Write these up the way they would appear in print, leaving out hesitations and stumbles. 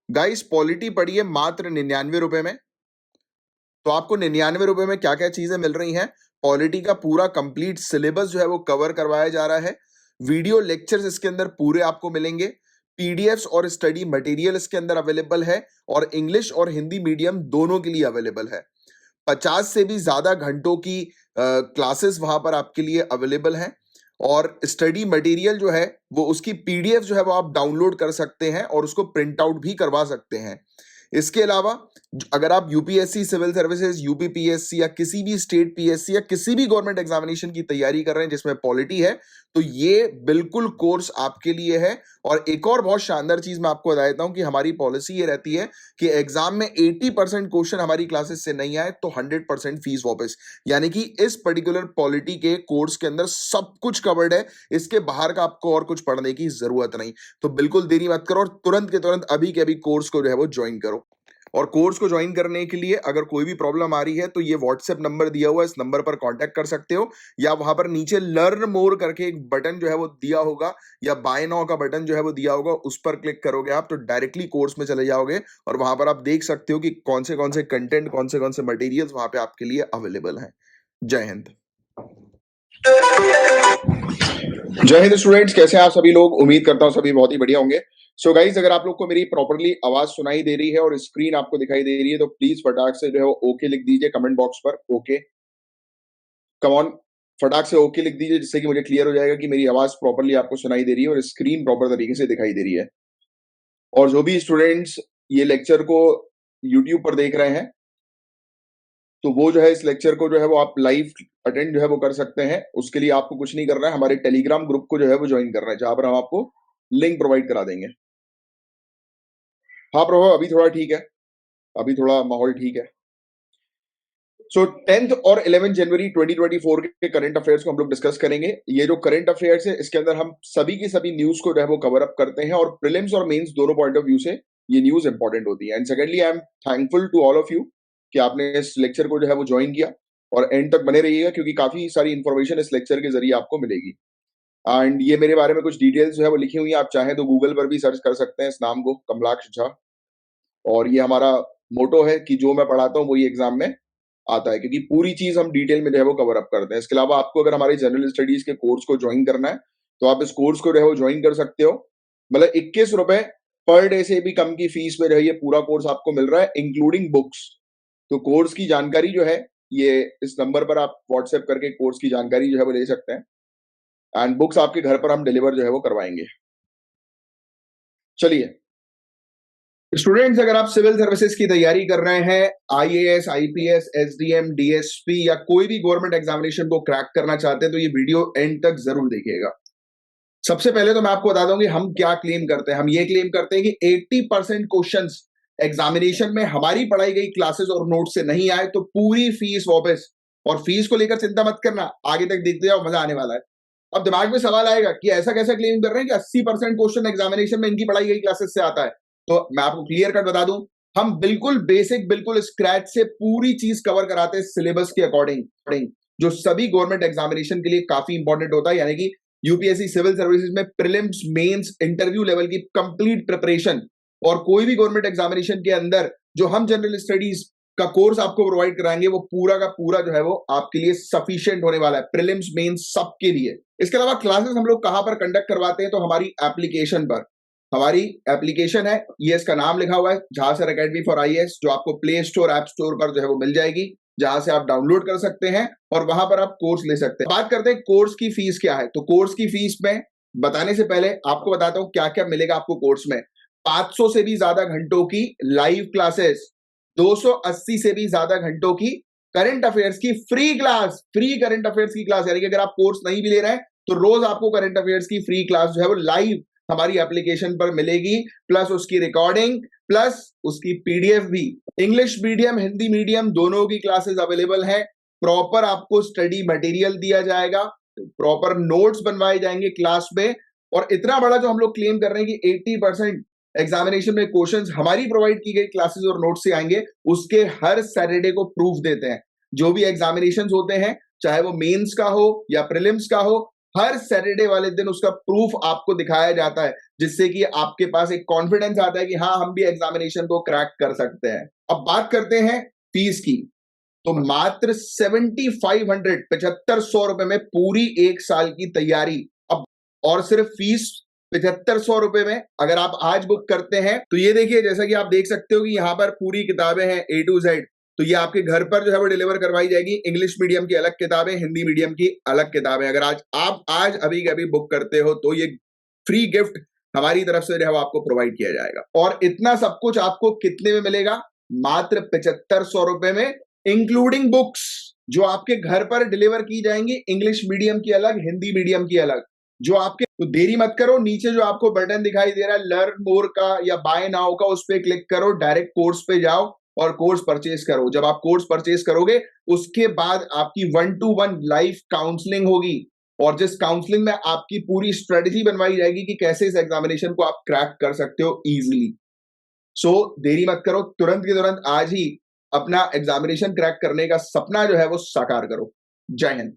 Guys polity पढ़िए मात्र 99 रुपए में। तो आपको 99 रुपए में क्या क्या चीजें मिल रही हैं? पॉलिटी का पूरा कंप्लीट सिलेबस जो है वो कवर करवाया जा रहा है। वीडियो लेक्चर्स इसके अंदर पूरे आपको मिलेंगे। पीडीएफ्स और स्टडी मटेरियल इसके अंदर अवेलेबल है और इंग्लिश और हिंदी मीडियम दोनों के लिए अवेलेबल है। 50 से भी ज्यादा घंटों की क्लासेस वहां पर आपके लिए अवेलेबल हैं और स्टडी मटेरियल जो है वो उसकी पीडीएफ जो है वो आप डाउनलोड कर सकते हैं और उसको प्रिंट आउट भी करवा सकते हैं। इसके अलावा अगर आप यूपीएससी सिविल सर्विसेज, यूपीपीएससी या किसी भी स्टेट पीएससी या किसी भी गवर्नमेंट एग्जामिनेशन की तैयारी कर रहे हैं जिसमें पॉलिटी है, तो ये बिल्कुल कोर्स आपके लिए है। और एक और बहुत शानदार चीज मैं आपको बता देता हूं कि हमारी पॉलिसी ये रहती है कि एग्जाम में 80% क्वेश्चन हमारी क्लासेस से नहीं आए तो 100% फीस वापस। यानी कि इस पर्टिकुलर पॉलिटी के कोर्स के अंदर सब कुछ कवर्ड है, इसके बाहर का आपको और कुछ पढ़ने की जरूरत नहीं। तो बिल्कुल देरी मत करो और तुरंत के तुरंत अभी के अभी कोर्स को जो है वो ज्वाइन करो। और कोर्स को ज्वाइन करने के लिए अगर कोई भी प्रॉब्लम आ रही है तो ये व्हाट्सएप नंबर दिया हुआ है, इस नंबर पर कांटेक्ट कर सकते हो, या वहां पर नीचे लर्न मोर करके एक बटन जो है वो दिया होगा या बाय नाउ का बटन जो है वो दिया होगा, उस पर क्लिक करोगे आप तो डायरेक्टली कोर्स में चले जाओगे और वहां पर आप देख सकते हो कि कौन से कंटेंट, कौन से मटेरियल्स वहां पे आपके लिए अवेलेबल हैं। जय हिंद। जय हिंद स्टूडेंट्स, कैसे हैं आप सभी लोग? उम्मीद करता हूं सभी बहुत ही बढ़िया होंगे। सो गाइज, अगर आप लोग को मेरी प्रॉपरली आवाज सुनाई दे रही है और स्क्रीन आपको दिखाई दे रही है तो प्लीज फटाक से जो है वो ओके लिख दीजिए कमेंट बॉक्स पर। ओके, कम ऑन, फटाक से ओके लिख दीजिए जिससे कि मुझे क्लियर हो जाएगा कि मेरी आवाज प्रॉपरली आपको सुनाई दे रही है और स्क्रीन प्रॉपर तरीके से दिखाई दे रही है। और जो भी स्टूडेंट्स ये लेक्चर को यूट्यूब पर देख रहे हैं तो वो जो है इस लेक्चर को जो है वो आप लाइव अटेंड जो है वो कर सकते हैं। उसके लिए आपको कुछ नहीं करना है, हमारे टेलीग्राम ग्रुप को जो है वो ज्वाइन करना है, जहां पर हम आपको लिंक प्रोवाइड करा देंगे। हाँ प्रभु, अभी थोड़ा ठीक है, अभी थोड़ा माहौल ठीक है। सो 10th और 11 जनवरी 2024 के करंट अफेयर्स को हम लोग डिस्कस करेंगे। ये जो करंट अफेयर्स है इसके अंदर हम सभी की सभी न्यूज को जो है वो कवर अप करते हैं और प्रीलिम्स और मेंस दोनों पॉइंट ऑफ व्यू से ये न्यूज इंपॉर्टेंट होती है। And secondly, I am thankful to all of you कि आपने इस लेक्चर को जो है वो ज्वाइन किया और एंड तक बने रहिएगा क्योंकि काफी सारी इंफॉर्मेशन इस लेक्चर के जरिए आपको मिलेगी। एंड ये मेरे बारे में कुछ डिटेल्स जो है वो लिखी हुई है, आप चाहें तो गूगल पर भी सर्च कर सकते हैं इस नाम को, कमलाक्ष झा। और ये हमारा मोटो है कि जो मैं पढ़ाता हूँ वही एग्जाम में आता है, क्योंकि पूरी चीज हम डिटेल में जो है वो कवर अप करते हैं। इसके अलावा आपको अगर हमारे जनरल स्टडीज के कोर्स को ज्वाइन करना है तो आप इस कोर्स को जो है वो ज्वाइन कर सकते हो। मतलब 21 रुपए पर डे से भी कम की फीस में जो है ये पूरा कोर्स आपको मिल रहा है, इंक्लूडिंग बुक्स। तो कोर्स की जानकारी जो है ये इस नंबर पर आप व्हाट्सएप करके कोर्स की जानकारी जो है वो ले सकते हैं एंड बुक्स आपके घर पर हम डिलीवर जो है वो करवाएंगे। चलिए स्टूडेंट्स, अगर आप सिविल सर्विसेज की तैयारी कर रहे हैं, आईएएस, आईपीएस, एसडीएम, डीएसपी या कोई भी गवर्नमेंट एग्जामिनेशन को क्रैक करना चाहते हैं तो ये वीडियो एंड तक जरूर देखिएगा। सबसे पहले तो मैं आपको बता दूं कि हम क्या क्लेम करते हैं। हम ये क्लेम करते हैं कि 80% क्वेश्चंस एग्जामिनेशन में हमारी पढ़ाई गई क्लासेस और नोट से नहीं आए तो पूरी फीस वापस। और फीस को लेकर चिंता मत करना, आगे तक देखते जाओ, मजा आने वाला है। अब दिमाग में सवाल आएगा कि ऐसा कैसा क्लेम कर रहे हैं कि 80% क्वेश्चन एग्जामिनेशन में इनकी पढ़ाई गई क्लासेस से आता है। तो मैं आपको क्लियर कट बता दूं, हम बिल्कुल बेसिक, बिल्कुल स्क्रैच से पूरी चीज कवर कराते हैं सिलेबस के अकॉर्डिंग, जो सभी गवर्नमेंट एग्जामिनेशन के लिए काफी इंपॉर्टेंट होता है। यानी कि यूपीएससी सिविल सर्विसेज में प्रीलिम्स, मेंस, इंटरव्यू लेवल की कंप्लीट प्रिपरेशन और कोई भी गवर्नमेंट एग्जामिनेशन के अंदर जो हम जनरल स्टडीज का कोर्स आपको प्रोवाइड कराएंगे वो पूरा का पूरा जो है वो आपके लिए सफिशिएंट होने वाला है, प्रीलिम्स, मेंस सबके लिए। इसके अलावा क्लासेस हम लोग कहां पर कंडक्ट करवाते हैं तो हमारी एप्लीकेशन पर। हमारी एप्लीकेशन है, ये इसका नाम लिखा हुआ है, Jha sir academy for IAS, जो आपको प्ले स्टोर, ऐप स्टोर पर जो है वो मिल जाएगी, जहां से आप डाउनलोड कर सकते हैं और वहां पर आप कोर्स ले सकते हैं। बात करते हैं कोर्स की फीस क्या है। तो कोर्स की फीस में बताने से पहले आपको बताता हूं क्या क्या मिलेगा आपको कोर्स में। 500 से भी ज्यादा घंटों की लाइव क्लासेस, 280 से भी ज्यादा घंटों की करंट अफेयर्स की free class, free current affairs की क्लास। यानी कि अगर आप कोर्स नहीं भी ले रहे हैं तो रोज आपको करंट अफेयर्स की फ्री क्लास जो है वो लाइव हमारी एप्लीकेशन पर मिलेगी, प्लस उसकी रिकॉर्डिंग, प्लस उसकी पीडीएफ भी। इंग्लिश मीडियम, हिंदी मीडियम दोनों की क्लासेस अवेलेबल है। प्रॉपर आपको स्टडी मटेरियल दिया जाएगा, प्रॉपर नोट्स बनवाए जाएंगे क्लास में। और इतना बड़ा जो हम लोग क्लेम कर रहे हैं कि 80% एग्जामिनेशन में क्वेश्चंस हमारी प्रोवाइड की गई क्लासेस और नोट से आएंगे, उसके हर सैटरडे को प्रूफ देते हैं। जो भी एग्जामिनेशंस होते हैं, चाहे वो मेंस का हो या प्रीलिम्स का हो, हर सैटरडे वाले दिन उसका प्रूफ आपको दिखाया जाता है, जिससे कि आपके पास एक कॉन्फिडेंस आता है कि हाँ, हम भी एग्जामिनेशन को क्रैक कर सकते हैं। अब बात करते हैं फीस की। तो मात्र 7500 ₹7500 में पूरी 1 साल की तैयारी। अब और सिर्फ फीस ₹7500 में अगर आप आज बुक करते हैं, तो ये देखिए, जैसा कि आप देख सकते हो कि यहाँ पर पूरी किताबें हैं A to Z। तो ये आपके घर पर जो है वो डिलीवर करवाई जाएगी। इंग्लिश मीडियम की अलग किताबें, हिंदी मीडियम की अलग किताबें। अगर आज अभी के अभी बुक करते हो, तो ये फ्री गिफ्ट हमारी तरफ से जो है वो आपको प्रोवाइड किया जाएगा। और इतना सब कुछ आपको कितने में मिलेगा? मात्र ₹7500 में, इंक्लूडिंग बुक्स जो आपके घर पर डिलीवर की जाएंगी, इंग्लिश मीडियम की अलग, हिंदी मीडियम की अलग। जो आपके, तो देरी मत करो, नीचे जो आपको बटन दिखाई दे रहा है लर्न मोर का या बाय नाउ का, उस पर क्लिक करो, डायरेक्ट कोर्स पे जाओ और कोर्स परचेज करो। जब आप कोर्स परचेज करोगे, उसके बाद आपकी 1-to-1 लाइव काउंसलिंग होगी, और जिस काउंसलिंग में आपकी पूरी स्ट्रेटेजी बनवाई जाएगी कि कैसे इस एग्जामिनेशन को आप क्रैक कर सकते हो इजीली। सो देरी मत करो, तुरंत के तुरंत आज ही अपना एग्जामिनेशन क्रैक करने का सपना जो है वो साकार करो। जय हिंद।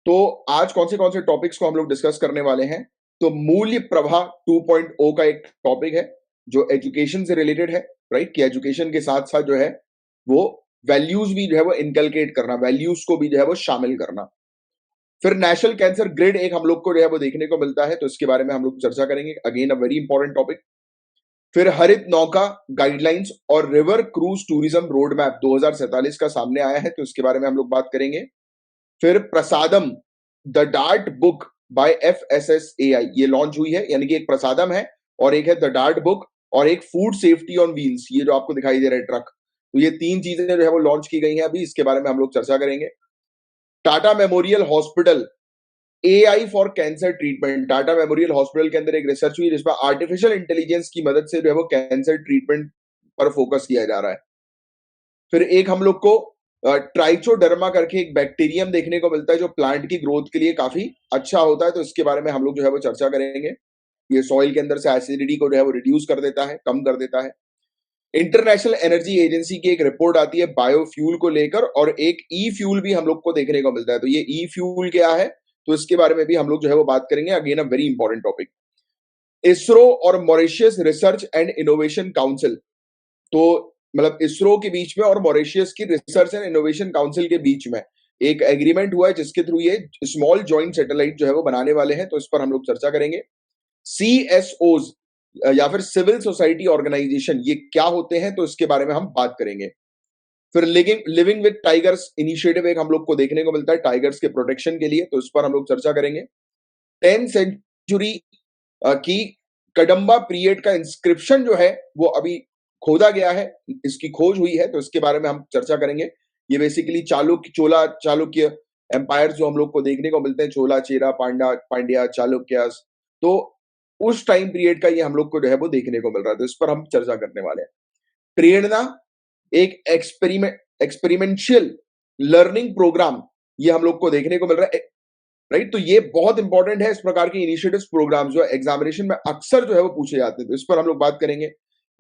तो आज कौन से टॉपिक्स को हम लोग डिस्कस करने वाले हैं? तो मूल्य प्रवाह 2.0 का एक टॉपिक है जो एजुकेशन से रिलेटेड है, राइट? कि एजुकेशन के साथ साथ जो है वो वैल्यूज भी जो है वो इनकलकेट करना, वैल्यूज को भी जो है वो शामिल करना। फिर नेशनल कैंसर ग्रिड एक हम लोग को जो है वो देखने को मिलता है, तो इसके बारे में हम लोग चर्चा करेंगे। Again a very important topic. फिर हरित नौका गाइडलाइंस और river cruise tourism road map 2047 का सामने आया है, तो इसके बारे में हम लोग बात करेंगे। फिर Prasadam the dart book by FSSAI ये लॉन्च हुई है, यानी कि एक प्रसादम है और एक है द डार्ट बुक और एक फूड सेफ्टी ऑन व्हील्स, ये जो आपको दिखाई दे रहा है ट्रक। तो ये 3 चीजें जो है वो लॉन्च की गई हैं अभी, इसके बारे में हम लोग चर्चा करेंगे। Tata memorial hospital AI for cancer treatment, Tata memorial hospital के अंदर एक रिसर्च हुई जिसमें आर्टिफिशियल इंटेलिजेंस की मदद से जो है वो कैंसर ट्रीटमेंट पर फोकस किया जा रहा है। फिर एक हम लोग को ट्राइचोडर्मा करके एक बैक्टीरियम देखने को मिलता है जो प्लांट की ग्रोथ के लिए काफी अच्छा होता है, तो इसके बारे में हम लोग जो है वो चर्चा करेंगे। ये सॉइल के अंदर से एसिडिटी को जो है वो रिड्यूस कर देता है, कम कर देता है। इंटरनेशनल एनर्जी एजेंसी की एक रिपोर्ट आती है बायोफ्यूल को लेकर, और एक ई फ्यूल भी हम लोग को देखने को मिलता है। तो ये ई फ्यूल क्या है, तो इसके बारे में भी हम लोग जो है वो बात करेंगे। Again a very important topic. ISRO और Mauritius research and innovation council, तो मतलब इसरो के बीच में और मॉरिशियस की रिसर्च एंड इनोवेशन काउंसिल के बीच में एक एग्रीमेंट हुआ है जिसके थ्रू ये स्मॉल जॉइंट सैटेलाइट जो है वो बनाने वाले हैं, तो इस पर हम लोग चर्चा करेंगे। CSOs या फिर सिविल सोसाइटी ऑर्गेनाइजेशन, ये क्या होते हैं, तो इसके बारे में हम बात करेंगे। फिर लिविंग विद टाइगर्स इनिशिएटिव एक हम लोग को देखने को मिलता है टाइगर्स के प्रोटेक्शन के लिए, तो इस पर हम लोग चर्चा करेंगे। 10th सेंचुरी की कदम्बा पीरियड का इंस्क्रिप्शन जो है वो अभी खोदा गया है, इसकी खोज हुई है, तो इसके बारे में हम चर्चा करेंगे। ये बेसिकली चालुक्य एम्पायर जो हम लोग को देखने को मिलते हैं, चोला, चेरा, पांड्या, चालुक्यास, तो उस टाइम पीरियड का ये हम लोग को जो है वो देखने को मिल रहा है, तो इस पर हम चर्चा करने वाले हैं। प्रेरणा एक एक्सपेरिमेंशियल लर्निंग प्रोग्राम ये हम लोग को देखने को मिल रहा है, राइट? तो ये बहुत इंपॉर्टेंट है, इस प्रकार के इनिशिएटिव्स प्रोग्राम जो एग्जामिनेशन में अक्सर जो है वो पूछे जाते हैं, तो इस पर हम लोग बात करेंगे।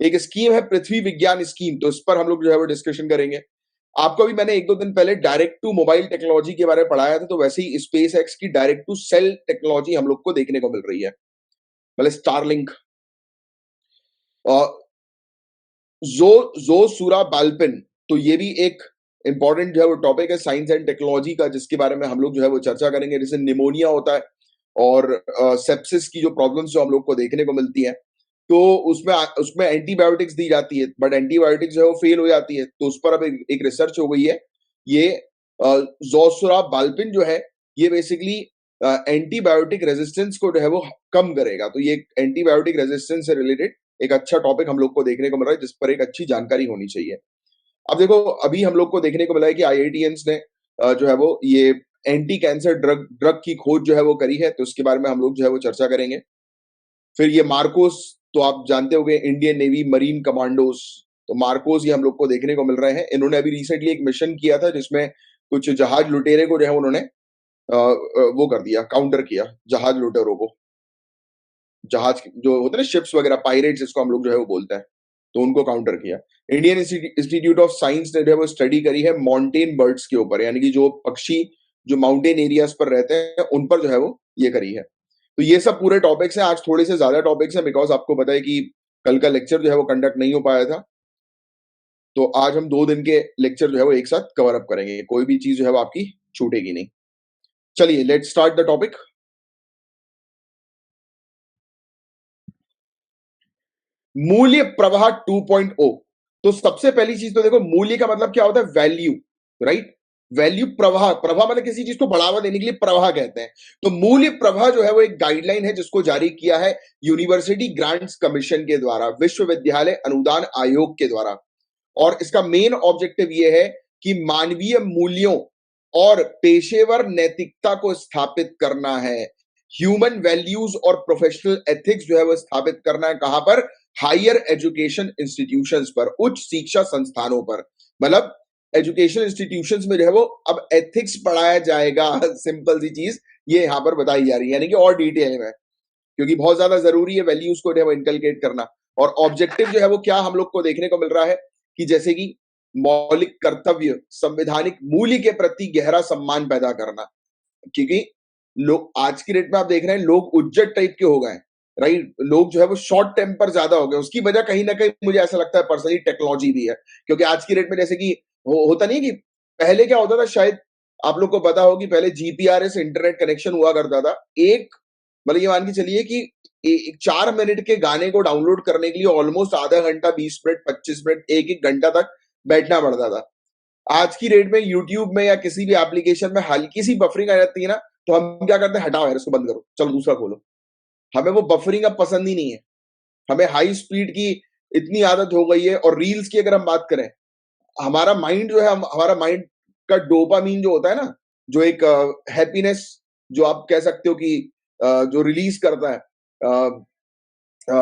एक स्कीम है पृथ्वी विज्ञान स्कीम, तो इस पर हम लोग जो है वो डिस्कशन करेंगे। आपको भी मैंने 1-2 दिन पहले डायरेक्ट टू मोबाइल टेक्नोलॉजी के बारे में पढ़ाया था, तो वैसे ही स्पेस एक्स की डायरेक्ट टू सेल टेक्नोलॉजी हम लोग को देखने को मिल रही है, मतलब स्टारलिंक। जो सूरा बालपिन, तो ये भी एक इंपॉर्टेंट जो है वो टॉपिक है साइंस एंड टेक्नोलॉजी का, जिसके बारे में हम लोग जो है वो चर्चा करेंगे। जैसे निमोनिया होता है और सेप्सिस की जो प्रॉब्लम्स जो हम लोग को देखने को मिलती है, तो उसमें एंटीबायोटिक्स दी जाती है, बट एंटीबायोटिक्स जो है वो फेल हो जाती है, तो उस पर अब एक रिसर्च हो गई है। ये जोसुरा बालपिन जो है ये बेसिकली एंटीबायोटिक रेजिस्टेंस को जो है वो कम करेगा, तो ये एंटीबायोटिक रेजिस्टेंस से रिलेटेड एक अच्छा टॉपिक हम लोग को देखने को मिल रहा है, जिस पर एक अच्छी जानकारी होनी चाहिए। अब देखो, अभी हम लोग को देखने को मिला है कि IITians ने जो है वो ये एंटी कैंसर ड्रग की खोज जो है वो करी है, तो उसके बारे में हम लोग जो है वो चर्चा करेंगे। फिर ये मार्कोस, तो आप जानते होंगे इंडियन नेवी मरीन कमांडोज, तो मार्कोस ये हम लोग को देखने को मिल रहे हैं। इन्होंने अभी रिसेंटली एक मिशन किया था जिसमें कुछ जहाज लुटेरे को जो है उन्होंने वो कर दिया, काउंटर किया जहाज लुटेरों को। जहाज जो होते हैं ना शिप्स वगैरह, पायरेट्स जिसको हम लोग जो है वो बोलते हैं, तो उनको काउंटर किया। इंडियन इंस्टीट्यूट ऑफ साइंस ने जो है वो स्टडी करी है माउंटेन बर्ड्स के ऊपर, यानी कि जो पक्षी जो माउंटेन एरियाज पर रहते हैं उन पर जो है वो ये करी है। तो ये सब पूरे टॉपिक्स हैं। आज थोड़े से ज्यादा टॉपिक्स हैं बिकॉज आपको पता है कि कल का लेक्चर जो है वो कंडक्ट नहीं हो पाया था। तो आज हम 2 दिन के लेक्चर जो है वो एक साथ कवर अप करेंगे, कोई भी चीज जो है वो आपकी छूटेगी नहीं। चलिए लेट्स स्टार्ट द टॉपिक। मूल्य प्रवाह 2.0। तो सबसे पहली चीज तो देखो, मूल्य का मतलब क्या होता है? Value, right? वैल्यू प्रवाह, प्रवाह मतलब किसी चीज को बढ़ावा देने के लिए प्रवाह कहते हैं। तो मूल्य प्रवाह जो है वो एक गाइडलाइन है जिसको जारी किया है यूनिवर्सिटी ग्रांट्स कमीशन के द्वारा, विश्वविद्यालय अनुदान आयोग के द्वारा। और इसका मेन ऑब्जेक्टिव ये है कि मानवीय मूल्यों और पेशेवर नैतिकता को स्थापित करना है। ह्यूमन वैल्यूज और प्रोफेशनल एथिक्स जो है वो स्थापित करना है। कहां पर? हायर एजुकेशन इंस्टीट्यूशंस पर, उच्च शिक्षा संस्थानों पर। मतलब एजुकेशन इंस्टीट्यूशंस में जो है वो अब एथिक्स पढ़ाया जाएगा। सिंपल सी चीज ये यहां पर बताई जा रही है, यानी कि और डिटेल में, क्योंकि बहुत ज्यादा जरूरी है वैल्यूज को जो है वो इनकलकेट करना। और ऑब्जेक्टिव जो है वो क्या हम लोग को देखने को मिल रहा है कि जैसे कि मौलिक कर्तव्य, संवैधानिक मूल्य के प्रति गहरा सम्मान पैदा करना। क्योंकि लोग आज की डेट में आप देख रहे हैं लोग उज्जट टाइप के हो गए, राइट? लोग जो है वो शॉर्ट टेम्पर ज्यादा हो गए। उसकी वजह कहीं ना कहीं मुझे ऐसा लगता है पर्सनली टेक्नोलॉजी भी है। क्योंकि आज की डेट में जैसे कि होता नहीं कि पहले क्या होता था, शायद आप लोग को पता हो कि पहले जीपीआरएस इंटरनेट कनेक्शन हुआ करता था। एक मतलब ये मान के चलिए कि 4 मिनट के गाने को डाउनलोड करने के लिए ऑलमोस्ट आधा घंटा, 20 मिनट, 25 मिनट, 1-1 घंटा तक बैठना पड़ता था। आज की डेट में यूट्यूब में या किसी भी एप्लीकेशन में हल्की सी बफरिंग आ जाती है ना, तो हम क्या करते हैं? हटाओ यार, इसको बंद करो, चलो दूसरा खोलो। हमें वो बफरिंग अब पसंद ही नहीं है। हमें हाई स्पीड की इतनी आदत हो गई है। और रील्स की अगर हम बात करें, हमारा माइंड जो है, हमारा माइंड का डोपामीन जो होता है ना, जो एक हैप्पीनेस, जो आप कह सकते हो कि जो रिलीज करता है,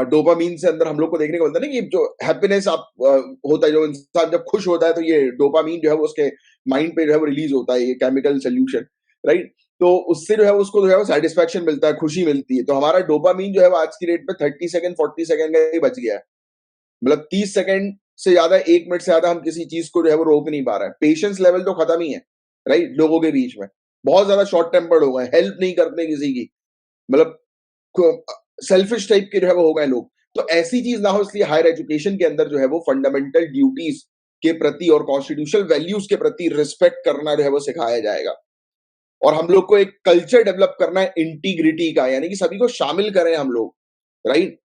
डोपामीन से अंदर हम लोग को देखने को मिलता है ना, कि जो हैप्पीनेस आप होता है, जो इंसान जब खुश होता है तो ये डोपामीन जो है वो उसके माइंड पे जो है वो रिलीज होता है, ये केमिकल सोल्यूशन, राइट? तो उससे जो है उसको जो है वो सेटिस्फेक्शन मिलता है, खुशी मिलती है। तो हमारा डोपामीन जो है वो आज की डेट पे 30 सेकंड, 40 सेकंड का ही बच गया है। मतलब 30 सेकंड से ज्यादा, 1 मिनट से ज्यादा हम किसी चीज को जो है वो रोक नहीं पा रहे हैं। पेशेंस लेवल तो खत्म ही है, राइट? लोगों के बीच में बहुत ज्यादा शॉर्ट टेम्पर्ड हो गए, हेल्प नहीं करते किसी की। मतलब सेल्फिश टाइप के जो है वो हो गए लोग। तो ऐसी चीज ना हो, इसलिए हायर एजुकेशन के अंदर जो है वो फंडामेंटल ड्यूटीज के प्रति और कॉन्स्टिट्यूशनल वैल्यूज के प्रति रिस्पेक्ट करना जो है वो सिखाया जाएगा। और हम लोग को एक कल्चर डेवलप करना है इंटीग्रिटी का, यानी कि सभी को शामिल करें हम लोग, राइट?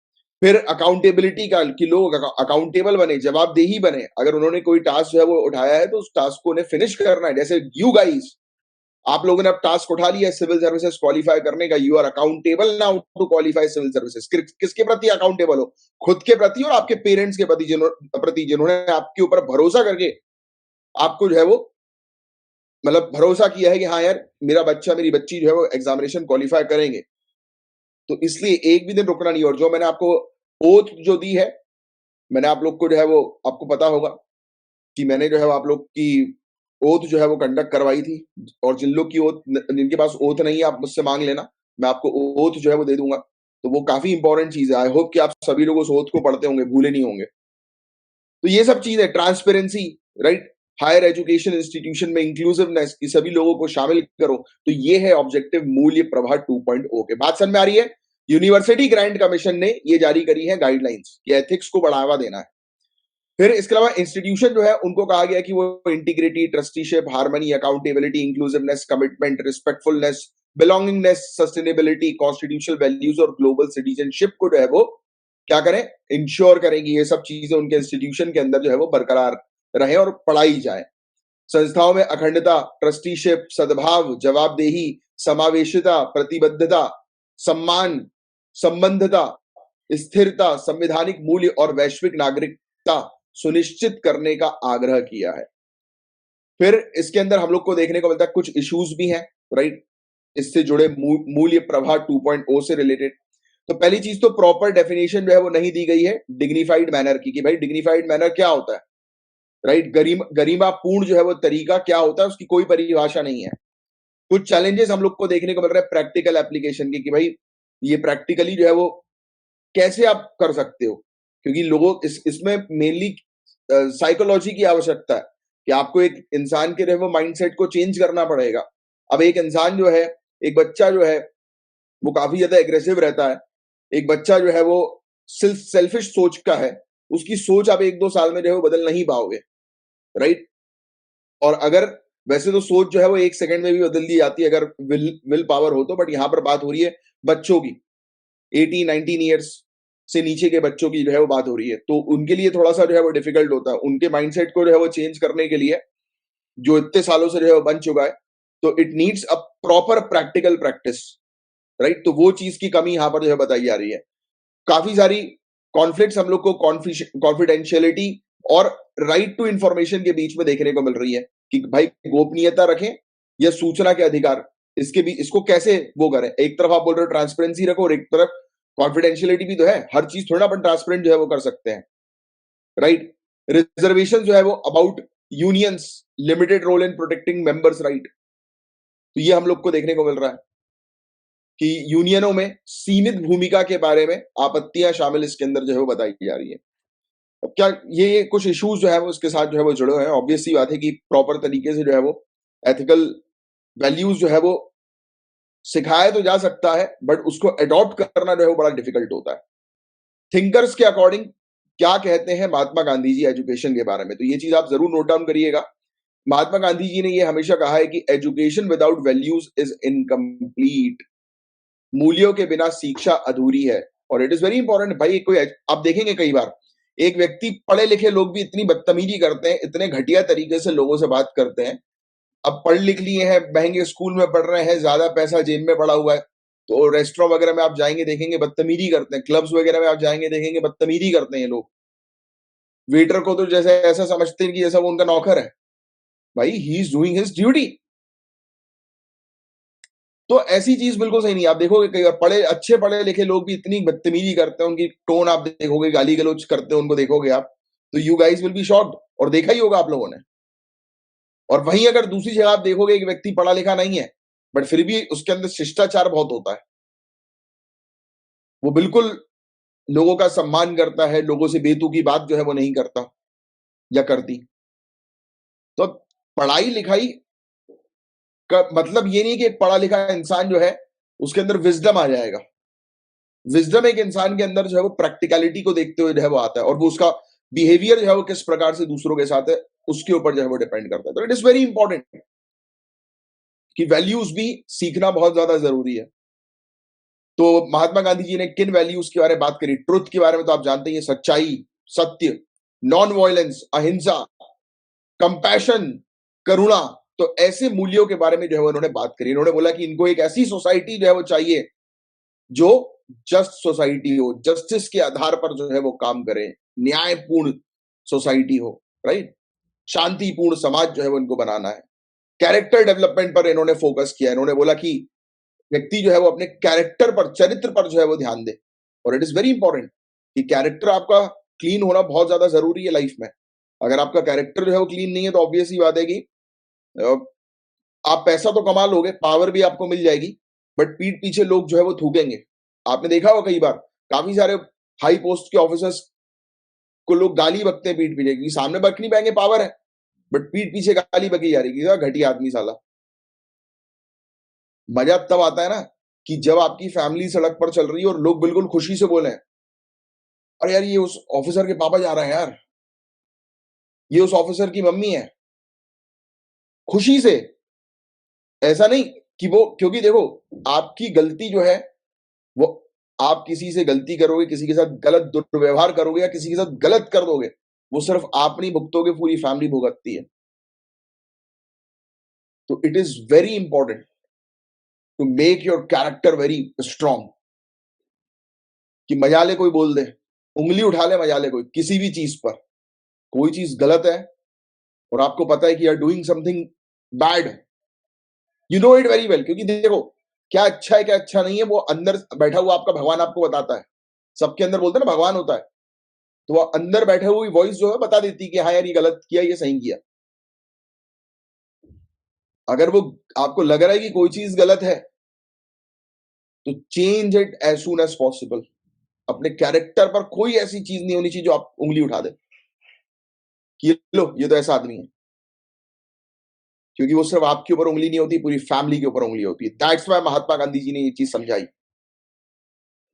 फिर अकाउंटेबिलिटी का, कि लोग अकाउंटेबल बने, जवाबदेही बने। अगर उन्होंने कोई टास्क जो है वो उठाया है तो उस टास्क को उन्हें फिनिश करना है। जैसे यू गाइस, आप लोगों ने अब टास्क उठा लिया सिविल सर्विसेज क्वालिफाई करने का, you are accountable now to qualify civil services. किसके प्रति अकाउंटेबल हो? खुद के प्रति और आपके पेरेंट्स के प्रति, जिन्होंने आपके ऊपर भरोसा करके आपको जो है वो मतलब भरोसा किया है कि हाँ यार, मेरा बच्चा, मेरी बच्ची जो है वो एग्जामिनेशन क्वालिफाई करेंगे। तो इसलिए एक भी दिन रुकना नहीं। और जो मैंने आपको ओथ जो दी है, मैंने आप लोग को जो है वो, आपको पता होगा कि मैंने जो है वो आप लोग की ओथ जो है वो कंडक्ट करवाई थी। और जिन लोग की ओथ, जिनके पास ओथ नहीं है, आप मुझसे मांग लेना, मैं आपको ओथ जो है वो दे दूंगा। तो वो काफी इंपॉर्टेंट चीज है। आई होप कि आप सभी लोग उस ओथ को पढ़ते होंगे, भूले नहीं होंगे। तो ये सब चीज है, transparency, right? Higher education institution में इंक्लूसिवनेस, कि सभी लोगों को शामिल करो। तो ये है ऑब्जेक्टिव मूल्य प्रवाह 2.0 के। बात समझ में आ रही है? यूनिवर्सिटी ग्रांट कमीशन ने ये जारी करी है गाइडलाइंस, कि एथिक्स को बढ़ावा देना है। फिर इसके अलावा इंस्टीट्यूशन जो है उनको कहा गया कि वो integrity, trusteeship, harmony, accountability, inclusiveness, commitment, respectfulness, belongingness, sustainability, constitutional values और ग्लोबल सिटीजनशिप को जो है वो क्या करें? इंश्योर करेंगी। ये सब चीजें उनके इंस्टीट्यूशन के अंदर जो है वो बरकरार रहे और पढ़ाई जाए। संस्थाओं में अखंडता, ट्रस्टीशिप, सद्भाव, जवाबदेही, समावेशिता, प्रतिबद्धता, सम्मान, संबंधता, स्थिरता, संवैधानिक मूल्य और वैश्विक नागरिकता सुनिश्चित करने का आग्रह किया है। फिर इसके अंदर हम लोग को देखने को मिलता है कुछ इश्यूज भी हैं, राइट? इससे जुड़े मूल्य प्रवाह 2.0 से रिलेटेड। तो पहली चीज तो प्रॉपर डेफिनेशन जो है वो नहीं दी गई है डिग्निफाइड मैनर की, कि भाई डिग्निफाइड मैनर क्या होता है, राइट? गरिमापूर्ण जो है वो तरीका क्या होता है, उसकी कोई परिभाषा नहीं है। कुछ चैलेंजेस हम लोग को देखने को मिल रहा है प्रैक्टिकल एप्लीकेशन की, कि भाई ये प्रैक्टिकली जो है वो कैसे आप कर सकते हो? क्योंकि लोगों इसमें मेनली साइकोलॉजी की आवश्यकता है, कि आपको एक इंसान के जो है वो माइंडसेट को चेंज करना पड़ेगा। अब एक इंसान जो है, एक बच्चा जो है, वो काफी ज्यादा एग्रेसिव रहता है। एक बच्चा जो है वो सिर्फ सेल्फिश सोच का है, उसकी सोच आप 1-2 साल में जो है वो बदल नहीं पाओगे, राइट? और अगर वैसे तो सोच जो है वो 1 सेकंड में भी बदल दी जाती है अगर विल पावर हो तो, बट यहाँ पर बात हो रही है बच्चों की, 18-19 ईयर्स से नीचे के बच्चों की जो है वो बात हो रही है। तो उनके लिए थोड़ा-सा जो है वो डिफिकल्ट होता है। उनके माइंडसेट को जो है वो चेंज करने के लिए, जो इतने सालों से जो है वो बन चुका है, तो it needs a proper practical practice, right? तो वो चीज़ की कमी यहाँ पर जो है बताई जा रही है। काफ़ी सारी कॉन्फ्लिक्ट्स हम लोग को कॉन्फिडेंशियलिटी और राइट टू इंफॉर्मेशन के बीच में देखने को मिल रही है कि भाई गोपनीयता रखें या सूचना के अधिकार, इसके भी इसको कैसे वो करें। एक तरफ आप बोल रहे हो ट्रांसपेरेंसी रखो और एक तरफ कॉन्फिडेंशियलिटी भी तो है। हर चीज थोड़ा अपन ट्रांसपेरेंट जो है वो कर सकते हैं, राइट? रिजर्वेशन जो है वो about unions, limited role in protecting members right, तो ये हम लोग को देखने को मिल रहा है कि यूनियनों में सीमित भूमिका के बारे में आपत्तियां शामिल इसके अंदर जो है वो बताई जा रही है। अब क्या ये कुछ इश्यूज जो है वो इसके साथ जो है वो जुड़े हुए हैं। ऑब्वियस सी बात है कि प्रॉपर तरीके से जो है वो एथिकल वैल्यूज जो है वो सिखाया तो जा सकता है, बट उसको अडॉप्ट करना जो है वो बड़ा डिफिकल्ट होता है। थिंकर्स के अकॉर्डिंग क्या कहते हैं महात्मा गांधी जी एजुकेशन के बारे में, तो ये चीज आप जरूर नोट डाउन करिएगा। महात्मा गांधी जी ने ये हमेशा कहा है कि education without values is incomplete, मूल्यों के बिना शिक्षा अधूरी है। और इट इज वेरी इंपॉर्टेंट भाई, कोई आप देखेंगे कई बार एक व्यक्ति, पढ़े लिखे लोग भी इतनी बदतमीजी करते हैं, इतने घटिया तरीके से लोगों से बात करते हैं। अब पढ़ लिख लिए हैं, महंगे स्कूल में पढ़ रहे हैं, ज्यादा पैसा जेब में पड़ा हुआ है, तो रेस्टोरेंट वगैरह में आप जाएंगे देखेंगे बदतमीजी करते हैं, क्लब्स वगैरह में आप जाएंगे देखेंगे बदतमीजी करते हैं लोग। वेटर को तो जैसे ऐसा समझते हैं कि जैसा वो उनका नौकर है। भाई he is doing his duty. तो ऐसी चीज बिल्कुल सही नहीं। आप देखोगे कई बार अच्छे पढ़े लिखे लोग भी इतनी बदतमीजी करते हैं, उनकी टोन आप देखोगे, गाली गलौज करते हैं उनको देखोगे आप, तो you guys will be shocked. और देखा ही होगा आप लोगों ने। और वहीं अगर दूसरी जगह आप देखोगे एक व्यक्ति पढ़ा लिखा नहीं है, बट फिर भी उसके अंदर शिष्टाचार बहुत होता है, वो बिल्कुल लोगों का सम्मान करता है, लोगों से बेतुकी बात जो है वो नहीं करता या करती। तो पढ़ाई लिखाई का मतलब ये नहीं कि एक पढ़ा लिखा इंसान जो है उसके अंदर विजडम आ जाएगा। विजडम एक इंसान के अंदर जो है वो प्रैक्टिकलिटी को देखते हुए जो है वो आता है, और वो उसका बिहेवियर जो है वो किस प्रकार से दूसरों के साथ है उसके ऊपर जो है वो डिपेंड करता है। तो इट इज वेरी इंपॉर्टेंट कि वैल्यूज भी सीखना बहुत ज्यादा जरूरी है। तो महात्मा गांधी जी ने किन वैल्यूज के बारे में बात करी? ट्रुथ के बारे में तो आप जानते ही हैं, सच्चाई, सत्य, नॉन वायलेंस, अहिंसा, कंपैशन, करुणा। तो ऐसे मूल्यों के बारे में जो है वो उन्होंने बात करी। उन्होंने बोला कि इनको एक ऐसी सोसाइटी जो है वो चाहिए जो जस्ट सोसाइटी हो, जस्टिस के आधार पर जो है वो काम करे, न्यायपूर्ण सोसाइटी हो, राइट? शांतिपूर्ण समाज जो है वो इनको बनाना है। कैरेक्टर डेवलपमेंट पर इन्होंने फोकस किया। इन्होंने बोला कि व्यक्ति जो है वो अपने कैरेक्टर पर, चरित्र पर जो है वो ध्यान दे। और इट इज वेरी इंपॉर्टेंट कि कैरेक्टर आपका क्लीन होना बहुत ज्यादा जरूरी है लाइफ में। अगर आपका कैरेक्टर जो है वो क्लीन नहीं है तो ऑब्वियस ही बात है कि अ, आप पैसा तो कमा लोगे, पावर भी आपको मिल जाएगी, बट पीठ पीछे लोग जो है वो थूकेंगे। आपने देखा होगा कई बार काफी सारे हाई पोस्ट के ऑफिसर्स को लोग गाली बकते हैं पीठ पीछे, क्योंकि सामने बक नहीं पाएंगे, पावर है, बट पीठ पीछे गाली बकी जा रही है, घटिया आदमी साला। मजा तब आता है ना कि जब आपकी फैमिली सड़क पर चल रही है और लोग बिल्कुल खुशी से बोले, अरे यार ये उस ऑफिसर के पापा जा रहे हैं यार, ये उस ऑफिसर की मम्मी है, खुशी से। ऐसा नहीं कि वो, क्योंकि देखो आपकी गलती जो है वो, आप किसी से गलती करोगे, किसी के साथ गलत दुर्व्यवहार करोगे या किसी के साथ गलत कर दोगे, वो सिर्फ आप नहीं भुगतोगे, पूरी फैमिली भुगतती है। तो it is very important to make your character very strong. कि मजाले कोई बोल दे, उंगली उठा ले मजाले कोई किसी भी चीज पर, कोई चीज गलत है और आपको पता है कि are doing something bad, you know it very well. क्योंकि देखो क्या अच्छा है क्या अच्छा नहीं है, वो अंदर बैठा हुआ आपका भगवान आपको बताता है। सबके अंदर बोलते हैं ना भगवान होता है, तो वो अंदर बैठे हुई वॉइस जो है बता देती है कि हाँ यार ये गलत किया, ये सही किया। अगर वो आपको लग रहा है कि कोई चीज गलत है, तो change it as soon as possible. अपने कैरेक्टर पर कोई ऐसी चीज नहीं होनी चाहिए जो आप उंगली उठा दे कि लो ये तो ऐसा आदमी है। क्योंकि वो सिर्फ आपके ऊपर उंगली नहीं होती, पूरी फैमिली के ऊपर उंगली होती है। दैट्स व्हाई महात्मा गांधी जी ने ये चीज समझाई।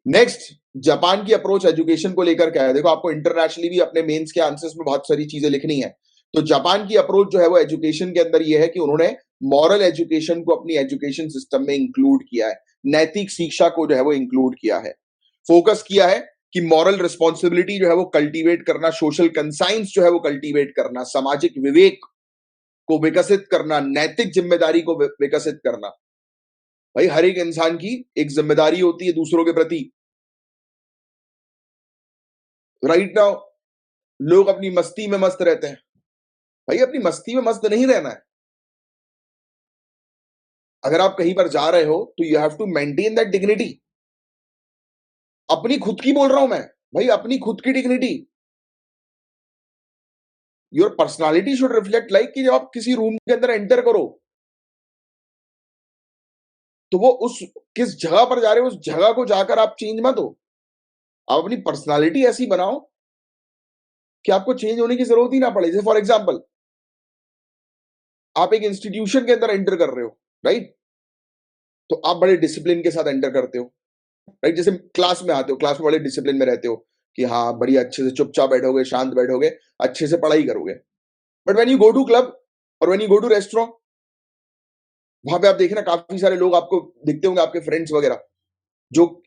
नेक्स्ट, जापान की अप्रोच एजुकेशन को लेकर क्या है? देखो, आपको इंटरनेशनली भी अपने मेंस के आंसर्स में बहुत सारी चीजें लिखनी है। तो जापान की अप्रोच जो है वो एजुकेशन के अंदर ये है कि उन्होंने मॉरल एजुकेशन को अपनी एजुकेशन सिस्टम में इंक्लूड किया है, नैतिक शिक्षा को जो है वो इंक्लूड किया है, फोकस किया है कि मॉरल रिस्पॉन्सिबिलिटी जो है वो कल्टीवेट करना, सोशल कंसाइंस जो है वो कल्टीवेट करना, सामाजिक विवेक को विकसित करना, नैतिक जिम्मेदारी को विकसित करना। भाई, हर एक इंसान की एक जिम्मेदारी होती है दूसरों के प्रति। राइट नाउ लोग अपनी मस्ती में मस्त रहते हैं। भाई, अपनी मस्ती में मस्त नहीं रहना है। अगर आप कहीं पर जा रहे हो तो you have to maintain that dignity. अपनी खुद की बोल रहा हूं मैं, भाई, अपनी खुद की dignity. Your personality should reflect like कि जब आप किसी रूम के अंदर एंटर करो तो वो उस किस जगह पर जा रहे हो उस जगह को जाकर आप चेंज मत हो। आप अपनी पर्सनालिटी ऐसी बनाओ कि आपको चेंज होने की जरूरत ही ना पड़े। जैसे फॉर एग्जाम्पल, आप एक इंस्टीट्यूशन के अंदर एंटर कर रहे हो, राइट? तो आप बड़े डिसिप्लिन के साथ एंटर करते हो, राइट? जैसे क्लास में आते हो, क्लास में बड़े डिसिप्लिन में रहते हो कि हाँ, बड़ी अच्छे से चुपचाप बैठोगे, शांत बैठोगे, अच्छे से पढ़ाई करोगे। But when you go to club और when you go to restaurant, वहां पे आप देखें ना, काफी सारे लोग आपको दिखते होंगे, आपके फ्रेंड्स वगैरह, जो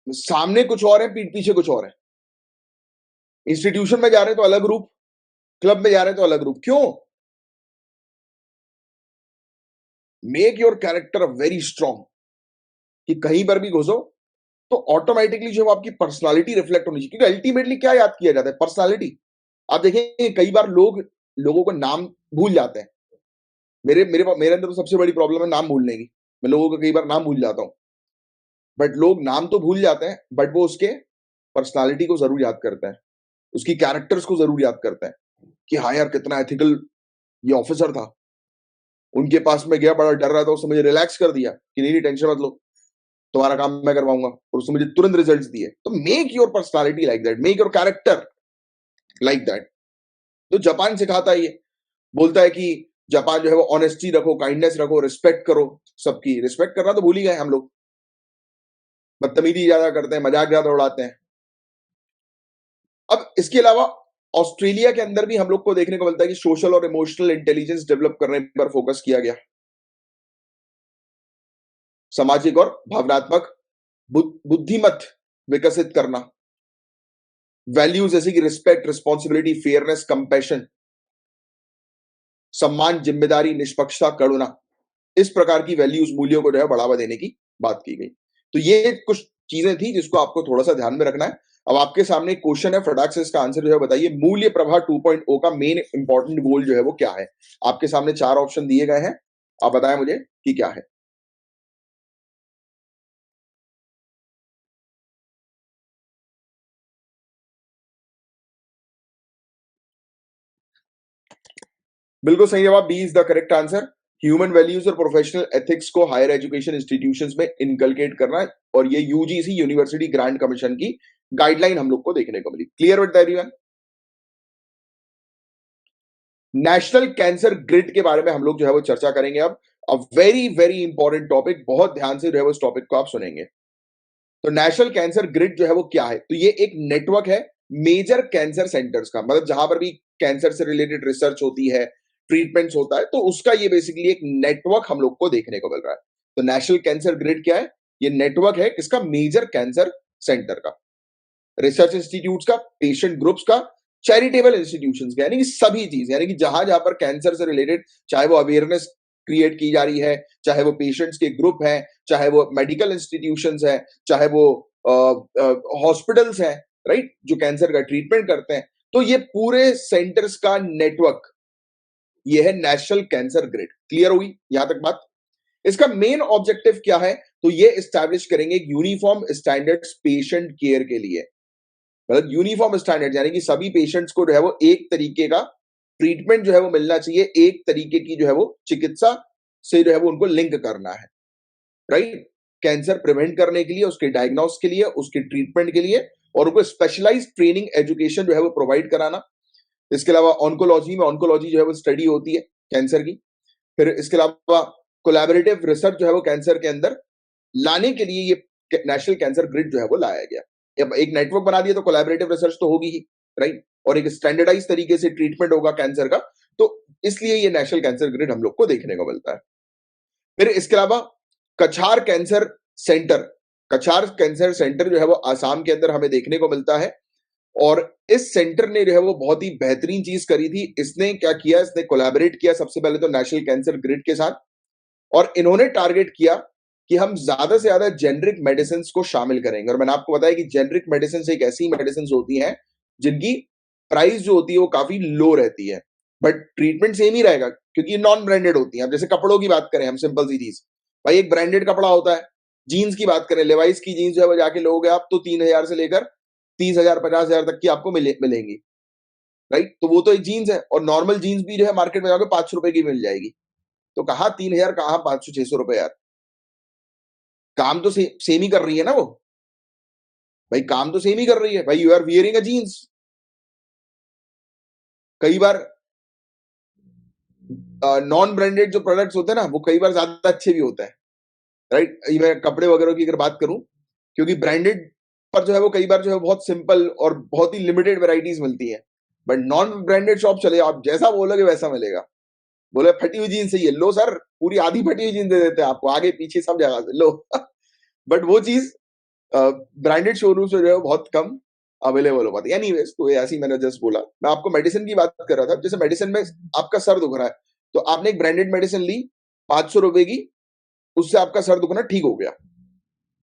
सामने कुछ और है, पीठ पीछे कुछ और है। इंस्टीट्यूशन में जा रहे हैं तो अलग रूप, क्लब में जा रहे हैं तो अलग रूप। क्यों? Make your character very strong, कि कहीं पर भी घुसो तो ऑटोमेटिकली जो आपकी पर्सनालिटी रिफ्लेक्ट होनी चाहिए। क्योंकि अल्टीमेटली क्या याद किया जाता है? पर्सनालिटी। आप देखेंगे कई बार लोगों को नाम भूल जाते हैं। मेरे अंदर तो सबसे बड़ी प्रॉब्लम है नाम भूलने की। मैं लोगों का कई बार नाम भूल जाता हूं। बट लोग नाम तो भूल जाते हैं, बट वो उसके पर्सनालिटी को जरूर याद करते हैं, उसकी कैरेक्टर्स को जरूर याद करते हैं कि हाँ यार, कितना एथिकल ये ऑफिसर था। उनके पास में गया, बड़ा डर रहा था, उसने मुझे रिलैक्स कर दिया कि नहीं नहीं, टेंशन मत लो, तुम्हारा काम मैं करवाऊंगा, और उसने मुझे तुरंत रिजल्ट्स दिए। तो make your personality like that, make your character like that. तो जापान सिखाता है ये, बोलता है कि जापान जो है वो ऑनेस्टी रखो, काइंडनेस रखो, रिस्पेक्ट करो। सबकी रिस्पेक्ट करना तो भूल ही गए हम लोग, बदतमीजी ज्यादा करते हैं, मजाक ज्यादा उड़ाते हैं। अब इसके अलावा ऑस्ट्रेलिया के अंदर भी हम लोग को देखने को मिलता है कि सोशल और इमोशनल इंटेलिजेंस डेवलप करने पर फोकस किया गया, सामाजिक और भावनात्मक बुद्धिमत विकसित करना, वैल्यूज जैसे कि रिस्पेक्ट, रिस्पॉन्सिबिलिटी, फेयरनेस, कंपैशन, सम्मान, जिम्मेदारी, निष्पक्षता, करुणा, इस प्रकार की वैल्यूज, मूल्यों को जो है बढ़ावा देने की बात की गई। तो ये कुछ चीजें थी जिसको आपको थोड़ा सा ध्यान में रखना है। अब आपके सामने एक क्वेश्चन है, फटाक से इसका आंसर जो है बताइए। मूल्य प्रभा 2.0 का मेन इंपॉर्टेंट गोल जो है वो क्या है? आपके सामने 4 ऑप्शन दिए गए हैं, आप बताएं मुझे कि क्या है। बिल्कुल सही जवाब, B is the correct answer. Human values और प्रोफेशनल एथिक्स को हायर एजुकेशन इंस्टीट्यूशंस में इनकलकेट करना है, और ये यूजीसी यूनिवर्सिटी ग्रांट कमीशन की गाइडलाइन हम लोग को देखने को मिली। Clear with everyone? National cancer grid के बारे में हम लोग जो है वो चर्चा करेंगे अब। A very very important topic, बहुत ध्यान से जो है वो इस टॉपिक को आप सुनेंगे। तो नेशनल कैंसर ग्रिड जो है वो क्या है? तो ये एक नेटवर्क है मेजर कैंसर सेंटर्स का, मतलब जहां पर भी कैंसर से रिलेटेड रिसर्च होती है, ट्रीटमेंट्स होता है, तो उसका ये बेसिकली एक नेटवर्क हम लोग को देखने को मिल रहा है। तो नेशनल कैंसर ग्रिड क्या है? ये नेटवर्क है किसका? मेजर कैंसर सेंटर का, रिसर्च इंस्टीट्यूट्स का, पेशेंट ग्रुप्स का, चैरिटेबल इंस्टीट्यूशंस का, यानी कि सभी चीज, यानी कि जहां जहां पर कैंसर से रिलेटेड चाहे वो अवेयरनेस क्रिएट की जा रही है, चाहे वो पेशेंट्स के ग्रुप हैं, चाहे वो मेडिकल इंस्टीट्यूशंस हैं, चाहे वो हॉस्पिटल्स हैं, राइट, जो कैंसर का ट्रीटमेंट करते हैं, तो ये पूरे सेंटर्स का नेटवर्क, ये है नेशनल कैंसर ग्रिड। क्लियर हुई यहां तक बात? इसका मेन ऑब्जेक्टिव क्या है? तो ये इस्टेब्लिश करेंगे एक यूनिफॉर्म स्टैंडर्ड्स पेशेंट केयर के लिए, मतलब यूनिफॉर्म स्टैंडर्ड, यानी कि सभी पेशेंट्स को जो है वो एक तरीके का ट्रीटमेंट जो है वो मिलना चाहिए, एक तरीके की जो है वो चिकित्सा से जो है वो उनको लिंक करना है, राइट? कैंसर प्रिवेंट करने के लिए, उसके डायग्नोस के लिए, उसके ट्रीटमेंट के लिए, और उनको स्पेशलाइज्ड ट्रेनिंग एजुकेशन जो है वो प्रोवाइड कराना। इसके अलावा ऑन्कोलॉजी में, ऑन्कोलॉजी जो है वो स्टडी होती है कैंसर की। फिर इसके अलावा कोलैबोरेटिव रिसर्च जो है वो कैंसर के अंदर लाने के लिए ये नेशनल कैंसर ग्रिड जो है वो लाया गया। अब एक नेटवर्क बना दिया तो कोलैबोरेटिव रिसर्च तो होगी ही, राइट, और एक स्टैंडर्डाइज तरीके से ट्रीटमेंट होगा कैंसर का, तो इसलिए ये नेशनल कैंसर ग्रिड हम लोग को देखने को मिलता है। फिर इसके अलावा कछार कैंसर सेंटर, कछार कैंसर सेंटर जो है वो आसाम के अंदर हमें देखने को मिलता है, और इस सेंटर ने जो है वो बहुत ही बेहतरीन चीज करी थी। इसने क्या किया, इसने कोलैबोरेट किया सबसे पहले तो नेशनल कैंसर ग्रिड के साथ, और इन्होंने टारगेट किया कि हम ज्यादा से ज्यादा जेनरिक मेडिसिन को शामिल करेंगे। और मैंने आपको बताया कि जेनरिक मेडिसिन एक ऐसी मेडिसिन होती हैं जिनकी प्राइस जो होती है वो काफी लो रहती है, बट ट्रीटमेंट सेम ही रहेगा क्योंकि नॉन ब्रांडेड होती हैं। अब जैसे कपड़ों की बात करें हम, सिंपल सी चीज, भाई एक ब्रांडेड कपड़ा होता है। जीन्स की बात करें, लेवाइस की जीन्स जो है वो जाके लोगे आप तो 3,000 से लेकर 30,000 50,000 तक की आपको मिलेंगी, राइट। तो वो तो एक जीन्स है, और नॉर्मल जीन्स भी जो है मार्केट में जाओगे 500 रुपए की मिल जाएगी। तो कहा 3,000, कहा 500 600 रुपए यार, काम तो सेम ही कर रही है ना वो, भाई काम तो सेम ही कर रही है भाई, you are wearing a jeans. कई बार नॉन ब्रांडेड जो प्रोडक्ट्स होते हैं ना वो कई बार ज्यादा अच्छे भी होते हैं, राइट। मैं कपड़े वगैरह की अगर बात करूं, क्योंकि ब्रांडेड पर जो है वो कई बार जो है बहुत सिंपल और बहुत ही लिमिटेड वैरायटीज मिलती है, बट नॉन ब्रांडेड शॉप चले आप जैसा बोलोगे वैसा मिलेगा। बोले फटी हुई जीन्स चाहिए, लो सर पूरी आधी फटी हुई जीन्स दे देते हैं आपको, आगे पीछे सब जगह से लो। बट वो चीज ब्रांडेड शोरूम से जो है बहुत कम अवेलेबल हो पाती है। एनीवेज, तो ये ऐसी मैंने जस्ट बोला। मैं आपको मेडिसिन की बात कर रहा था, जैसे मेडिसिन में आपका सर दुख रहा है तो आपने एक ब्रांडेड मेडिसिन ली 500 रुपए की, उससे आपका सर दुखना ठीक हो गया।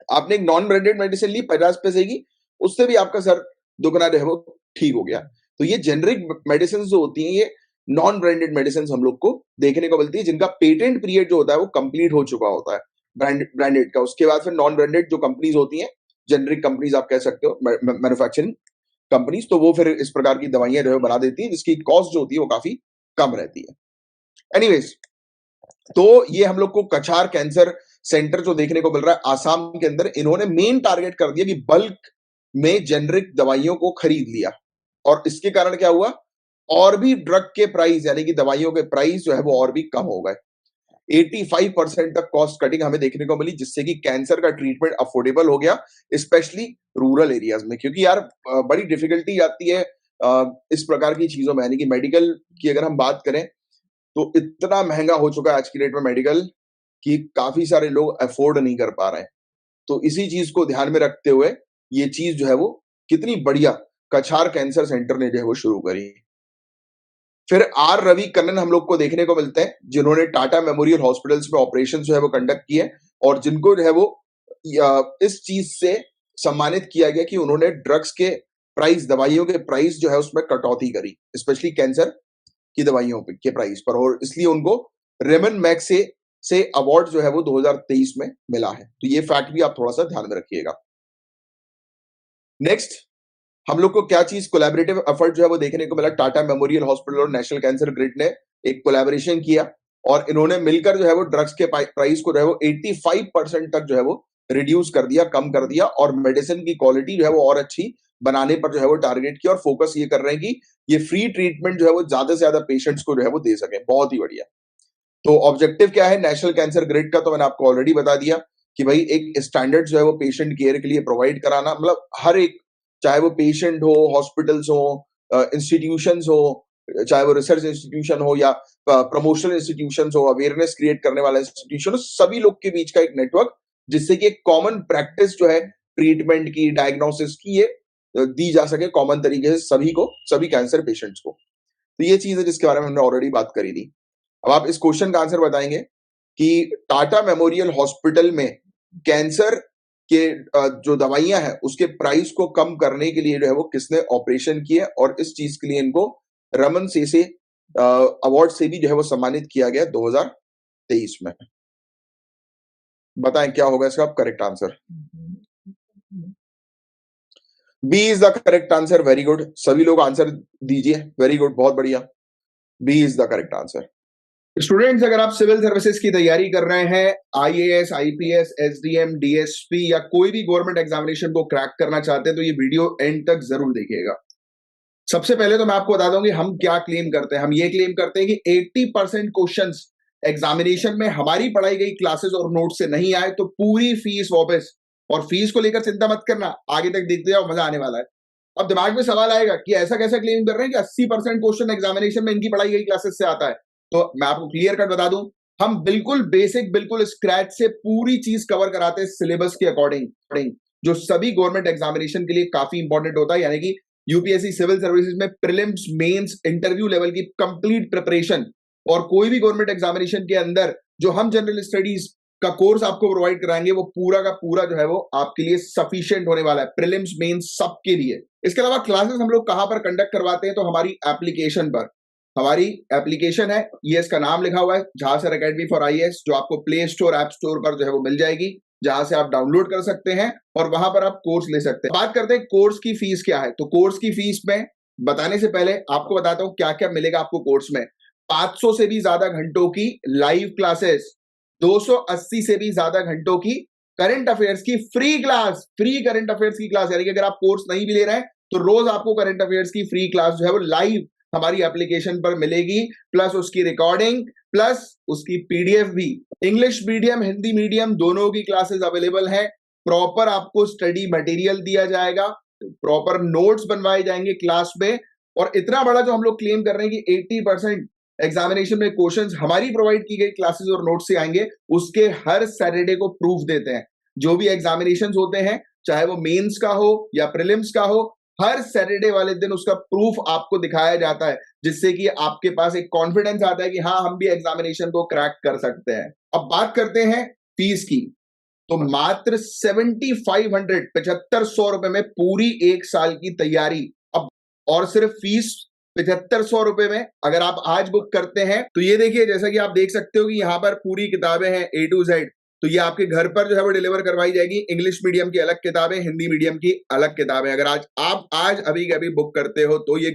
आपने एक नॉन ब्रांडेड मेडिसिन ली 50 पैसे की, उससे भी आपका सर दुखना जो है वो ठीक हो गया। तो ये जेनरिक मेडिसिन जो होती हैं, ये नॉन ब्रांडेड मेडिसिन हम लोग को देखने को मिलती है जिनका पेटेंट पीरियड जो होता है वो कंप्लीट हो चुका होता है ब्रांडेड का। उसके बाद फिर नॉन ब्रांडेड जो कंपनीज होती हैं, जेनरिक कंपनीज आप कह सकते हो, मैन्युफैक्चरिंग कंपनीज, तो वो फिर इस प्रकार की दवाइयां जो है बना देती हैं जिसकी कॉस्ट जो होती है वो काफी कम रहती है। एनीवेज, तो ये हम लोग को कछार कैंसर सेंटर जो देखने को मिल रहा है आसाम के अंदर, इन्होंने मेन टारगेट कर दिया कि बल्क में जेनरिक दवाइयों को खरीद लिया, और इसके कारण क्या हुआ, और भी ड्रग के प्राइस यानी कि दवाइयों के प्राइस जो है वो और भी कम हो गए। 85% तक कॉस्ट कटिंग हमें देखने को मिली, जिससे कि कैंसर का ट्रीटमेंट अफोर्डेबल हो गया, स्पेशली रूरल एरियाज में। क्योंकि यार बड़ी डिफिकल्टी आती है इस प्रकार की चीजों में, यानी कि मेडिकल की अगर हम बात करें तो इतना महंगा हो चुका है आज की डेट में मेडिकल कि काफी सारे लोग अफोर्ड नहीं कर पा रहे हैं। तो इसी चीज को ध्यान में रखते हुए ये चीज जो है वो कितनी बढ़िया कछार कैंसर सेंटर ने जो है वो शुरू करी। फिर आर रवि कन्नन हम लोग को देखने को मिलते हैं जिन्होंने टाटा मेमोरियल हॉस्पिटल्स में ऑपरेशन जो है वो कंडक्ट किए, और जिनको जो है वो इस चीज से सम्मानित किया गया कि उन्होंने ड्रग्स के प्राइस, दवाइयों के प्राइस जो है उसमें कटौती करी, स्पेशली कैंसर की दवाइयों के प्राइस पर, और इसलिए उनको रेमन मैग्सेसे से अवार्ड जो है वो 2023 में मिला है। तो ये फैक्ट भी आप थोड़ा सा ध्यान में रखिएगा। नेक्स्ट, हम लोग को क्या चीज कोलैबोरेटिव एफर्ट जो है वो देखने को मिला, टाटा मेमोरियल हॉस्पिटल और नेशनल कैंसर ग्रिड ने एक कोलैबोरेशन किया, और इन्होंने मिलकर जो है वो ड्रग्स के प्राइस को जो है वो 85% तक जो है वो रिड्यूस कर दिया, कम कर दिया, और मेडिसिन की क्वालिटी जो है वो और अच्छी बनाने पर जो है वो टारगेट किया, और फोकस ये कर रहे हैं कि ये फ्री ट्रीटमेंट जो है वो ज्यादा से ज्यादा पेशेंट्स को जो है वो दे सके। बहुत ही बढ़िया। तो ऑब्जेक्टिव क्या है नेशनल कैंसर ग्रिड का, तो मैंने आपको ऑलरेडी बता दिया कि भाई एक स्टैंडर्ड जो है वो पेशेंट केयर के लिए प्रोवाइड कराना, मतलब हर एक, चाहे वो पेशेंट हो, हॉस्पिटल्स हो, इंस्टीट्यूशंस हो, चाहे वो रिसर्च इंस्टीट्यूशन हो या प्रमोशनल इंस्टीट्यूशन हो, अवेयरनेस क्रिएट करने वाला इंस्टीट्यूशन हो, सभी लोग के बीच का एक नेटवर्क, जिससे कि एक कॉमन प्रैक्टिस जो है ट्रीटमेंट की, डायग्नोसिस की, ये दी जा सके कॉमन तरीके से सभी को, सभी कैंसर पेशेंट्स को। तो ये चीज है जिसके बारे में हमने ऑलरेडी बात करी थी। अब आप इस क्वेश्चन का आंसर बताएंगे कि टाटा मेमोरियल हॉस्पिटल में कैंसर के जो दवाइयां हैं उसके प्राइस को कम करने के लिए जो है वो किसने ऑपरेशन किया, और इस चीज के लिए इनको रमन से अवार्ड से भी जो है वो सम्मानित किया गया 2023 में। बताएं क्या होगा इसका correct answer. B is the correct answer. Very good, सभी लोग आंसर दीजिए। वेरी गुड, बहुत बढ़िया, B is the correct answer. Students, अगर आप सिविल सर्विसेज की तैयारी कर रहे हैं, आईएएस, आईपीएस, एसडीएम, डीएसपी या कोई भी गवर्नमेंट एग्जामिनेशन को क्रैक करना चाहते हैं तो ये वीडियो एंड तक जरूर देखिएगा। सबसे पहले तो मैं आपको बता दूं कि हम क्या क्लेम करते हैं। हम ये क्लेम करते हैं कि 80% क्वेश्चंस एग्जामिनेशन में हमारी पढ़ाई गई क्लासेस और नोट से नहीं आए तो पूरी फीस वापस और फीस को लेकर चिंता मत करना, आगे तक देखते जाओ, मजा आने वाला है। अब दिमाग में सवाल आएगा कि ऐसा कैसा क्लेम कर रहे हैं कि 80% क्वेश्चन एग्जामिनेशन में इनकी पढ़ाई गई क्लासेस से आता है। तो मैं आपको क्लियर कट बता दूं, हम बिल्कुल बेसिक, बिल्कुल स्क्रैच से पूरी चीज कवर कराते हैं सिलेबस के अकॉर्डिंग, जो सभी गवर्नमेंट एग्जामिनेशन के लिए काफी इंपॉर्टेंट होता है। यानी कि यूपीएससी सिविल सर्विसेज में प्रीलिम्स, मेंस, इंटरव्यू लेवल की कंप्लीट प्रिपरेशन, और कोई भी गवर्नमेंट एग्जामिनेशन के अंदर जो हम जनरल स्टडीज का कोर्स आपको प्रोवाइड कराएंगे, वो पूरा का पूरा जो है वो आपके लिए सफिशिएंट होने वाला है, प्रीलिम्स, मेंस सबके लिए। इसके अलावा क्लासेस हम लोग कहां पर कंडक्ट करवाते हैं, तो हमारी एप्लीकेशन पर। हमारी एप्लीकेशन है, ये इसका नाम लिखा हुआ है, झांसर एकेडमी फॉर आईएएस, जो आपको प्ले स्टोर, ऐप स्टोर पर जो है वो मिल जाएगी, जहां से आप डाउनलोड कर सकते हैं और वहां पर आप कोर्स ले सकते हैं। बात करते हैं कोर्स की फीस क्या है। तो कोर्स की फीस में बताने से पहले आपको बताता हूं क्या क्या मिलेगा आपको कोर्स में। 500 से भी ज्यादा घंटों की लाइव क्लासेस, 280 से भी ज्यादा घंटों की करंट अफेयर्स की free class, free current affairs की क्लास। यानी कि अगर आप कोर्स नहीं भी ले रहे हैं तो रोज आपको करंट अफेयर्स की फ्री क्लास जो है वो लाइव हमारी एप्लीकेशन पर मिलेगी, प्लस उसकी रिकॉर्डिंग, प्लस उसकी पीडीएफ भी। इंग्लिश मीडियम, हिंदी मीडियम दोनों की क्लासेस अवेलेबल है। प्रॉपर आपको स्टडी मटेरियल दिया जाएगा, प्रॉपर नोट्स बनवाए जाएंगे क्लास में। और इतना बड़ा जो हम लोग क्लेम कर रहे हैं कि 80% एग्जामिनेशन में क्वेश्चंस हमारी प्रोवाइड की गई क्लासेस और नोट्स से आएंगे, उसके हर सैटरडे को प्रूफ देते हैं। जो भी एग्जामिनेशंस होते हैं, चाहे वो मेंस का हो या प्रीलिम्स का हो, हर सैटरडे वाले दिन उसका प्रूफ आपको दिखाया जाता है, जिससे कि आपके पास एक कॉन्फिडेंस आता है कि हाँ, हम भी एग्जामिनेशन को क्रैक कर सकते हैं। अब बात करते हैं फीस की। तो मात्र 7500, 7500 रुपए में पूरी एक साल की तैयारी। अब और सिर्फ फीस 7500 रुपए में अगर आप आज बुक करते हैं, तो ये देखिए, जैसा कि आप देख सकते हो कि यहां पर पूरी किताबें हैं A to Z। तो ये आपके घर पर जो है वो डिलीवर करवाई जाएगी। इंग्लिश मीडियम की अलग किताबें, हिंदी मीडियम की अलग किताबें। अगर आज अभी के अभी बुक करते हो तो ये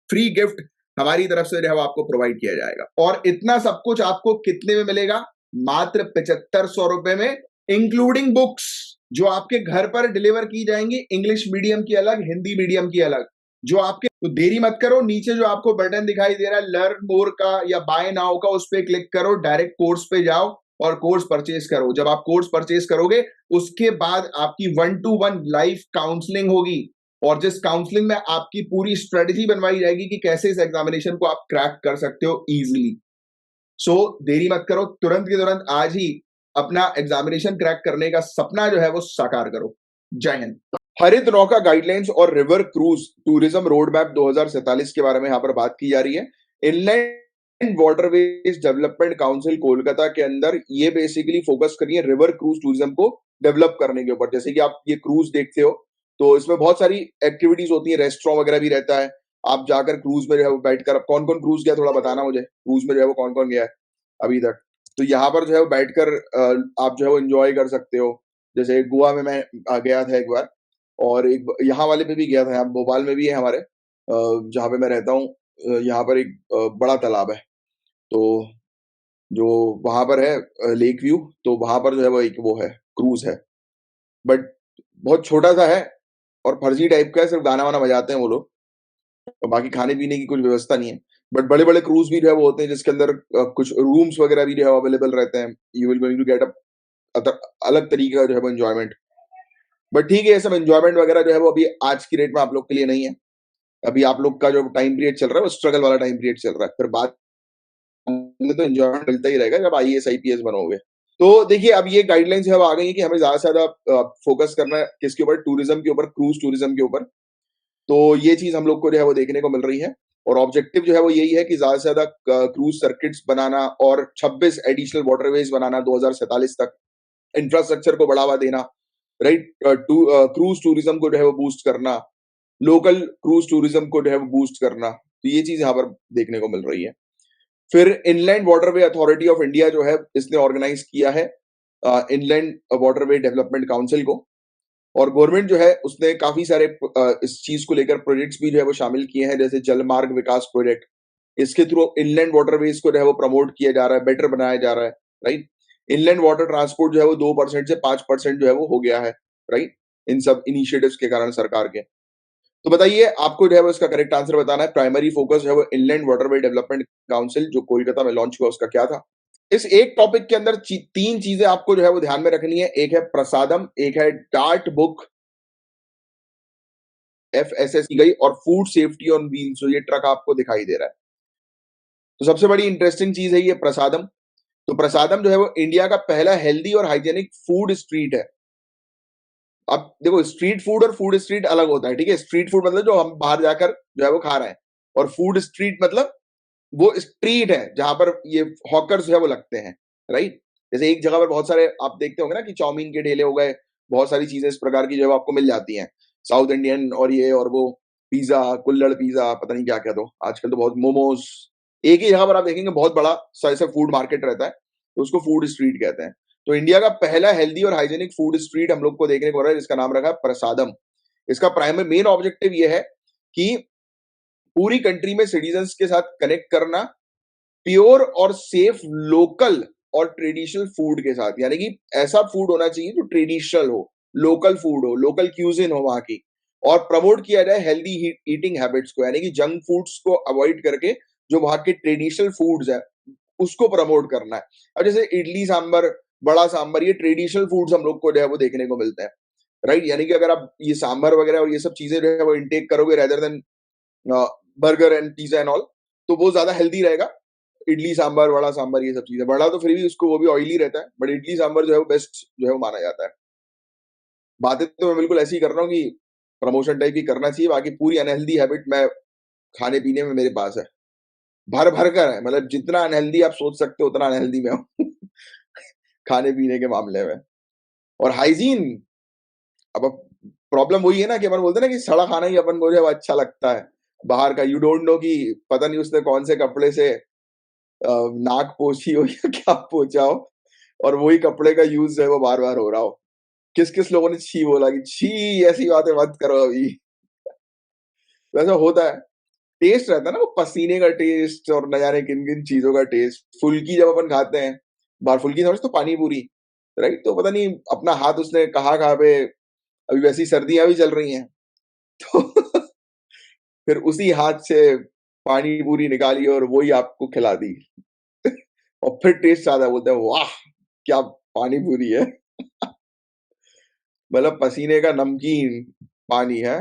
फ्री गिफ्ट हमारी तरफ से जो है वो आपको प्रोवाइड किया जाएगा। और इतना सब कुछ आपको कितने में मिलेगा? मात्र 7500 रुपए में, इंक्लूडिंग बुक्स जो आपके घर पर डिलीवर की जाएंगी, इंग्लिश मीडियम की अलग, हिंदी मीडियम की अलग। जो आपके, तो देरी मत करो, नीचे जो आपको बटन दिखाई दे रहा है लर्न मोर का या बाय नाउ का, उस पर क्लिक करो, डायरेक्ट कोर्स पे जाओ और कोर्स परचेज करो। जब आप कोर्स परचेज करोगे, उसके बाद आपकी 1-to-1 लाइव काउंसलिंग होगी, और जिस काउंसलिंग में आपकी पूरी स्ट्रेटेजी बनवाई जाएगी कि कैसे इस एग्जामिनेशन को आप क्रैक कर सकते हो इजीली। सो देरी मत करो, तुरंत के तुरंत आज ही अपना एग्जामिनेशन क्रैक करने का सपना जो है वो साकार करो। जय हिंद। हरित नौका गाइडलाइंस और river cruise tourism road map 2047 के बारे में यहाँ पर बात की जा रही है। Inland waterways development council Kolkata के अंदर ये बेसिकली फोकस कर रही है रिवर क्रूज टूरिज्म को डेवलप करने के ऊपर। जैसे कि आप ये क्रूज देखते हो, तो इसमें बहुत सारी एक्टिविटीज होती है, रेस्टोरेंट वगैरह भी रहता है। आप जाकर क्रूज में जो है वो बैठकर, अब कौन कौन क्रूज गया थोड़ा बताना मुझे, क्रूज में जो है वो कौन कौन गया है अभी तक। तो यहाँ पर जो है वो बैठकर आप जो है वो एंजॉय कर सकते हो। जैसे गोवा में मैं गया था एक बार, और एक यहाँ वाले पे भी गया था, यहाँ भोपाल में भी है हमारे, जहाँ पे मैं रहता हूँ, यहाँ पर एक बड़ा तालाब है, तो जो वहां पर है लेक व्यू, तो वहां पर जो है वो एक वो है, क्रूज है, बट बहुत छोटा सा है और फर्जी टाइप का है, सिर्फ गाना वाना बजाते हैं वो लोग, और बाकी खाने पीने की कुछ व्यवस्था नहीं है। बट बड़े बड़े क्रूज भी जो है वो होते हैं, जिसके अंदर कुछ रूम्स वगैरह भी जो है अवेलेबल रहते हैं। You will going to get a अलग तरीके का जो है वो एंजॉयमेंट। बट ठीक है, ये सब एंजॉयमेंट वगैरह जो है वो अभी आज की डेट में आप लोग के लिए नहीं है। अभी आप लोग का जो टाइम पीरियड चल रहा है वो स्ट्रगल वाला टाइम पीरियड चल रहा है। फिर बाद में तो एंजॉयमेंट मिलता ही रहेगा जब आईएएस आईपीएस बनोगे। तो देखिए, अब ये गाइडलाइंस है वो आ गई है कि हमें ज्यादा से ज्यादा फोकस करना है किसके ऊपर, टूरिज्म के ऊपर, क्रूज टूरिज्म के ऊपर। तो ये चीज हम लोग को जो है वो देखने को मिल रही है, और ऑब्जेक्टिव जो है वो यही है कि ज्यादा से ज्यादा क्रूज सर्किट्स बनाना और 26 एडिशनल वाटरवेज बनाना 2047 तक, इंफ्रास्ट्रक्चर को बढ़ावा देना, राइट, क्रूज टूरिज्म को जो है वो बूस्ट करना, लोकल क्रूज टूरिज्म को जो है वो बूस्ट करना। तो ये चीज यहाँ पर देखने को मिल रही है। फिर inland waterway authority of India जो है, इसने ऑर्गेनाइज किया है इनलैंड वाटरवे डेवलपमेंट काउंसिल को, और गवर्नमेंट जो है उसने काफी सारे इस चीज को लेकर प्रोजेक्ट्स भी जो है वो शामिल किए हैं, जैसे जलमार्ग विकास प्रोजेक्ट। इसके थ्रू इनलैंड वाटरवेज को जो है वो प्रमोट किया जा रहा है, बेटर बनाया जा रहा है, राइट। इनलैंड वाटर ट्रांसपोर्ट जो है वो 2% से 5% जो है वो हो गया है, राइट, इन सब इनिशिएटिव्स के कारण सरकार के। तो बताइए, आपको जो है वो इसका करेक्ट आंसर बताना है। प्राइमरी फोकस जो है वो इनलैंड वाटरवे डेवलपमेंट काउंसिल जो कोलकाता में लॉन्च हुआ, उसका क्या था? इस एक टॉपिक के अंदर 3 चीजें आपको जो है वो ध्यान में रखनी है। एक है प्रसादम, एक है डार्ट बुक एफएसएस की गई, और फूड सेफ्टी ऑन व्हील्स, जो ये ट्रक आपको दिखाई दे रहा है। तो सबसे बड़ी इंटरेस्टिंग चीज है ये प्रसादम। तो प्रसादम जो है वो इंडिया का पहला हेल्दी और हाइजेनिक फूड स्ट्रीट है। अब देखो, स्ट्रीट फूड और फूड स्ट्रीट अलग होता है, ठीक है? स्ट्रीट फूड मतलब जो हम बाहर जाकर जो है वो खा रहे हैं, और फूड स्ट्रीट मतलब वो स्ट्रीट है जहां पर ये हॉकर्स जो है वो लगते हैं, राइट? जैसे एक जगह पर बहुत सारे आप देखते होंगे ना कि चाउमीन के ठेले हो गए, बहुत सारी चीजें इस प्रकार की जो है वो आपको मिल जाती हैं, साउथ इंडियन और ये और वो, पिज्जा, कुल्हड़ पिज्जा, पता नहीं क्या क्या, तो आजकल तो बहुत मोमोज, एक ही जगह पर आप देखेंगे बहुत बड़ा सा ऐसा फूड मार्केट रहता है, तो उसको फूड स्ट्रीट कहते हैं। तो इंडिया का पहला हेल्दी और हाइजेनिक फूड स्ट्रीट हम लोग को देखने को मिल रहा है, जिसका नाम रखा है प्रसादम। इसका प्राइमरी मेन ऑब्जेक्टिव ये है कि पूरी कंट्री में सिटीजन्स के साथ कनेक्ट करना, प्योर और सेफ लोकल और ट्रेडिशनल फूड के साथ, यानी कि ऐसा फूड होना चाहिए जो ट्रेडिशनल हो, लोकल फूड हो, लोकल क्यूजिन हो वहां की, और प्रमोट किया जाए हेल्दी ईटिंग हैबिट्स को, यानी कि जंक फूड्स को अवॉइड करके जो वहां के ट्रेडिशनल फूड्स है उसको प्रमोट करना है। अब जैसे इडली सांबर, बड़ा सांबर, ये ट्रेडिशनल फूड्स हम लोग को जो है वो देखने को मिलते हैं, राइट? यानी कि अगर आप ये सांबर वगैरह और ये सब चीजें जो है वो इंटेक करोगे rather than burger and pizza and all, तो वो ज्यादा हेल्दी रहेगा। इडली सांभर, वड़ा सांभर, ये सब चीजें, वड़ा तो फिर भी उसको वो भी ऑयली रहता है, बट इडली सांभर जो है वो बेस्ट जो है वो माना जाता है। बातें तो मैं बिल्कुल ऐसी ही कर रहा हूँ कि प्रमोशन टाइप की करना चाहिए, बाकी पूरी अनहेल्दी हैबिट मैं खाने पीने में मेरे पास है, भर भर कर है, मतलब जितना अनहेल्दी आप सोच सकते हो उतना अनहेल्दी मैं हूँ खाने पीने के मामले में। और हाइजीन, अब प्रॉब्लम वही है ना कि अपन बोलते हैं ना कि सड़ा खाना ही अपन को जो है वो अच्छा लगता है बाहर का। यू डोंट नो कि पता नहीं उसने कौन से कपड़े से नाक पोंछी हो या क्या पोंछा हो, और वही कपड़े का यूज जो है वो बार-बार हो रहा हो। किस-किस लोगों ने छी बोला कि छी ऐसी बातें मत करो अभी। वैसा होता है, टेस्ट रहता है ना वो पसीने का टेस्ट और न जाने किन-किन चीज़ों का टेस्ट। फुल्की जब अपन खाते हैं, बाहर फुल्की समझते हो, पानी पूरी, राइट? तो पता नहीं अपना हाथ उसने कहाँ-कहाँ पे, अभी वैसी सर्दियाँ भी चल रही हैं, तो फिर उसी हाथ से पानी पूरी निकाली और वही आपको खिला दी। और फिर टेस्ट आता है, बोलते हैं वाह! क्या पानी पूरी है। मतलब पसीने का नमकीन पानी है।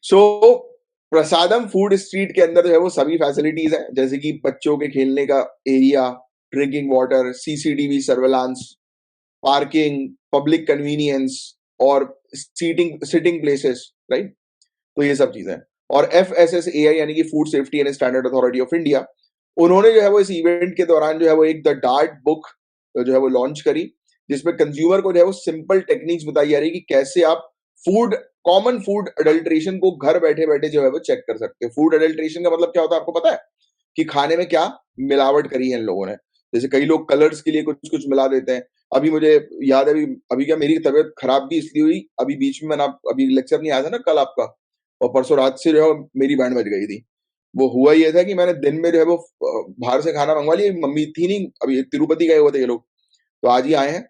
सो प्रसादम फूड स्ट्रीट के अंदर जो है वो सभी फैसिलिटीज हैं, जैसे कि बच्चों के खेलने का area, drinking water, CCTV surveillance, parking, public convenience, और सीटिंग सिटिंग प्लेसेस, राइट? तो ये सब चीजें हैं। और एफएसएसएआई यानी कि food safety and standard authority of India, उन्होंने जो है वो इस इवेंट के दौरान जो है वो एक द डार्ट बुक जो है वो लॉन्च करी, जिसमें कंज्यूमर को जो है वो सिंपल टेक्निक्स बताई जा रही है कि कैसे आप फूड कॉमन फूड अडल्ट्रेशन को घर बैठे बैठे जो है वो चेक कर सकते हैं। फूड अडल्ट्रेशन का मतलब क्या होता है आपको पता है? कि खाने में क्या मिलावट करी है इन लोगों ने। जैसे कई लोग कलर्स के लिए कुछ कुछ मिला देते हैं। अभी मुझे याद है, अभी अभी क्या, मेरी तबीयत खराब भी इसलिए हुई, अभी बीच में मैंने अभी लेक्चर नहीं आया था ना कल आपका, और परसों रात से जो है मेरी बैंड बज गई थी। वो हुआ ये था कि मैंने दिन में जो है वो बाहर से खाना मंगवा लिया, मम्मी थी नहीं, अभी तिरुपति गए हुए थे ये लोग, तो आज ही आए हैं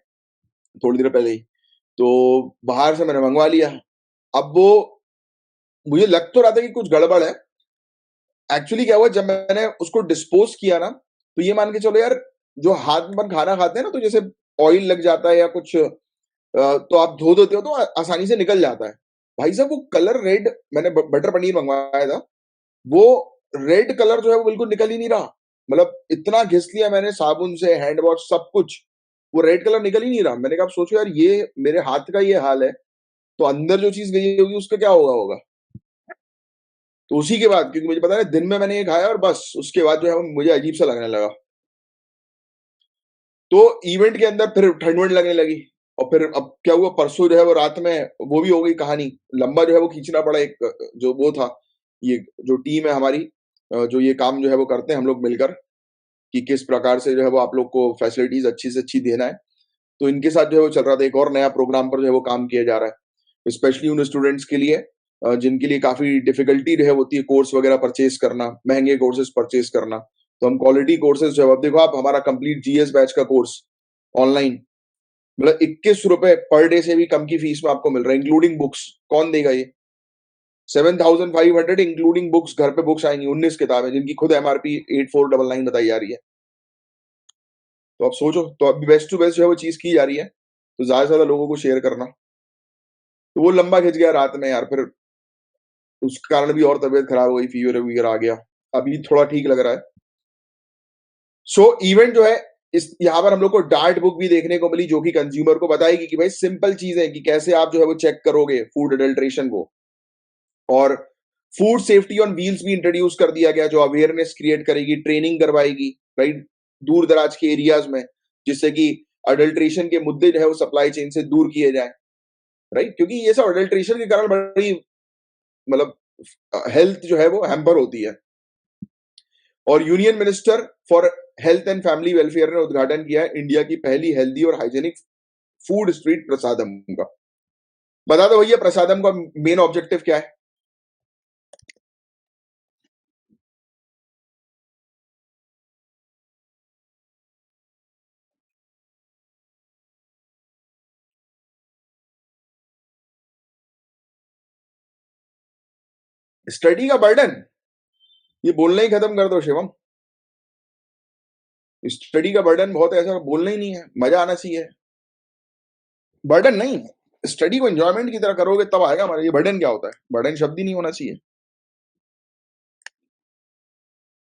थोड़ी देर पहले ही। तो बाहर से मैंने मंगवा लिया। अब वो मुझे लग तो रहा था कि कुछ गड़बड़ है। एक्चुअली क्या हुआ, जब मैंने उसको डिस्पोज किया ना, तो ये मान के चलो यार, जो हाथ में अपन खाना खाते हैं ना, तो जैसे ऑयल लग जाता है या कुछ तो आप धो देते हो तो आसानी से निकल जाता है। भाई साहब वो कलर रेड, मैंने बटर पनीर मंगवाया था, वो रेड कलर जो है वो बिल्कुल निकल ही नहीं रहा। मतलब इतना घिस लिया मैंने साबुन से, हैंड वॉश सब कुछ, वो रेड कलर निकल ही नहीं रहा। मैंने कहा आप सोचो यार, ये मेरे हाथ का ये हाल है, तो अंदर जो चीज गई होगी उसका क्या होगा। तो उसी के बाद, क्योंकि मुझे पता है दिन में मैंने ये खाया और बस उसके बाद जो है वो मुझे अजीब सा लगने लगा। तो इवेंट के अंदर फिर ठंड वंड लगने लगी, और फिर अब क्या हुआ, परसों जो है वो रात में वो भी हो गई कहानी, लंबा जो है वो खींचना पड़ा। एक जो वो था, ये जो टीम है हमारी, जो ये काम जो है वो करते हैं हम लोग मिलकर, कि किस प्रकार से जो है वो आप लोग को फैसिलिटीज अच्छी से अच्छी देना है। तो इनके साथ जो है वो चल रहा था, एक और नया प्रोग्राम पर जो है वो काम किया जा रहा है, स्पेशली उन स्टूडेंट्स के लिए जिनके लिए काफी डिफिकल्टी जो है होती है कोर्स वगैरह परचेज करना, महंगे कोर्सेज परचेज करना। तो हम क्वालिटी कोर्सेज जो है, अब देखो आप, हमारा कंप्लीट जीएस बैच का कोर्स ऑनलाइन, मतलब 21 रुपए पर डे से भी कम की फीस में आपको मिल रहा है, इंक्लूडिंग बुक्स। कौन देगा ये? 7,500 इंक्लूडिंग बुक्स। घर पे बुक्स आएंगी 19 किताबें, जिनकी खुद एमआरपी 8499 बताई जा रही है। तो आप सोचो, तो अभी बेस्ट टू बेस्ट जो है वो चीज़ की जा रही है, तो ज़्यादा से ज़्यादा लोगों को शेयर करना। तो वो लंबा खिंच गया रात में यार, फिर उसके कारण भी और तबीयत खराब हो गई, फ़ीवर-वीवर आ गया। अभी थोड़ा ठीक लग रहा है। सो इवेंट जो है, इस यहाँ पर हम लोग को डार्ट बुक भी देखने को मिली, जो कि कंज्यूमर को बताएगी कि भाई सिंपल चीज़ें कि कैसे आप जो है वो चेक करोगे फूड अडल्ट्रेशन को। और फूड सेफ्टी ऑन व्हील्स भी इंट्रोड्यूस कर दिया गया, जो अवेयरनेस क्रिएट करेगी, ट्रेनिंग करवाएगी, राइट? दूर दराज के एरियाज में, जिससे कि अडल्ट्रेशन के मुद्दे जो है वो सप्लाई चेन से दूर किए जाएं, राइट? क्योंकि ये सब अडल्ट्रेशन के कारण बड़ी मतलब हेल्थ जो है वो हैम्पर होती है। और union minister for health and family welfare ने उद्घाटन किया है इंडिया की पहली हेल्दी और हाइजेनिक फूड स्ट्रीट प्रसादम का। बता दो भैया, प्रसादम का मेन ऑब्जेक्टिव क्या है? स्टडी का बर्डन, ये बोलना ही खत्म कर दो शिवम। स्टडी का बर्डन बहुत है, ऐसा बोलना ही नहीं है, मजा आना चाहिए। बर्डन नहीं, स्टडी को एंजॉयमेंट की तरह करोगे तब आएगा हमारा। ये बर्डन क्या होता है? बर्डन शब्द ही नहीं होना चाहिए।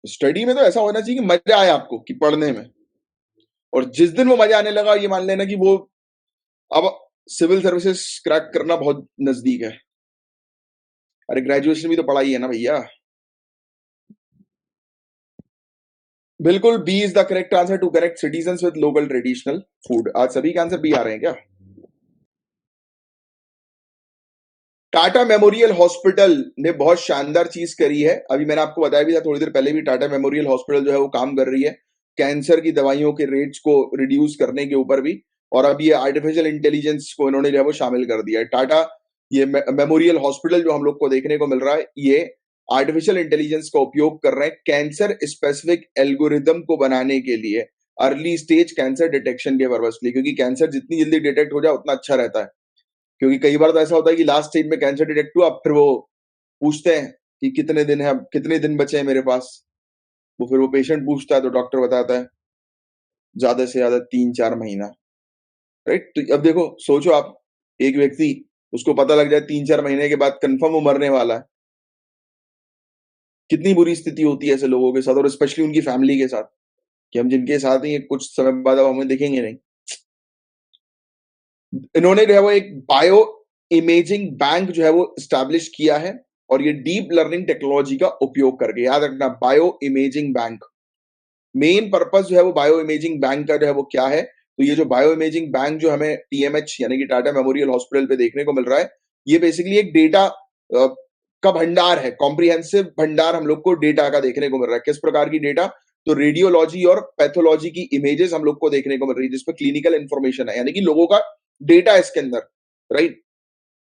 स्टडी में तो ऐसा होना चाहिए कि मजा आए आपको कि पढ़ने में, और जिस दिन वो मजा आने लगा, ये मान लेना कि वो अब सिविल सर्विसेज क्रैक करना बहुत नजदीक है। अरे ग्रेजुएशन भी तो पढ़ाई है ना भैया। बिल्कुल, B is the correct answer to correct citizens with local traditional food. आज सभी के आंसर बी आ रहे हैं क्या? टाटा मेमोरियल हॉस्पिटल ने बहुत शानदार चीज करी है। अभी मैंने आपको बताया भी था थोड़ी देर पहले भी, टाटा मेमोरियल हॉस्पिटल जो है वो काम कर रही है कैंसर की दवाइयों के रेट्स को रिड्यूस करने के ऊपर भी। और अब ये आर्टिफिशियल इंटेलिजेंस को इन्होंने जो है वो शामिल कर दिया है। टाटा ये मेमोरियल हॉस्पिटल जो हम लोग को देखने को मिल रहा है, ये आर्टिफिशियल इंटेलिजेंस का उपयोग कर रहे हैं कैंसर स्पेसिफिक एल्गोरिदम को बनाने के लिए, अर्ली स्टेज कैंसर डिटेक्शन के पर्पस के लिए। क्योंकि कैंसर जितनी जल्दी डिटेक्ट हो जाए उतना अच्छा रहता है। क्योंकि कई बार तो ऐसा होता है कि लास्ट स्टेज में कैंसर डिटेक्ट हुआ, फिर वो पूछते हैं कि कितने दिन है, अब कितने दिन बचे हैं मेरे पास। वो फिर वो पेशेंट पूछता है तो डॉक्टर बताता है ज्यादा से ज्यादा 3-4 महीना, राइट? तो अब देखो, सोचो आप, एक व्यक्ति, उसको पता लग जाए 3-4 महीने के बाद कंफर्म वो मरने वाला है, कितनी बुरी स्थिति होती है ऐसे लोगों के साथ, और स्पेशली उनकी फैमिली के साथ, कि हम जिनके साथ ही कुछ समय बाद अब हमें दिखेंगे नहीं। इन्होंने जो है वो एक बायो इमेजिंग बैंक जो है वो स्टैब्लिश किया है, और ये डीप लर्निंग टेक्नोलॉजी का उपयोग करके, याद रखना, bio imaging bank. Main purpose जो है वो बायो इमेजिंग बैंक का जो है वो क्या है? तो ये जो बायो इमेजिंग बैंक जो हमें टीएमएच यानी कि टाटा मेमोरियल हॉस्पिटल पे देखने को मिल रहा है, ये बेसिकली एक डेटा का भंडार है, कॉम्प्रिहेंसिव भंडार हम लोग को डेटा का देखने को मिल रहा है। किस प्रकार की डेटा? तो रेडियोलॉजी और पैथोलॉजी की इमेजेस हम लोग को देखने को मिल रही है, जिसपे क्लिनिकल इंफॉर्मेशन है, यानी कि लोगों का डेटा है इसके अंदर, राइट?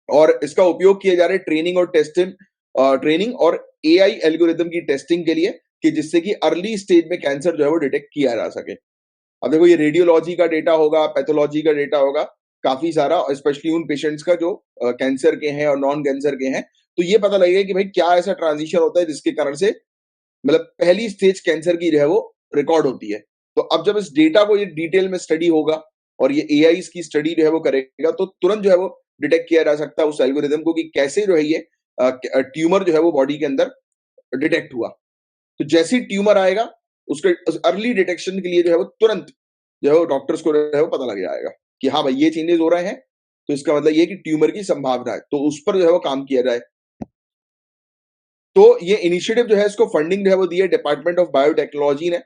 और इसका उपयोग किया जा रहा है ट्रेनिंग और एआई एल्गोरिदम की टेस्टिंग के लिए, कि जिससे कि अर्ली स्टेज में कैंसर जो है वो डिटेक्ट किया जा सके। अब देखो, ये रेडियोलॉजी का डेटा होगा, पैथोलॉजी का डेटा होगा, काफी सारा, स्पेशली उन पेशेंट्स का जो कैंसर के हैं और नॉन कैंसर के हैं। तो ये पता लगेगा कि भाई क्या ऐसा ट्रांजिशन होता है जिसके कारण से मतलब पहली स्टेज कैंसर की जो है वो रिकॉर्ड होती है। तो अब जब इस डेटा को ये डिटेल में स्टडी होगा और ये एआई की स्टडी जो है वो करेगा, तो तुरंत जो है वो डिटेक्ट किया जा सकता है उस एल्गोरिदम को, कि कैसे जो है ये ट्यूमर जो है वो बॉडी के अंदर डिटेक्ट हुआ। तो जैसे ही ट्यूमर आएगा, उसके अर्ली डिटेक्शन के लिए जो है वो तुरंत जो है वो डॉक्टर्स को जो है वो पता लग जाएगा कि हाँ भाई ये चेंजेस हो रहे हैं, तो इसका मतलब ये कि ट्यूमर की संभावना है, तो उस पर जो है वो काम किया जाए। तो ये इनिशिएटिव जो है, इसको फंडिंग जो है वो दी है डिपार्टमेंट ऑफ बायोटेक्नोलॉजी ने।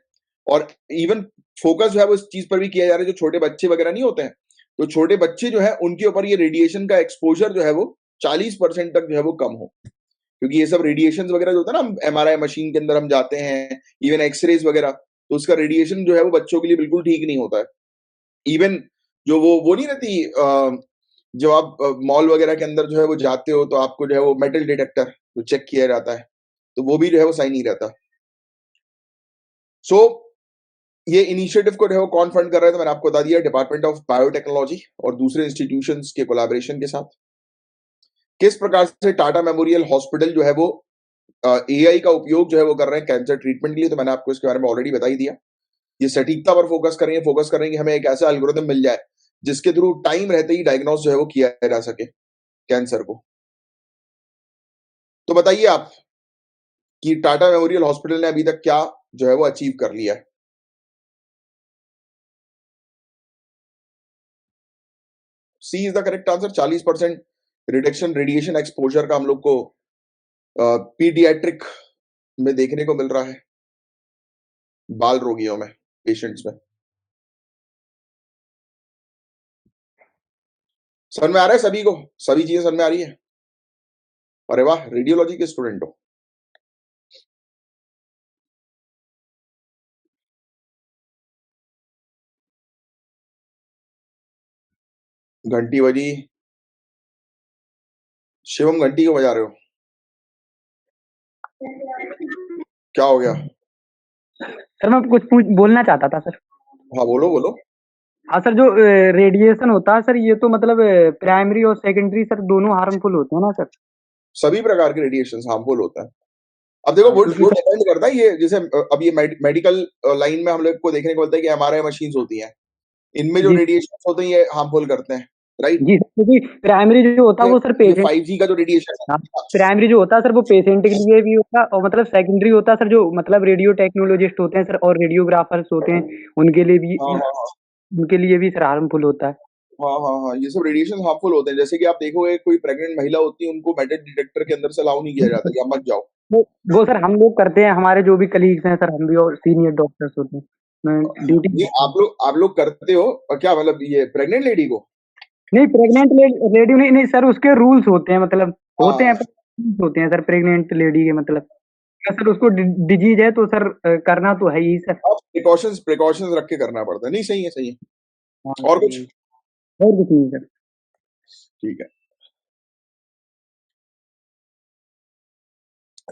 और इवन फोकस जो है वो इस चीज पर भी किया जा रहा है, जो छोटे बच्चे वगैरह नहीं होते हैं, तो छोटे बच्चे जो है उनके ऊपर ये रेडिएशन का एक्सपोजर जो है वो 40% तक जो है वो कम हो। क्योंकि ये सब रेडिएशन वगैरह जो होता है ना, एमआरआई मशीन के अंदर हम जाते हैं, इवन एक्सरेज वगैरह, तो उसका रेडिएशन जो है वो बच्चों के लिए बिल्कुल ठीक नहीं होता है। इवन जो वो नहीं रहती, जो आप मॉल वगैरह के अंदर जो है वो जाते हो, तो आपको जो है वो मेटल डिटेक्टर जो चेक किया जाता है, तो वो भी जो है वो सही नहीं रहता। सो ये इनिशिएटिव को जो है वो कौन फंड कर रहा है? तो मैंने आपको बता दिया, डिपार्टमेंट ऑफ बायोटेक्नोलॉजी और दूसरे इंस्टीट्यूशंस के कोलैबोरेशन के साथ। किस प्रकार से टाटा मेमोरियल हॉस्पिटल जो है वो एआई का उपयोग जो है वो कर रहे हैं कैंसर ट्रीटमेंट के लिए, तो मैंने आपको इसके बारे में ऑलरेडी बता ही दिया। ये सटीकता पर फोकस करेंगे कि हमें एक ऐसा एल्गोरिथम मिल जाए जिसके थ्रू टाइम रहते ही डायग्नोस जो है वो किया जा सके कैंसर को। तो बताइए आप कि टाटा मेमोरियल हॉस्पिटल ने अभी तक क्या जो है वो अचीव कर लिया है। C is the correct answer. 40% reduction radiation exposure का हम लोग को पीडियाट्रिक में देखने को मिल रहा है, बाल रोगियों में, पेशेंट्स में। समझ में आ रहा है सभी को? सभी चीजें समझ में आ रही है? अरे वाह, रेडियोलॉजी के स्टूडेंट हो। घंटी बजी। शिवम घंटी क्यों बजा रहे हो? क्या हो गया? सर मैं कुछ बोलना चाहता था सर। हाँ बोलो बोलो। हाँ सर, जो रेडिएशन होता है सर, ये तो मतलब प्राइमरी और सेकेंडरी सर दोनों हार्मफुल होते हैं ना सर? सभी प्रकार के रेडिएशन हार्मफुल होता है। अब देखो हाँ, वो क्योंकि वो सर डिपेंड करता है। ये जैसे अब ये मेडिकल लाइन में हम लोग को देखने को मिलता है कि एमआरआई मशीन्स होती हैं, इनमें जो जी रेडिएशन होते हैं ये हार्मफुल करते हैं, राइट? जी सर, क्योंकि प्राइमरी जो होता है वो सर ये पेशेंट। 5G का जो रेडिएशन हाँ, है। प्राइमरी जो होता है सर वो पेशेंट के लिए भी होता है, और मतलब सेकेंडरी होता है सर जो मतलब रेडियो टेक्नोलॉजिस्ट होते हैं सर और रेडियोग्राफर्स होते हैं, उनके लिए भी हाँ हाँ हाँ उनके लिए भी सर हार्मफुल होता है। हाँ हाँ हाँ, ये सब रेडिएशन हार्मफुल होते हैं। जैसे कि आप देखोगे कोई प्रेग्नेंट महिला होती है, उनको मेटल डिटेक्टर के अंदर से अलाउ नहीं किया जाता कि आप मत जाओ। वो वो सर हम लोग करते हैं, हमारे जो भी कलीग्स हैं सर, हम भी और सीनियर डॉक्टर्स होते हैं, मैं ड्यूटी। ये आप लोग करते हो और क्या मतलब ये प्रेग्नेंट लेडी को? नहीं, प्रेग्नेंट लेडी नहीं, नहीं सर, उसके रूल्स होते हैं, मतलब होते हैं, हाँ, rules होते हैं सर प्रेग्नेंट लेडी के, मतलब क्या सर उसको डिजीज है तो सर करना तो है ही सर। अब प्रिकॉशंस प्रिकॉशंस रख के करना पड़ता है। नहीं, सही है सही है। हाँ और सर, कुछ? वही। और कुछ नहीं सर। ठीक है,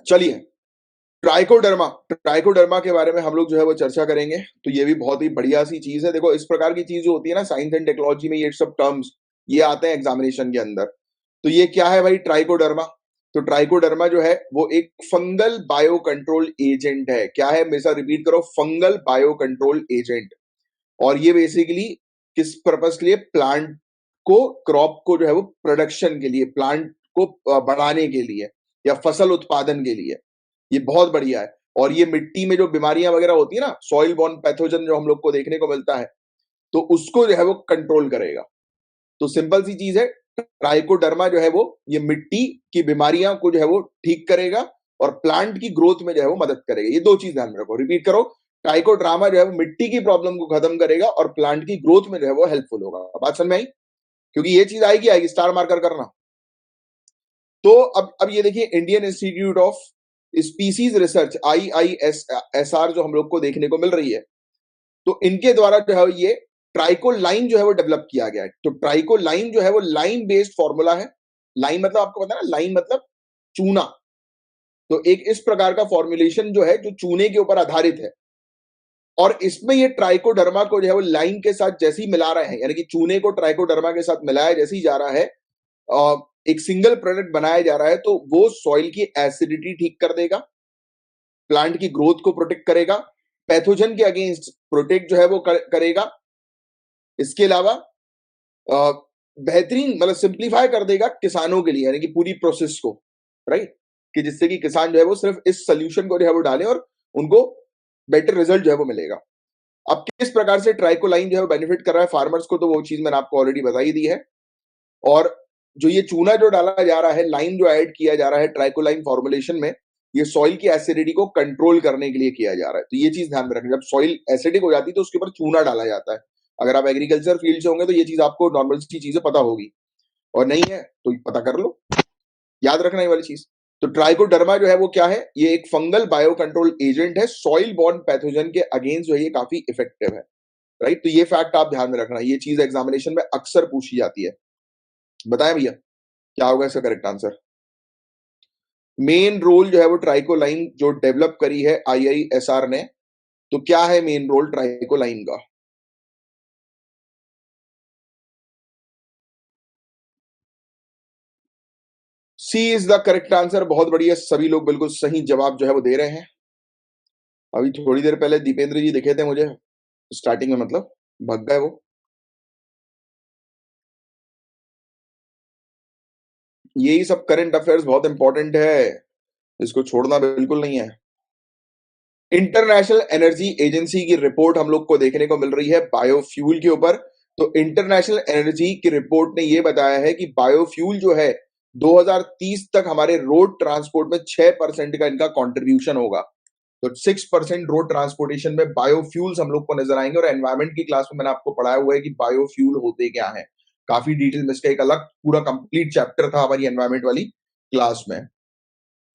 चलिए। ट्राइकोडर्मा, ट्राइकोडर्मा के बारे में हम लोग जो है वो चर्चा करेंगे। तो ये भी बहुत ही बढ़िया सी चीज है। देखो इस प्रकार की चीज जो होती है ना साइंस एंड टेक्नोलॉजी में, ये सब टर्म्स ये आते हैं एग्जामिनेशन के अंदर। तो ये क्या है भाई ट्राइकोडर्मा? तो ट्राइकोडर्मा जो है वो एक फंगल बायो कंट्रोल एजेंट है। क्या है? हमेशा रिपीट करो, फंगल बायो कंट्रोल एजेंट। और ये बेसिकली किस पर्पस के लिए? प्लांट को, क्रॉप को जो है वो प्रोडक्शन के लिए, प्लांट को बढ़ाने के लिए या फसल उत्पादन के लिए। ये बहुत बढ़िया है। और ये मिट्टी में जो बीमारियां वगैरह होती है ना, सॉइल बॉर्न पैथोजन जो हम लोग को देखने को मिलता है, तो उसको जो है वो कंट्रोल करेगा। तो सिंपल सी चीज है, ट्राइकोडर्मा जो है वो ये मिट्टी की बीमारियां को जो है वो ठीक करेगा और प्लांट की ग्रोथ में जो है वो मदद करेगा। ये दो चीज ध्यान में रखो, रिपीट करो। ट्राइकोड्रामा जो है वो मिट्टी की प्रॉब्लम को खत्म करेगा और प्लांट की ग्रोथ में जो है वो हेल्पफुल होगा। बात समझ में आई? क्योंकि ये चीज आएगी आएगी, स्टार मार्कर करना। तो अब ये देखिए, Indian institute of species research IISR जो हम लोग को देखने को मिल रही है, तो इनके द्वारा जो है ये ट्राइकोलाइन जो है वो डेवलप किया गया है। तो ट्राइकोलाइन जो है वो लाइन बेस्ड फॉर्मूला है। लाइन मतलब आपको पता है ना, लाइन मतलब चूना। तो एक इस प्रकार का फॉर्मुलेशन जो है जो चूने के ऊपर आधारित है। और इसमें ये ट्राइकोडर्मा को जो है वो लाइन के साथ जैसे ही मिला रहे हैं, यानी कि चूने को ट्राइकोडर्मा के साथ मिलाया जैसे ही जा रहा है, एक सिंगल प्रोडक्ट बनाया जा रहा है, तो वो सॉइल की एसिडिटी ठीक कर देगा, प्लांट की ग्रोथ को प्रोटेक्ट करेगा, पैथोजन के अगेंस्ट प्रोटेक्ट जो है वो करेगा। इसके अलावा बेहतरीन मतलब सिंप्लीफाई कर देगा किसानों के लिए, यानी कि पूरी प्रोसेस को, राइट? कि जिससे कि किसान जो है वो सिर्फ इस सोल्यूशन को जो है वो डालें और उनको बेटर रिजल्ट जो है वो मिलेगा। अब किस प्रकार से ट्राइकोलाइन जो है बेनिफिट कर रहा है फार्मर्स को, तो वो चीज मैंने आपको ऑलरेडी बता ही दी है। और जो ये चूना जो डाला जा रहा है, लाइन जो ऐड किया जा रहा है ट्राइकोलाइन फॉर्मुलेशन में, ये सॉइल की एसिडिटी को कंट्रोल करने के लिए किया जा रहा है। तो ये चीज ध्यान में रखना, जब सॉइल एसिडिक हो जाती है तो उसके ऊपर चूना डाला जाता है। अगर आप एग्रीकल्चर फील्ड से होंगे तो ये चीज आपको नॉर्मल सी चीजें पता होगी, और नहीं है तो पता कर लो, याद रखना ये वाली चीज। तो ट्राइकोडर्मा जो है वो क्या है? ये एक फंगल बायो कंट्रोल एजेंट है, सॉइल बॉर्न पैथोजन के अगेंस्ट जो है ये काफी इफेक्टिव है, राइट? तो ये फैक्ट आप ध्यान में रखना, ये चीज एग्जामिनेशन में अक्सर पूछी जाती है। बताएं भैया क्या होगा इसका करेक्ट आंसर? मेन रोल जो है वो ट्राइकोलाइन जो डेवलप करी है IISR ने, तो क्या है मेन रोल ट्राइकोलाइन का? सी इज द करेक्ट आंसर। बहुत बढ़िया, सभी लोग बिल्कुल सही जवाब जो है वो दे रहे हैं। अभी थोड़ी देर पहले दीपेंद्र जी दिखे थे मुझे, स्टार्टिंग में, मतलब भग गए वो। यही सब करंट अफेयर्स बहुत इंपॉर्टेंट है, इसको छोड़ना बिल्कुल नहीं है। इंटरनेशनल एनर्जी एजेंसी की रिपोर्ट हम लोग को देखने को मिल रही है बायोफ्यूल के ऊपर। तो इंटरनेशनल एनर्जी की रिपोर्ट ने यह बताया है कि बायोफ्यूल जो है 2030 तक हमारे रोड ट्रांसपोर्ट में 6% का इनका कंट्रीब्यूशन होगा। तो 6% रोड ट्रांसपोर्टेशन में बायोफ्यूल्स हम लोग को नजर आएंगे। और एनवायरमेंट की क्लास में मैंने आपको पढ़ाया हुआ है कि बायोफ्यूल होते क्या है, काफी डिटेल में इसका एक अलग पूरा कंप्लीट चैप्टर था हमारी एनवायरमेंट वाली क्लास में।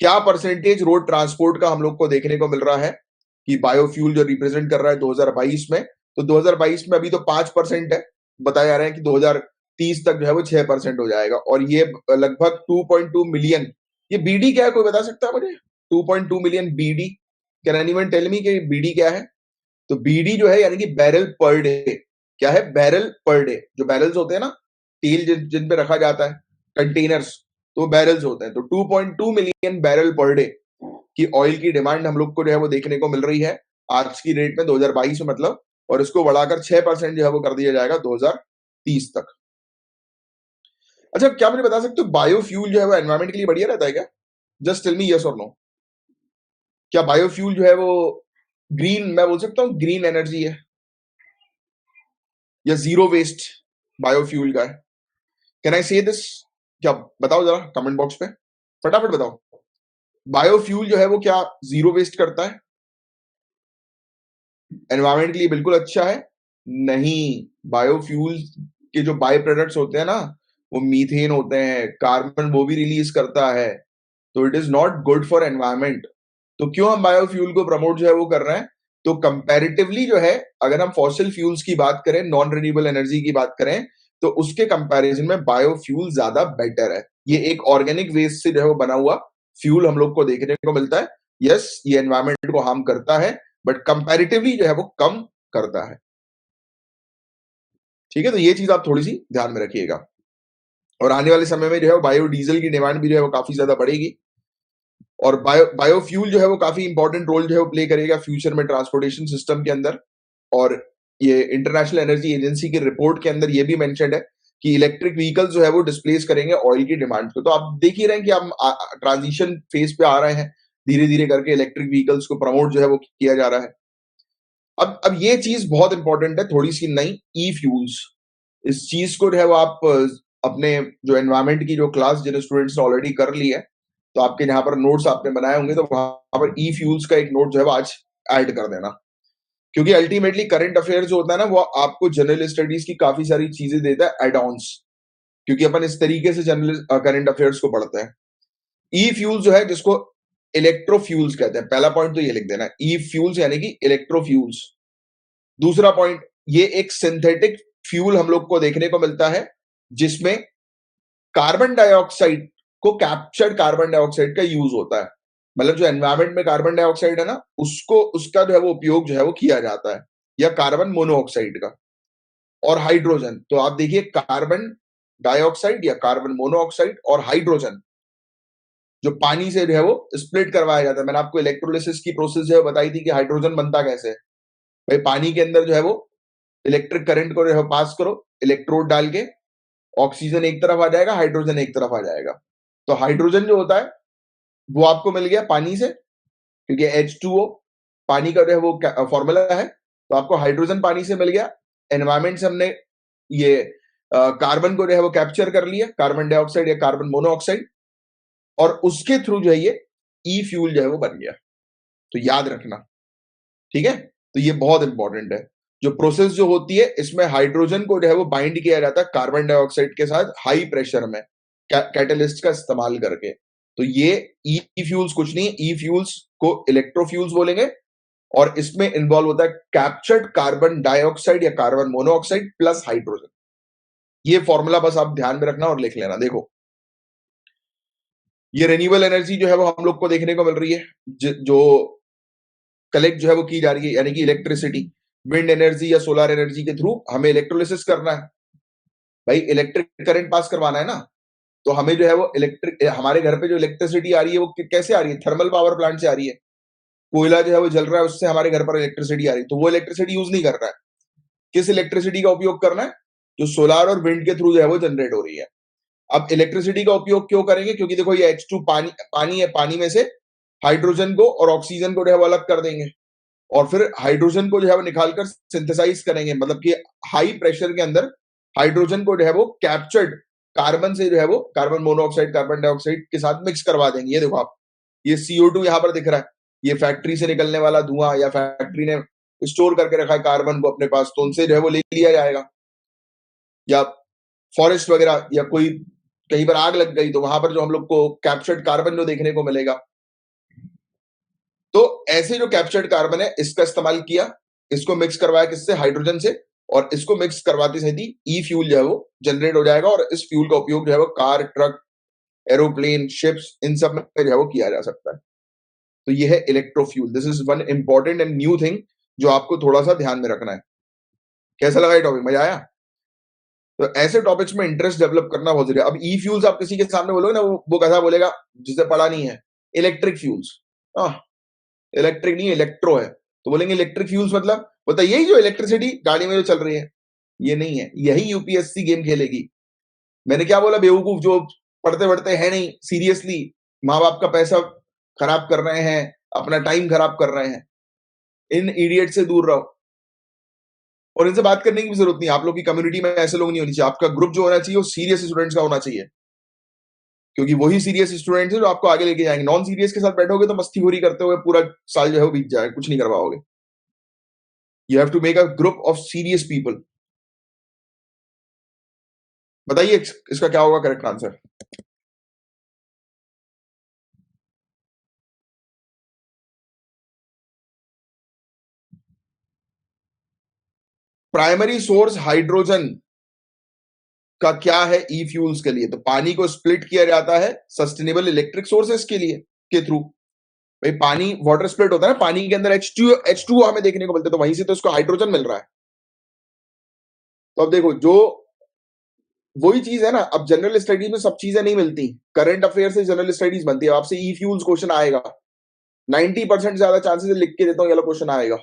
क्या परसेंटेज रोड ट्रांसपोर्ट का हम लोग को देखने को मिल रहा है कि बायोफ्यूल जो रिप्रेजेंट कर रहा है 2022 में, तो 2022 में अभी तो 5% है, बताया जा रहा है कि 2030 तक जो है वो 6% हो जाएगा। और ये लगभग 2.2 मिलियन, ये बीडी क्या है, कोई बता सकता है मुझे? 2.2 million BD, can anyone tell me कि बीडी क्या है? तो बीडी जो है यानी कि बैरल पर डे। क्या है? Barrel per day. जो बैरल्स होते हैं ना, तेल जिन पे रखा जाता है, कंटेनर्स, तो बैरल्स होते हैं। तो 2.2 मिलियन बैरल पर डे की ऑयल की डिमांड हम लोग को जो है वो देखने को मिल रही है आज की रेट में 2022 में, मतलब। और इसको बढ़ाकर 6% जो है वो कर दिया जाएगा 2030 तक। अच्छा, क्या मुझे बता सकते हो बायोफ्यूल जो है वो एनवायरमेंट के लिए बढ़िया रहता है क्या? जस्ट टेल मी यस और नो। क्या बायोफ्यूल जो है वो ग्रीन, मैं बोल सकता हूँ ग्रीन एनर्जी है, या जीरो वेस्ट बायोफ्यूल का है? कैन आई से दिस? क्या बताओ जरा कमेंट बॉक्स पे, फटाफट बताओ। बायोफ्यूल जो है वो क्या जीरो वेस्ट करता है? एनवायरमेंट के लिए बिल्कुल अच्छा है? नहीं। बायोफ्यूल के जो बाय प्रोडक्ट्स होते हैं ना, वो मीथेन होते हैं, कार्बन वो भी रिलीज करता है। तो it is not good for environment. तो क्यों हम बायोफ्यूल को प्रमोट जो है वो कर रहे हैं? तो कंपैरेटिवली जो है, अगर हम फॉसिल फ्यूल्स की बात करें, नॉन रिन्यूएबल एनर्जी की बात करें, तो उसके कंपैरिजन में बायोफ्यूल ज्यादा बेटर है। ये एक ऑर्गेनिक वेस्ट से जो है वो बना हुआ फ्यूल हम लोग को देखने को मिलता है। यस, ये एनवायरमेंट को हार्म करता है, बट कंपैरेटिवली जो है वो कम करता है। ठीक है, तो ये चीज आप थोड़ी सी ध्यान में रखिएगा। और आने वाले समय में जो है बायोडीजल की डिमांड भी जो है वो काफी ज्यादा बढ़ेगी। और बायोफ्यूल जो है वो काफी इंपॉर्टेंट रोल जो है वो प्ले करेगा फ्यूचर में ट्रांसपोर्टेशन सिस्टम के अंदर। और ये इंटरनेशनल एनर्जी एजेंसी की रिपोर्ट के अंदर ये भी मेंशन्ड है कि इलेक्ट्रिक व्हीकल्स जो है वो डिस्प्लेस करेंगे ऑयल की डिमांड को। तो आप देख ही रहे हैं कि हम ट्रांजिशन फेज पे आ रहे हैं, धीरे धीरे करके इलेक्ट्रिक व्हीकल्स को प्रमोट जो है वो किया जा रहा है। अब ये चीज बहुत इंपॉर्टेंट है थोड़ी सी नई, ई फ्यूल्स। इस चीज को जो है वो आप अपने जो एनवायरमेंट की जो क्लास जिन स्टूडेंट्स ने ऑलरेडी कर ली है, तो आपके यहाँ पर नोट्स आपने बनाए होंगे, तो वहां पर ई फ्यूल्स का एक नोट जो है वो आज ऐड कर देना। क्योंकि अल्टीमेटली करंट अफेयर जो होता है ना, वो आपको जनरल स्टडीज की काफी सारी चीजें देता है, एड ऑन्स। क्योंकि अपन इस तरीके से जनरल करंट अफेयर्स को पढ़ते हैं। ई फ्यूल जो है, जिसको इलेक्ट्रोफ्यूल्स कहते हैं, पहला पॉइंट तो ये लिख देना, ई फ्यूल्स यानी कि इलेक्ट्रोफ्यूल्स। दूसरा पॉइंट, ये एक सिंथेटिक फ्यूल हम लोग को देखने को मिलता है, जिसमें कार्बन डाइऑक्साइड को, कैप्चर्ड कार्बन डाइऑक्साइड का यूज होता है। मतलब जो एनवायरमेंट में कार्बन डाइऑक्साइड है ना, उसको, उसका जो है वो उपयोग जो है वो किया जाता है, या कार्बन मोनोऑक्साइड का। और हाइड्रोजन, तो आप देखिए कार्बन डाइऑक्साइड या कार्बन मोनोऑक्साइड और हाइड्रोजन, जो पानी से जो है वो स्प्लिट करवाया जाता है। मैंने आपको इलेक्ट्रोलिसिस की प्रोसेस जो है बताई थी कि हाइड्रोजन बनता कैसे है। भाई पानी के अंदर जो है वो इलेक्ट्रिक करंट को जो है पास करो, इलेक्ट्रोड डाल के, ऑक्सीजन एक तरफ आ जाएगा, हाइड्रोजन एक तरफ आ जाएगा। तो हाइड्रोजन जो होता है वो आपको मिल गया पानी से, क्योंकि H2O पानी का जो है वो फॉर्मूला है। तो आपको हाइड्रोजन पानी से मिल गया। एनवायरमेंट से हमने ये कार्बन को जो है वो कैप्चर कर लिया, कार्बन डाइऑक्साइड या कार्बन मोनोऑक्साइड, और उसके थ्रू जो है ये ई फ्यूल जो है वो बन गया। तो याद रखना, ठीक है। तो ये बहुत इंपॉर्टेंट है। जो प्रोसेस जो होती है, इसमें हाइड्रोजन को जो है वो बाइंड किया जाता है कार्बन डाइऑक्साइड के साथ हाई प्रेशर में, कैटलिस्ट का इस्तेमाल करके। तो ये ई फ्यूल्स कुछ नहीं है, ई फ्यूल्स को इलेक्ट्रोफ्यूल्स बोलेंगे। और इसमें इन्वॉल्व होता है कैप्चर्ड कार्बन डाइऑक्साइड या कार्बन मोनोऑक्साइड प्लस हाइड्रोजन। ये फॉर्मूला बस आप ध्यान में रखना और लिख लेना। देखो, ये रिन्यूएबल एनर्जी जो है वो हम लोग को देखने को मिल रही है, जो कलेक्ट जो है वो की जा रही है, यानी कि इलेक्ट्रिसिटी, विंड एनर्जी या सोलर एनर्जी के थ्रू हमें इलेक्ट्रोलिसिस करना है। भाई इलेक्ट्रिक करंट पास करवाना है ना, तो हमें जो है वो इलेक्ट्रिक, हमारे घर पे जो इलेक्ट्रिसिटी आ रही है वो कैसे आ रही है? थर्मल पावर प्लांट से आ रही है। कोयला जो है वो जल रहा है, उससे हमारे घर पर इलेक्ट्रिसिटी आ रही है, तो वो इलेक्ट्रिसिटी यूज नहीं कर रहा है। किस इलेक्ट्रिसिटी का उपयोग करना है? जो सोलार और विंड के थ्रू जो है वो जनरेट हो रही है। अब इलेक्ट्रिसिटी का उपयोग क्यों करेंगे? क्योंकि देखो ये H2 पानी है, पानी में से हाइड्रोजन को और ऑक्सीजन को जो है वो अलग कर देंगे और फिर हाइड्रोजन को जो है वो निकालकर सिंथेसाइज करेंगे, मतलब कि हाई प्रेशर के अंदर हाइड्रोजन को जो है वो कैप्चर्ड कार्बन से जो है वो कार्बन मोनोऑक्साइड, कार्बन डाइऑक्साइड के साथ मिक्स करवा देंगे। ये देखो आप, ये CO2 यहां पर दिख रहा है, ये फैक्ट्री से निकलने वाला धुआं या फैक्ट्री ने स्टोर करके रखा है कार्बन को अपने पास, तो उनसे जो है वो ले लिया जाएगा। या फॉरेस्ट वगैरह या कोई कहीं पर आग लग गई तो वहां पर जो हम लोग को कैप्चर्ड कार्बन जो देखने को मिलेगा, तो ऐसे जो कैप्चर्ड कार्बन है इसका इस्तेमाल किया, इसको मिक्स करवाया किससे? हाइड्रोजन से, और इसको मिक्स करवाते सही ई फ्यूल जो है वो जनरेट हो जाएगा और इस फ्यूल का उपयोग जो है वो कार, ट्रक, एरोप्लेन, शिप्स, इन सब में जो है वो किया जा सकता है। तो ये है electrofuel. This is one important and new thing जो आपको थोड़ा सा ध्यान में रखना है। कैसा लगा ये टॉपिक? मजा आया? तो ऐसे टॉपिक्स में इंटरेस्ट डेवलप करना बहुत जरूरी है। अब ई फ्यूल्स आप किसी के सामने बोलोगे ना, वो कैसा बोलेगा जिसे पढ़ा नहीं है? Electric fuels. इलेक्ट्रिक नहीं, इलेक्ट्रो है, तो बोलेंगे इलेक्ट्रिक फ्यूल्स मतलब होता है यही जो इलेक्ट्रिसिटी गाड़ी में जो चल रही है। ये नहीं है, यही यूपीएससी गेम खेलेगी। मैंने क्या बोला? बेवकूफ जो पढ़ते पढ़ते हैं नहीं, सीरियसली माँ बाप का पैसा खराब कर रहे हैं, अपना टाइम खराब कर रहे हैं, इन इडियट से दूर रहो। और इनसे बात करने की भी जरूरत नहीं। आप लोग की कम्युनिटी में ऐसे लोग नहीं होनी चाहिए। आपका ग्रुप जो होना चाहिए वो सीरियस स्टूडेंट्स का होना चाहिए, क्योंकि वही सीरियस स्टूडेंट्स हैं जो आपको आगे लेके जाएंगे। नॉन सीरियस के साथ बैठोगे तो मस्तीखोरी करते हुए पूरा साल जो है वो बीत जाएगा, कुछ नहीं कर पाओगे। You have to make a group of serious people. बताइए इसका क्या होगा correct answer? Primary source hydrogen का क्या है ई फ्यूल्स के लिए? तो पानी को स्प्लिट किया जाता है सस्टेनेबल इलेक्ट्रिक सोर्सेस के लिए के थ्रू। भाई पानी, वाटर स्प्लिट होता है ना, पानी के अंदर H2O हमें देखने को मिलता है, तो वहीं से तो इसको हाइड्रोजन मिल रहा है। तो अब देखो, जो वही चीज है ना, अब जनरल स्टडीज में सब चीजें नहीं मिलती, करंट अफेयर से जनरल स्टडीज बनती है। आपसे ई फ्यूल्स क्वेश्चन आएगा, 90% ज्यादा चांसेस लिख के देता हूं, ये क्वेश्चन आएगा।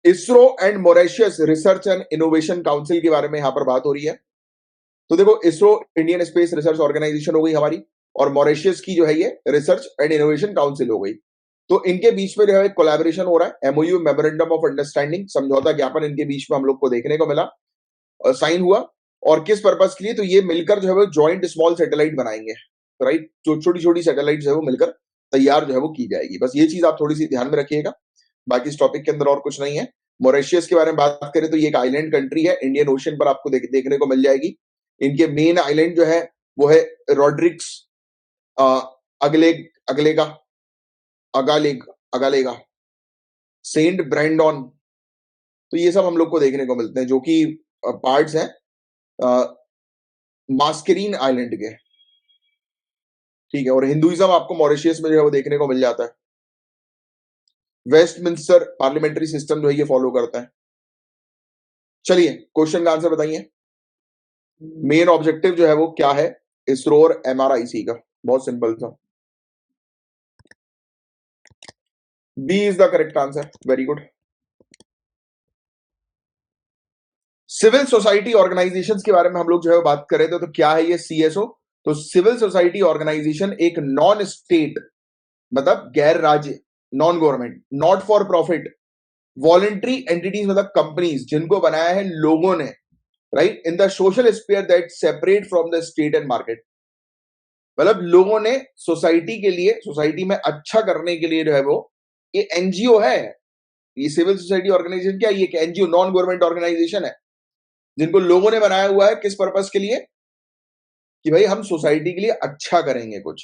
ISRO and Mauritius research and innovation council के बारे में यहां पर बात हो रही है। तो देखो, ISRO Indian Space Research Organisation हो गई हमारी, और मॉरिशस की जो है ये रिसर्च एंड इनोवेशन काउंसिल हो गई। तो इनके बीच में जो है कोलैबोरेशन हो रहा है, एमओयू, मेमोरेंडम ऑफ अंडरस्टैंडिंग, समझौता ज्ञापन इनके बीच में हम लोग को देखने को मिला, साइन हुआ। और किस पर्पस के लिए? तो ये मिलकर जो है वो ज्वाइंट स्मॉल सैटेलाइट बनाएंगे, राइट? जो छोटी छोटी सैटेलाइट जो है वो मिलकर तैयार जो है वो की जाएगी। बस ये चीज आप थोड़ी सी ध्यान में रखिएगा, बाकी इस टॉपिक के अंदर और कुछ नहीं है। मॉरिशस के बारे में बात करें तो ये एक आइलैंड कंट्री है, इंडियन ओशन पर आपको देखने को मिल जाएगी। इनके मेन आइलैंड जो है वो है रॉड्रिक्स, अगलेग, अगलेगा, अगालेग, अगालेगा, सेंट ब्रेंडॉन। तो ये सब हम लोग को देखने को मिलते हैं, जो कि पार्ट्स हैं मास्करीन आइलैंड के, ठीक है। और हिंदुइज्म आपको मॉरिशस में जो है वो देखने को मिल जाता है। वेस्टमिंस्टर पार्लियामेंट्री सिस्टम जो है ये फॉलो करता है। चलिए क्वेश्चन का आंसर बताइए। मेन ऑब्जेक्टिव जो है वो क्या है इसरो और MRIC का? बहुत सिंपल था, B is the correct answer. Very good. Civil society organisations के बारे में हम लोग जो है बात कर रहे थे, तो क्या है ये CSO? तो सिविल सोसाइटी ऑर्गेनाइजेशन एक नॉन स्टेट, मतलब गैर राज्य, non government, not for profit, voluntary entities, मतलब कंपनीज जिनको बनाया है लोगों ने, right, in the social sphere that separate from the state and market. मतलब लोगों ने सोसाइटी के लिए, सोसाइटी में अच्छा करने के लिए जो है वो ये NGO है। ये सिविल सोसाइटी ऑर्गेनाइजेशन क्या है? ये एक NGO, नॉन गवर्नमेंट ऑर्गेनाइजेशन है, जिनको लोगों ने बनाया हुआ है। किस पर्पस के लिए? कि भाई हम सोसाइटी के लिए अच्छा करेंगे कुछ।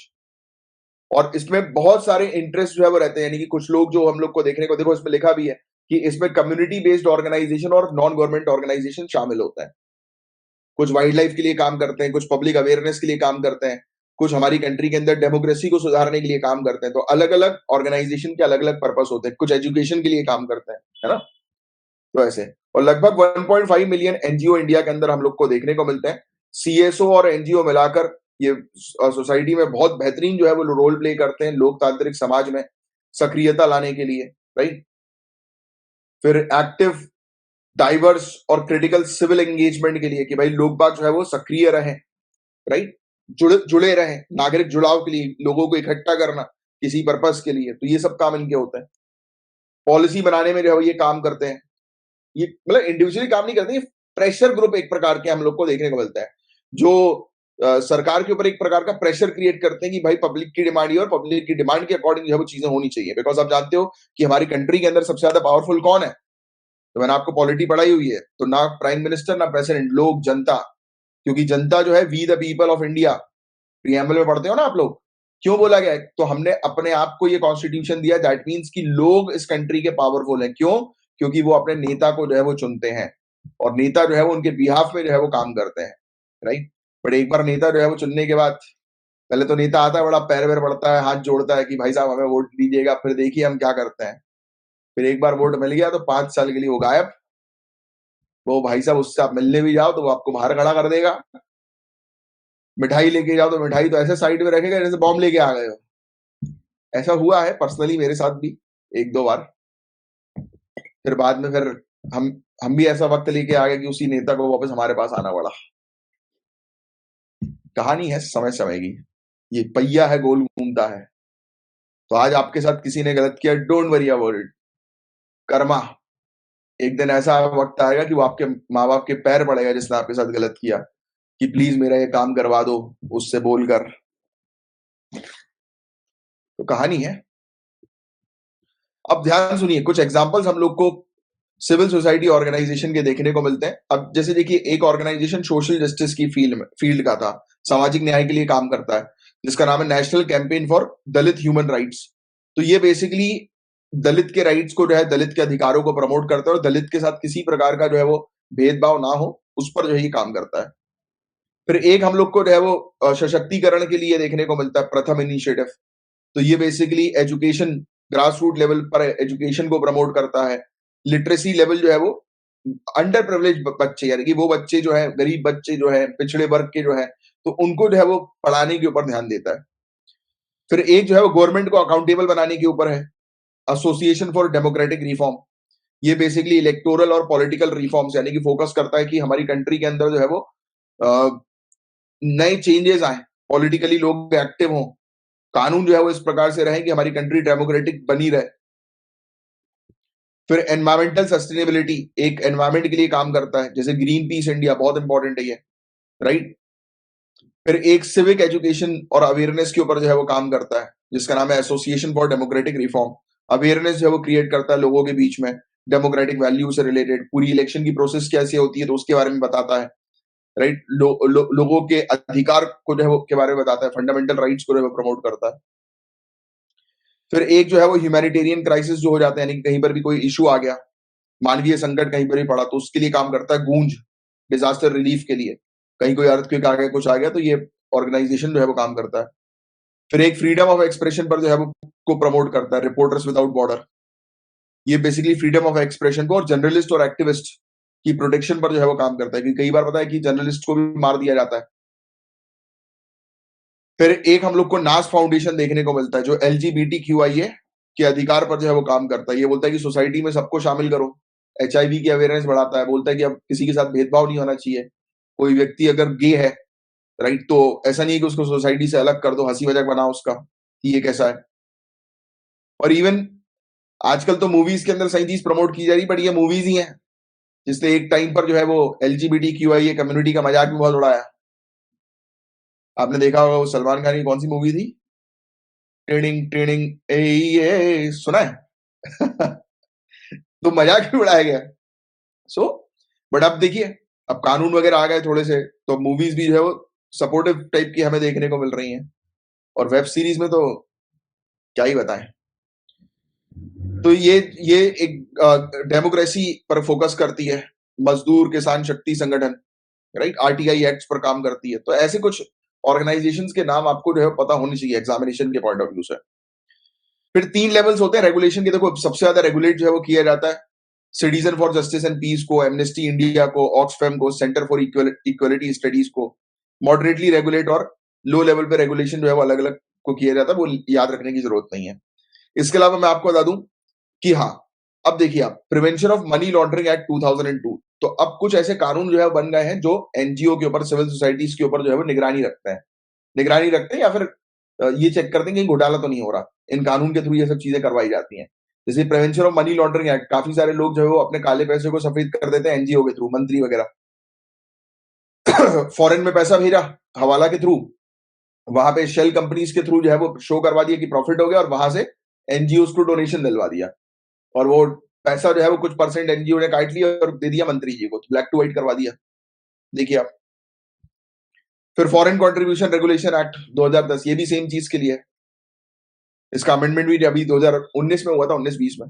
और इसमें बहुत सारे इंटरेस्ट जो है वो रहते हैं, यानी कि कुछ लोग जो हम लोग को देखने को, देखो इसमें लिखा भी है कि इसमें कम्युनिटी बेस्ड ऑर्गेनाइजेशन और नॉन गवर्नमेंट ऑर्गेनाइजेशन शामिल होता है। कुछ वाइल्ड लाइफ के लिए काम करते हैं, कुछ पब्लिक अवेयरनेस के लिए काम करते हैं, कुछ हमारी कंट्री के अंदर डेमोक्रेसी को सुधारने के लिए काम करते हैं। तो अलग अलग ऑर्गेनाइजेशन के अलग अलग पर्पस होते हैं। कुछ एजुकेशन के लिए काम करते हैं, है ना? तो ऐसे, और लगभग 1.5 मिलियन NGO इंडिया के अंदर हम लोग को देखने को मिलते हैं। CSO और NGO मिलाकर ये सोसाइटी में बहुत बेहतरीन जो है वो रोल प्ले करते हैं लोकतांत्रिक समाज में सक्रियता लाने के लिए, राइट। फिर एक्टिव, डाइवर्स और क्रिटिकल सिविल एंगेजमेंट के लिए कि भाई लोग बाग जो है वो सक्रिय रहें, राइट, जुड़े रहें, नागरिक जुड़ाव के लिए लोगों को इकट्ठा करना किसी पर्पस के लिए, तो ये सब काम इनके होते हैं। पॉलिसी बनाने में जो है वो ये काम करते हैं। ये मतलब इंडिविजुअली काम नहीं करते, ये प्रेशर ग्रुप एक प्रकार के हम लोग को देखने को मिलता है, जो सरकार के ऊपर एक प्रकार का प्रेशर क्रिएट करते हैं कि भाई पब्लिक की डिमांड और पब्लिक की डिमांड के अकॉर्डिंग जो है वो चीजें होनी चाहिए। बिकॉज आप जानते हो कि हमारी कंट्री के अंदर सबसे ज्यादा पावरफुल कौन है? तो मैंने आपको पॉलिटी पढ़ाई हुई है, तो ना प्राइम मिनिस्टर ना प्रेसिडेंट, लोग, जनता। क्योंकि जनता जो है we the people of India, preamble में पढ़ते हो ना आप लोग, क्यों बोला गया है? तो हमने अपने आप को ये कॉन्स्टिट्यूशन दिया, दैट मीन्स कि लोग इस कंट्री के पावरफुल हैं। क्यों? क्योंकि वो अपने नेता को जो है वो चुनते हैं, और नेता जो है वो उनके बिहाफ में जो है वो काम करते हैं, राइट। बट एक बार नेता जो है वो चुनने के बाद, पहले तो नेता आता है, बड़ा पैर वैर पड़ता है, हाथ जोड़ता है कि भाई साहब हमें वोट दीजिएगा, फिर देखिए हम क्या करते हैं। फिर एक बार वोट मिल गया तो 5 साल के लिए वो गायब। वो भाई साहब उससे आप मिलने भी जाओ तो वो आपको बाहर खड़ा कर देगा। मिठाई लेके जाओ तो मिठाई तो ऐसे साइड में रखेगा जैसे बॉम्ब लेके आ गए हो। ऐसा हुआ है पर्सनली मेरे साथ भी 1-2 बार। फिर बाद में फिर हम हम भी ऐसा वक्त लेके आ गए कि उसी नेता को वापस हमारे पास आना पड़ा। कहानी है समय समय की, ये पहिया है, गोल घूमता है। तो आज आपके साथ किसी ने गलत किया, don't worry about it, Karma. एक दिन ऐसा वक्त आएगा कि वो आपके माँ बाप के पैर पड़ेगा जिसने आपके साथ गलत किया, कि प्लीज मेरा ये काम करवा दो, उससे बोलकर। तो कहानी है। अब ध्यान सुनिए, कुछ एग्जांपल्स हम लोग को सिविल सोसाइटी ऑर्गेनाइजेशन के देखने को मिलते हैं। अब जैसे देखिए, एक ऑर्गेनाइजेशन सोशल जस्टिस की फील्ड का था, सामाजिक न्याय के लिए काम करता है, जिसका नाम है national campaign for Dalit human rights. तो ये बेसिकली दलित के राइट्स को जो है, दलित के अधिकारों को प्रमोट करता है, और दलित के साथ किसी प्रकार का जो है वो भेदभाव ना हो, उस पर जो है ये काम करता है। फिर एक हम लोग को जो है वो सशक्तिकरण के लिए देखने को मिलता है, प्रथम इनिशिएटिव। तो ये basically education, grass root level पर एजुकेशन को प्रमोट करता है। लिटरेसी लेवल जो है वो अंडर प्रिविलेज बच्चे, यानी कि वो बच्चे जो है, गरीब बच्चे जो है, पिछड़े वर्ग के जो है, तो उनको जो है वो पढ़ाने के ऊपर ध्यान देता है। फिर एक जो है वो गवर्नमेंट को अकाउंटेबल बनाने के ऊपर है, एसोसिएशन फॉर डेमोक्रेटिक रिफॉर्म। ये बेसिकली इलेक्टोरल और पॉलिटिकल रिफॉर्म्स, यानी कि फोकस करता है कि हमारी कंट्री के अंदर जो है वो नए चेंजेस आए, पॉलिटिकली लोग एक्टिव हों, कानून जो है वो इस प्रकार से रहे कि हमारी कंट्री डेमोक्रेटिक बनी रहे। फिर एनवायरमेंटल सस्टेनेबिलिटी, एक एनवायरमेंट के लिए काम करता है, जैसे ग्रीन पीस इंडिया, बहुत इंपॉर्टेंट है ये, राइट। फिर एक सिविक एजुकेशन और अवेयरनेस के ऊपर जो है वो काम करता है, जिसका नाम है association for democratic reform. Awareness जो है वो क्रिएट करता है लोगों के बीच में, डेमोक्रेटिक वैल्यू से रिलेटेड, पूरी इलेक्शन की प्रोसेस कैसे होती है तो उसके बारे में बताता है, राइट। लोगों के अधिकार को जो है वो के बारे में बताता है, फंडामेंटल राइट्स को जो है वो प्रमोट करता है। फिर एक जो है वो ह्यूमैनिटेरियन क्राइसिस जो हो जाता है, यानी कि कहीं पर भी कोई इशू आ गया, मानवीय संकट कहीं पर भी पड़ा, तो उसके लिए काम करता है गूंज, डिजास्टर रिलीफ के लिए। कहीं कोई अर्थक्वेक आ गया, कुछ आ गया, तो ये ऑर्गेनाइजेशन जो है वो काम करता है। फिर एक फ्रीडम ऑफ एक्सप्रेशन पर जो है वो को प्रमोट करता है, रिपोर्टर्स विदाउट बॉर्डर। ये बेसिकली फ्रीडम ऑफ एक्सप्रेशन को और जर्नलिस्ट और एक्टिविस्ट की प्रोटेक्शन पर जो है वो काम करता है, क्योंकि कई बार पता है कि जर्नलिस्ट को भी मार दिया जाता है। फिर एक हम लोग को नास फाउंडेशन देखने को मिलता है, जो LGBTQIA के अधिकार पर जो है वो काम करता है। ये बोलता है कि सोसाइटी में सबको शामिल करो, HIV की अवेयरनेस बढ़ाता है, बोलता है कि अब किसी के साथ भेदभाव नहीं होना चाहिए। कोई व्यक्ति अगर गे है, राइट, तो ऐसा नहीं है कि उसको सोसाइटी से अलग कर दो, हंसी मजाक बनाओ उसका कि ये कैसा है। और इवन आजकल तो मूवीज के अंदर सही चीज प्रमोट की जा रही, बट ये मूवीज ही है जिसने एक टाइम पर जो है वो LGBTQIA कम्युनिटी का मजाक भी बहुत उड़ाया। आपने देखा होगा वो सलमान खान की कौन सी मूवी थी, ट्रेनिंग ट्रेनिंग ए ये सुना है? तो मजाक भी उड़ाया गया। सो बट अब देखिए, अब कानून वगैरह आ गए थोड़े से, तो मूवीज भी जो है वो सपोर्टिव टाइप की हमें देखने को मिल रही हैं, और वेब सीरीज में तो क्या ही बताएं। तो ये एक डेमोक्रेसी पर फोकस करती है, मजदूर किसान शक्ति संगठन, राइट, RTI एक्ट पर काम करती है। तो ऐसे कुछ ऑर्गेनाइजेशंस के नाम आपको जो है पता होनी चाहिए एग्जामिनेशन के पॉइंट ऑफ व्यू से। फिर 3 लेवल्स होते हैं रेगुलेशन के। देखो, सबसे ज्यादा रेगुलेट जो है वो किया जाता है citizen for justice and peace को, एमनेस्टी इंडिया को, ऑक्सफैम को, सेंटर फॉर इक्वलिटी स्टडीज को। मॉडरेटली रेगुलेट और लो लेवल पे रेगुलेशन जो है वो अलग अलग को किया जाता है, वो याद रखने की जरूरत नहीं है। इसके अलावा मैं आपको बता दूं कि हाँ, अब देखिए आप, prevention of money laundering act 2002, तो अब कुछ ऐसे कानून जो है बन गए हैं जो एनजीओ के ऊपर, सिविल सोसाइटीज के ऊपर जो है वो निगरानी रखते हैं या फिर ये चेक करते हैं कि घोटाला तो नहीं हो रहा। इन कानून के थ्रू ये सब चीजें करवाई जाती हैं। जैसे prevention of money laundering act, काफी सारे लोग जो है वो अपने काले पैसे को सफेद कर देते हैं एनजीओ के थ्रू, मंत्री वगैरह। फॉरेन में पैसा भेजा हवाला के थ्रू, वहां पे शेल कंपनीज के थ्रू जो है वो शो करवा दिया कि प्रॉफिट हो गया, और वहां से एनजीओ को डोनेशन दिलवा दिया, और वो पैसा जो है वो कुछ परसेंट एनजीओ ने काट लिया और दे दिया मंत्री जी को, ब्लैक टू व्हाइट करवा दिया। देखिए आप, फिर फॉरेन कंट्रीब्यूशन रेगुलेशन एक्ट 2010, ये भी सेम चीज के लिए है। इसका अमेंडमेंट भी अभी 2019 में हुआ था, 19-20 में।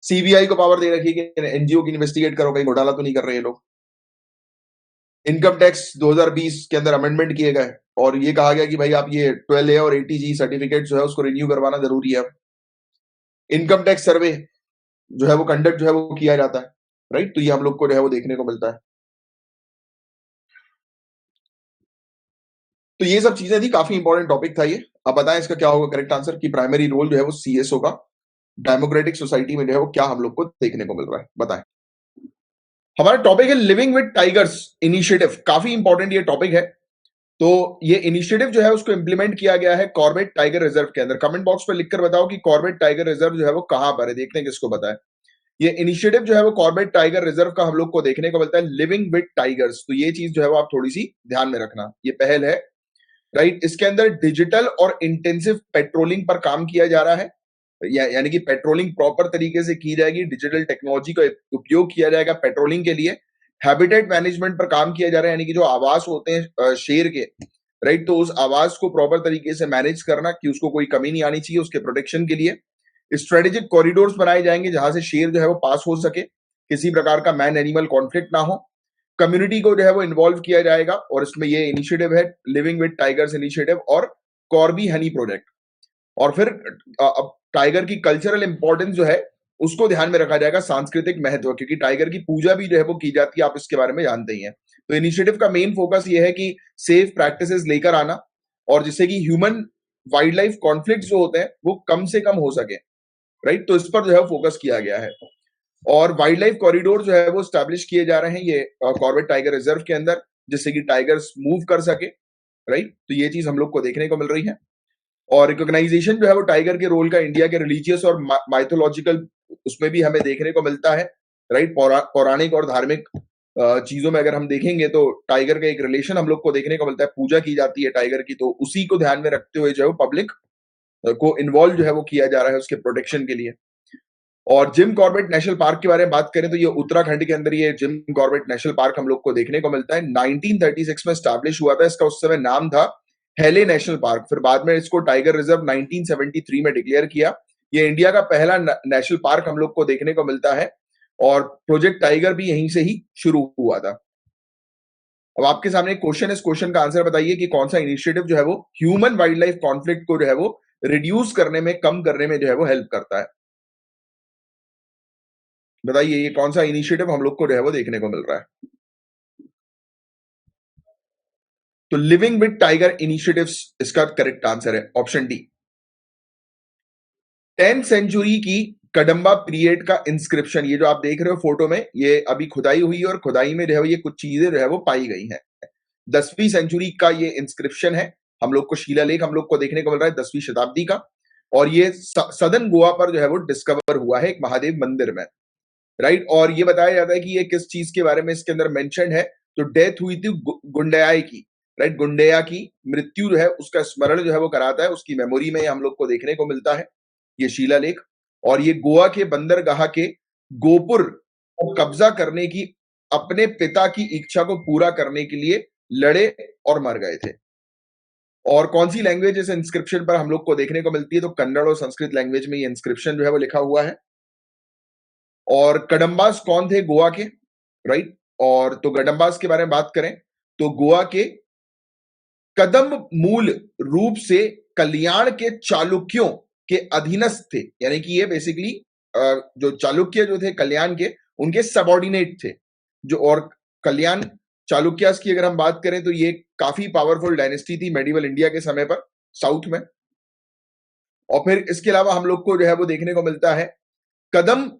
सीबीआई को पावर दे रखी है कि एनजीओ की इन्वेस्टिगेट करो, कहीं घोटाला तो नहीं कर रहे ये लोग। इनकम टैक्स 2020 के अंदर अमेंडमेंट किए गए, और ये कहा गया कि भाई आप ये 12A और 80G सर्टिफिकेट जो है उसको रिन्यू करवाना जरूरी है। इनकम टैक्स सर्वे जो है वो कंडक्ट जो है वो किया जाता है, राइट। तो ये हम लोग को जो है वो देखने को मिलता है। तो ये सब चीजें थी, काफी इंपॉर्टेंट टॉपिक था ये। अब बताएं इसका क्या होगा करेक्ट आंसर, कि प्राइमरी रोल जो है वो सीएसओ का डेमोक्रेटिक सोसाइटी में जो है वो क्या हम लोग को देखने को मिल रहा है, बताएं। हमारा टॉपिक है लिविंग विद टाइगर्स इनिशिएटिव, काफी इंपॉर्टेंट ये टॉपिक है। तो ये इनिशिएटिव जो है उसको इंप्लीमेंट किया गया है कॉर्बेट टाइगर रिजर्व के अंदर। कमेंट बॉक्स पे लिखकर बताओ कि कॉर्बेट टाइगर रिजर्व जो है वो कहां पर है, देखते हैं किसको बताए। ये इनिशिएटिव जो है वो कॉर्बेट टाइगर रिजर्व का हम लोग को देखने को मिलता है, लिविंग विद टाइगर्स। तो ये चीज जो है वो आप थोड़ी सी ध्यान में रखना, ये पहल है, राइट। इसके अंदर डिजिटल और इंटेंसिव पेट्रोलिंग पर काम किया जा रहा है, यानी कि पेट्रोलिंग प्रॉपर तरीके से की जाएगी, डिजिटल टेक्नोलॉजी का उपयोग किया जाएगा पेट्रोलिंग के लिए। हैबिटेट मैनेजमेंट पर काम किया जा रहा है, यानी कि जो आवास होते हैं शेर के, राइट, तो उस आवास को प्रॉपर तरीके से मैनेज करना कि उसको कोई कमी नहीं आनी चाहिए, उसके प्रोटेक्शन के लिए स्ट्रेटेजिक कॉरिडोर्स बनाए जाएंगे जहां से शेर जो है वो पास हो सके, किसी प्रकार का मैन एनिमल कॉन्फ्लिक्ट ना हो। कम्युनिटी को जो है वो इन्वॉल्व किया जाएगा, और इसमें ये इनिशिएटिव है लिविंग विद टाइगर्स इनिशिएटिव और कॉर्बी हनी प्रोजेक्ट। और फिर अब टाइगर की कल्चरल इंपॉर्टेंस जो है उसको ध्यान में रखा जाएगा, सांस्कृतिक महत्व, क्योंकि टाइगर की पूजा भी जो है वो की जाती है, आप इसके बारे में जानते ही हैं। तो इनिशिएटिव का मेन फोकस ये है कि सेफ प्रैक्टिसेस लेकर आना, और जिससे कि ह्यूमन वाइल्ड लाइफ कॉन्फ्लिक्ट जो होते हैं वो कम से कम हो सके, राइट। तो इस पर जो है फोकस किया गया है, और वाइल्ड लाइफ कॉरिडोर जो है वो स्टैब्लिश किए जा रहे हैं ये कॉर्बेट टाइगर रिजर्व के अंदर, जिससे कि टाइगर्स मूव कर सके, राइट। तो ये चीज हम लोग को देखने को मिल रही है। और रिकॉग्नाइजेशन जो है वो टाइगर के रोल का इंडिया के रिलीजियस और माइथोलॉजिकल उसमें भी हमें देखने को मिलता है, राइट। पौराणिक और धार्मिक चीजों में अगर हम देखेंगे तो टाइगर का एक रिलेशन हम लोग को देखने को मिलता है, पूजा की जाती है टाइगर की, तो उसी को ध्यान में रखते हुए जो है वो पब्लिक को इन्वॉल्व जो है वो किया जा रहा है उसके प्रोटेक्शन के लिए। और जिम कॉर्बेट नेशनल पार्क के बारे में बात करें तो ये उत्तराखंड के अंदर ये जिम कॉर्बेट नेशनल पार्क हम लोग को देखने को मिलता है। 1936 में स्टैब्लिश हुआ था, इसका उस समय नाम था हेले नेशनल पार्क, फिर बाद में इसको टाइगर रिजर्व 1973 में डिक्लेयर किया। ये इंडिया का पहला नेशनल पार्क हम लोग को देखने को मिलता है, और प्रोजेक्ट टाइगर भी यहीं से ही शुरू हुआ था। अब आपके सामने एक क्वेश्चन है, इस क्वेश्चन का आंसर बताइए कि कौन सा इनिशिएटिव जो है वो ह्यूमन वाइल्ड लाइफ कॉन्फ्लिक्ट को जो है वो रिड्यूस करने में, कम करने में जो है वो हेल्प करता है। बताइए ये कौन सा इनिशिएटिव हम लोग को जो है वो देखने को मिल रहा है। तो लिविंग विद टाइगर इनिशिएटिव्स इसका करेक्ट आंसर है ऑप्शन डी। 10th सेंचुरी की कदम्बा पीरियड का इंस्क्रिप्शन, ये जो आप देख रहे हो फोटो में, ये अभी खुदाई हुई और खुदाई में जो है ये कुछ चीजें जो है वो पाई गई हैं। 10वीं सेंचुरी का ये इंस्क्रिप्शन है, हम लोग को शिलालेख हम लोग को देखने को मिल रहा है 10वीं शताब्दी का, और ये सदन गोवा पर जो है वो डिस्कवर हुआ है एक महादेव मंदिर में, राइट। और ये बताया जाता है कि ये किस चीज के बारे में इसके अंदर मेंशन है, तो डेथ हुई थी गुंडेयाई की, राइट। गुंडेया की मृत्यु जो है उसका स्मरण जो है वो कराता है, उसकी मेमोरी में हम लोग को देखने को मिलता है ये शिलालेख। और ये गोवा के बंदरगाह के गोपुर को कब्जा करने की, अपने पिता की इच्छा को पूरा करने के लिए लड़े और मर गए थे। और कौन सी लैंग्वेज इस इंस्क्रिप्शन पर हम लोग को देखने को मिलती है, तो कन्नड़ और संस्कृत लैंग्वेज में ये इंस्क्रिप्शन जो है वो लिखा हुआ है। और कदम्बास कौन थे गोवा के, राइट। और तो कदम्बास के बारे में बात करें तो गोवा के कदम मूल रूप से कल्याण के चालुक्यों के अधीनस्थ थे, यानी कि ये बेसिकली जो चालुक्य जो थे कल्याण के, उनके सबऑर्डिनेट थे जो। और कल्याण चालुक्यास की अगर हम बात करें तो ये काफी पावरफुल डायनेस्टी थी मेडिवल इंडिया के समय पर साउथ में। और फिर इसके अलावा हम लोग को जो है वो देखने को मिलता है कदम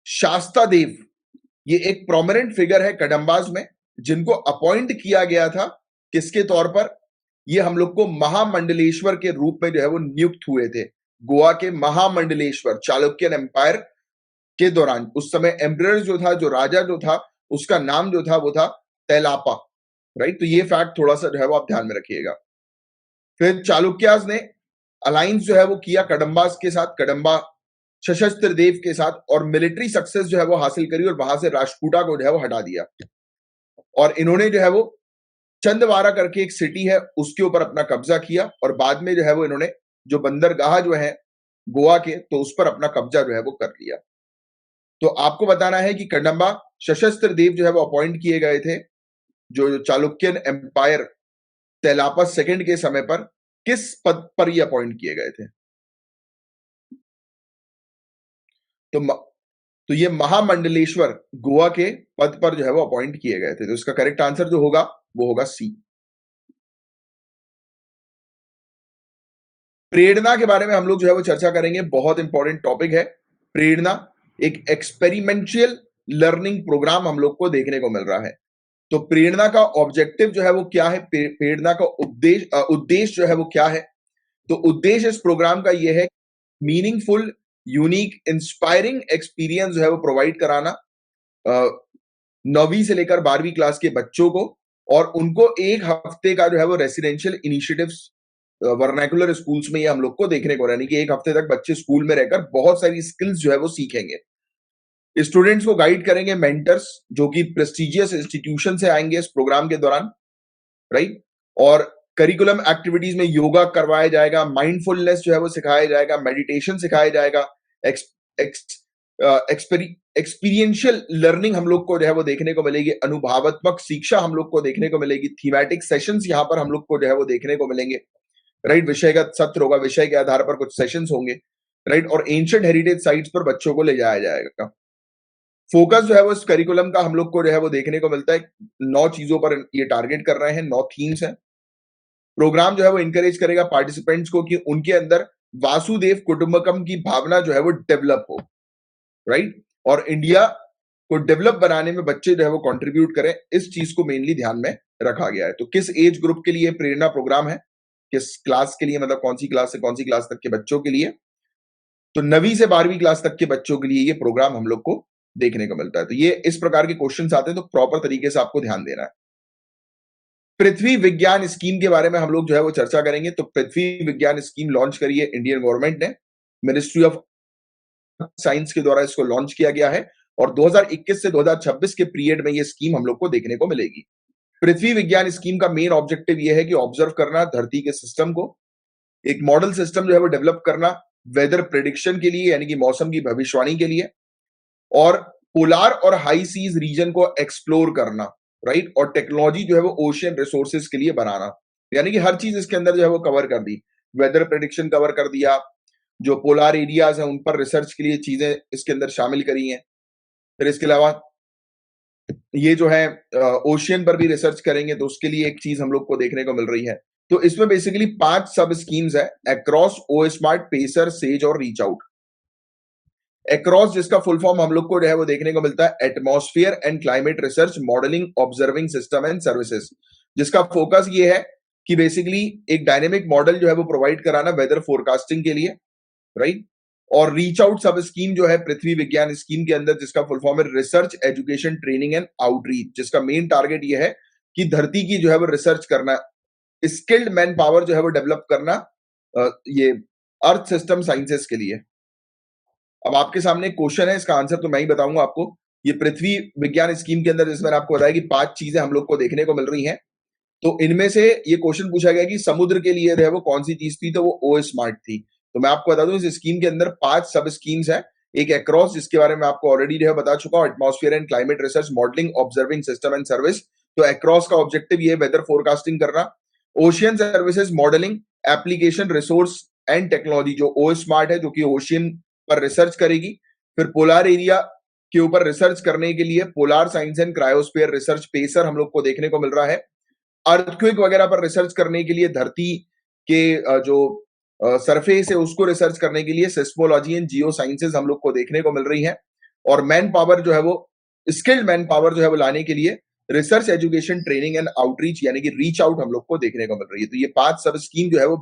शास्ता देव, ये एक प्रोमिनेंट फिगर है कदम्बाज में, जिनको अपॉइंट किया गया था किसके तौर पर, ये हम लोग को महामंडलेश्वर के रूप में जो है वो नियुक्त हुए थे। गोवा के महामंडलेश्वर चालुक्यन एम्पायर के दौरान, उस समय एम्परर जो था, जो राजा जो था, उसका नाम जो था वो था तेलापा, राइट। तो ये फैक्ट थोड़ा सा जो है वो आप ध्यान में रखिएगा। फिर चालुक्यास ने अलायंस जो है वो किया कदम्बास के साथ, कदम्बा सशस्त्र देव के साथ, और मिलिट्री सक्सेस जो है वो हासिल करी और वहां से राष्ट्रकूटा को जो है वो हटा दिया। और इन्होंने जो है वो चंदवारा करके एक सिटी है उसके ऊपर अपना कब्जा किया, और बाद में जो है वो इन्होंने जो बंदरगाह जो है गोवा के, तो उस पर अपना कब्जा जो है वो कर लिया। तो आपको बताना है कि कदम्बा सशस्त्र देव जो है वो अपॉइंट किए गए थे, जो चालुक्यन एम्पायर तेलापस सेकंड के समय पर किस पद पर ये अपॉइंट किए गए थे। तो ये महामंडलेश्वर गोवा के पद पर जो है वो अपॉइंट किए गए थे। तो इसका करेक्ट आंसर जो होगा वो होगा सी। प्रेरणा के बारे में हम लोग जो है वो चर्चा करेंगे, बहुत इंपॉर्टेंट टॉपिक है। प्रेरणा एक एक्सपेरिमेंशियल लर्निंग प्रोग्राम हम लोग को देखने को मिल रहा है। तो प्रेरणा का ऑब्जेक्टिव जो है वो क्या है, प्रेरणा का उद्देश्य जो है वो क्या है। तो उद्देश्य इस प्रोग्राम का ये है, मीनिंगफुल, यूनिक, इंस्पायरिंग एक्सपीरियंस जो है वो प्रोवाइड कराना 9वीं से लेकर 12वीं क्लास के बच्चों को, और उनको एक हफ्ते का जो है वो रेसिडेंशियल इनिशिएटिव्स वर्नाकुलर स्कूल्स में ये हम लोग को देखने को, यानी कि एक हफ्ते तक बच्चे स्कूल में रहकर बहुत सारी स्किल्स जो है वो सीखेंगे। स्टूडेंट्स को गाइड करेंगे मेंटर्स, जो कि प्रेस्टिजियस इंस्टीट्यूशन से आएंगे इस प्रोग्राम के दौरान, राइट। और करिकुलम एक्टिविटीज में योगा करवाया जाएगा, माइंडफुलनेस जो है वो सिखाया जाएगा, मेडिटेशन सिखाया जाएगा, एक्सपीरियंशियल लर्निंग हम लोग को जो है वो देखने को मिलेगी, अनुभवात्मक शिक्षा हम लोग को देखने को मिलेगी, थीमेटिक सेशंस यहाँ पर हम लोग को जो है वो देखने को मिलेंगे, राइट। विषयगत सत्र होगा, विषय के आधार पर कुछ सेशंस होंगे, राइट। और एंशिएंट हेरिटेज साइट्स पर बच्चों को ले जाया जाएगा। फोकस जो है वो इस करिकुलम का हम लोग को जो है वो देखने को मिलता है, 9 चीजों पर ये टारगेट कर रहे हैं, 9 थीम्स हैं। प्रोग्राम जो है वो इंकरेज करेगा पार्टिसिपेंट्स को कि उनके अंदर वासुदेव कुटुंबकम की भावना जो है वो डेवलप हो, राइट। और इंडिया को डेवलप बनाने में बच्चे जो है वो कंट्रीब्यूट करें, इस चीज को मेनली ध्यान में रखा गया है। तो किस एज ग्रुप के लिए प्रेरणा प्रोग्राम है, किस क्लास के लिए, मतलब कौन सी क्लास से कौन सी क्लास तक के बच्चों के लिए, तो 9वीं से 12वीं क्लास तक के बच्चों के लिए ये प्रोग्राम हम लोग को देखने को मिलता है। तो ये इस प्रकार के क्वेश्चंस आते हैं, तो प्रॉपर तरीके से आपको ध्यान देना है। पृथ्वी विज्ञान स्कीम के बारे में हम लोग जो है वो चर्चा करेंगे। तो पृथ्वी विज्ञान स्कीम लॉन्च करी है इंडियन गवर्नमेंट ने, मिनिस्ट्री ऑफ साइंस के द्वारा इसको लॉन्च किया गया है, और 2021 से 2026 के पीरियड में ये स्कीम हम लोग को देखने को मिलेगी। पृथ्वी विज्ञान स्कीम का मेन ऑब्जेक्टिव ये है कि ऑब्जर्व करना धरती के सिस्टम को, एक मॉडल सिस्टम जो है वो डेवलप करना वेदर प्रेडिक्शन के लिए, यानी कि मौसम की भविष्यवाणी के लिए, और पोलार और हाई सीज रीजन को एक्सप्लोर करना, राइट। और टेक्नोलॉजी जो है वो ओशियन रिसोर्सेज के लिए बनाना, यानी कि हर चीज इसके अंदर जो है वो कवर कर दी, वेदर प्रेडिक्शन कवर कर दिया, जो पोलार एरियाज है उन पर रिसर्च के लिए चीजें इसके अंदर शामिल करी हैं। फिर इसके अलावा ये जो है ओशियन पर भी रिसर्च करेंगे, तो उसके लिए एक चीज हम लोग को देखने को मिल रही है। तो इसमें बेसिकली 5 सब स्कीम्स है, अक्रॉस, ओ स्मार्ट, पेसर, सेज और रीच आउट। अक्रॉस जिसका फुल फॉर्म हम लोग को जो है वो देखने को मिलता है atmosphere and climate research modelling observing system and services, जिसका फोकस ये है कि बेसिकली एक डायनेमिक मॉडल जो है वो प्रोवाइड कराना वेदर फोरकास्टिंग के लिए, राइट। और रीच आउट सब स्कीम जो है पृथ्वी विज्ञान स्कीम के अंदर, जिसका फुल फॉर्म है research education training and outreach, जिसका मेन टारगेट ये है कि धरती की जो है वो रिसर्च करना, स्किल्ड मैन पावर जो है वो डेवलप करना ये अर्थ सिस्टम साइंसेस के लिए। अब आपके सामने क्वेश्चन है, इसका आंसर तो मैं ही बताऊंगा आपको। ये पृथ्वी विज्ञान स्कीम के अंदर जिसमें आपको बताया कि 5 चीजें हम लोग को देखने को मिल रही हैं, तो इनमें से ये क्वेश्चन पूछा गया कि समुद्र के लिए जो है वो कौन सी चीज थी, तो वो ओ स्मार्ट थी। तो मैं आपको बता दूं इस स्कीम के अंदर 5 सब स्कीम्स हैं। एक अक्रॉस, जिसके बारे में आपको ऑलरेडी जो है बता चुका हूं, atmosphere and climate research modelling observing system and service. तो अक्रॉस का ऑब्जेक्टिव ये वेदर फोरकास्टिंग करना। Ocean services modelling application resource and technology, जो ओ स्मार्ट है, जो कि ओशियन पर रिसर्च करेगी। फिर पोलार एरिया के ऊपर रिसर्च करने के लिए polar science and cryosphere research, pacer हम लोग को देखने को मिल रहा है। अर्थक्वेक वगैरह पर रिसर्च करने के लिए धरती के जो सरफेस है उसको रिसर्च करने के लिए सिस्मोलॉजी एंड जियो साइंसेज हम लोग को देखने को मिल रही है। और मैन पावर जो है वो स्किल्ड मैन पावर जो है वो लाने के लिए research education training and outreach यानी कि रीच आउट हम लोग को देखने को मिल रही है। तो ये 5 सब स्कीम जो है वो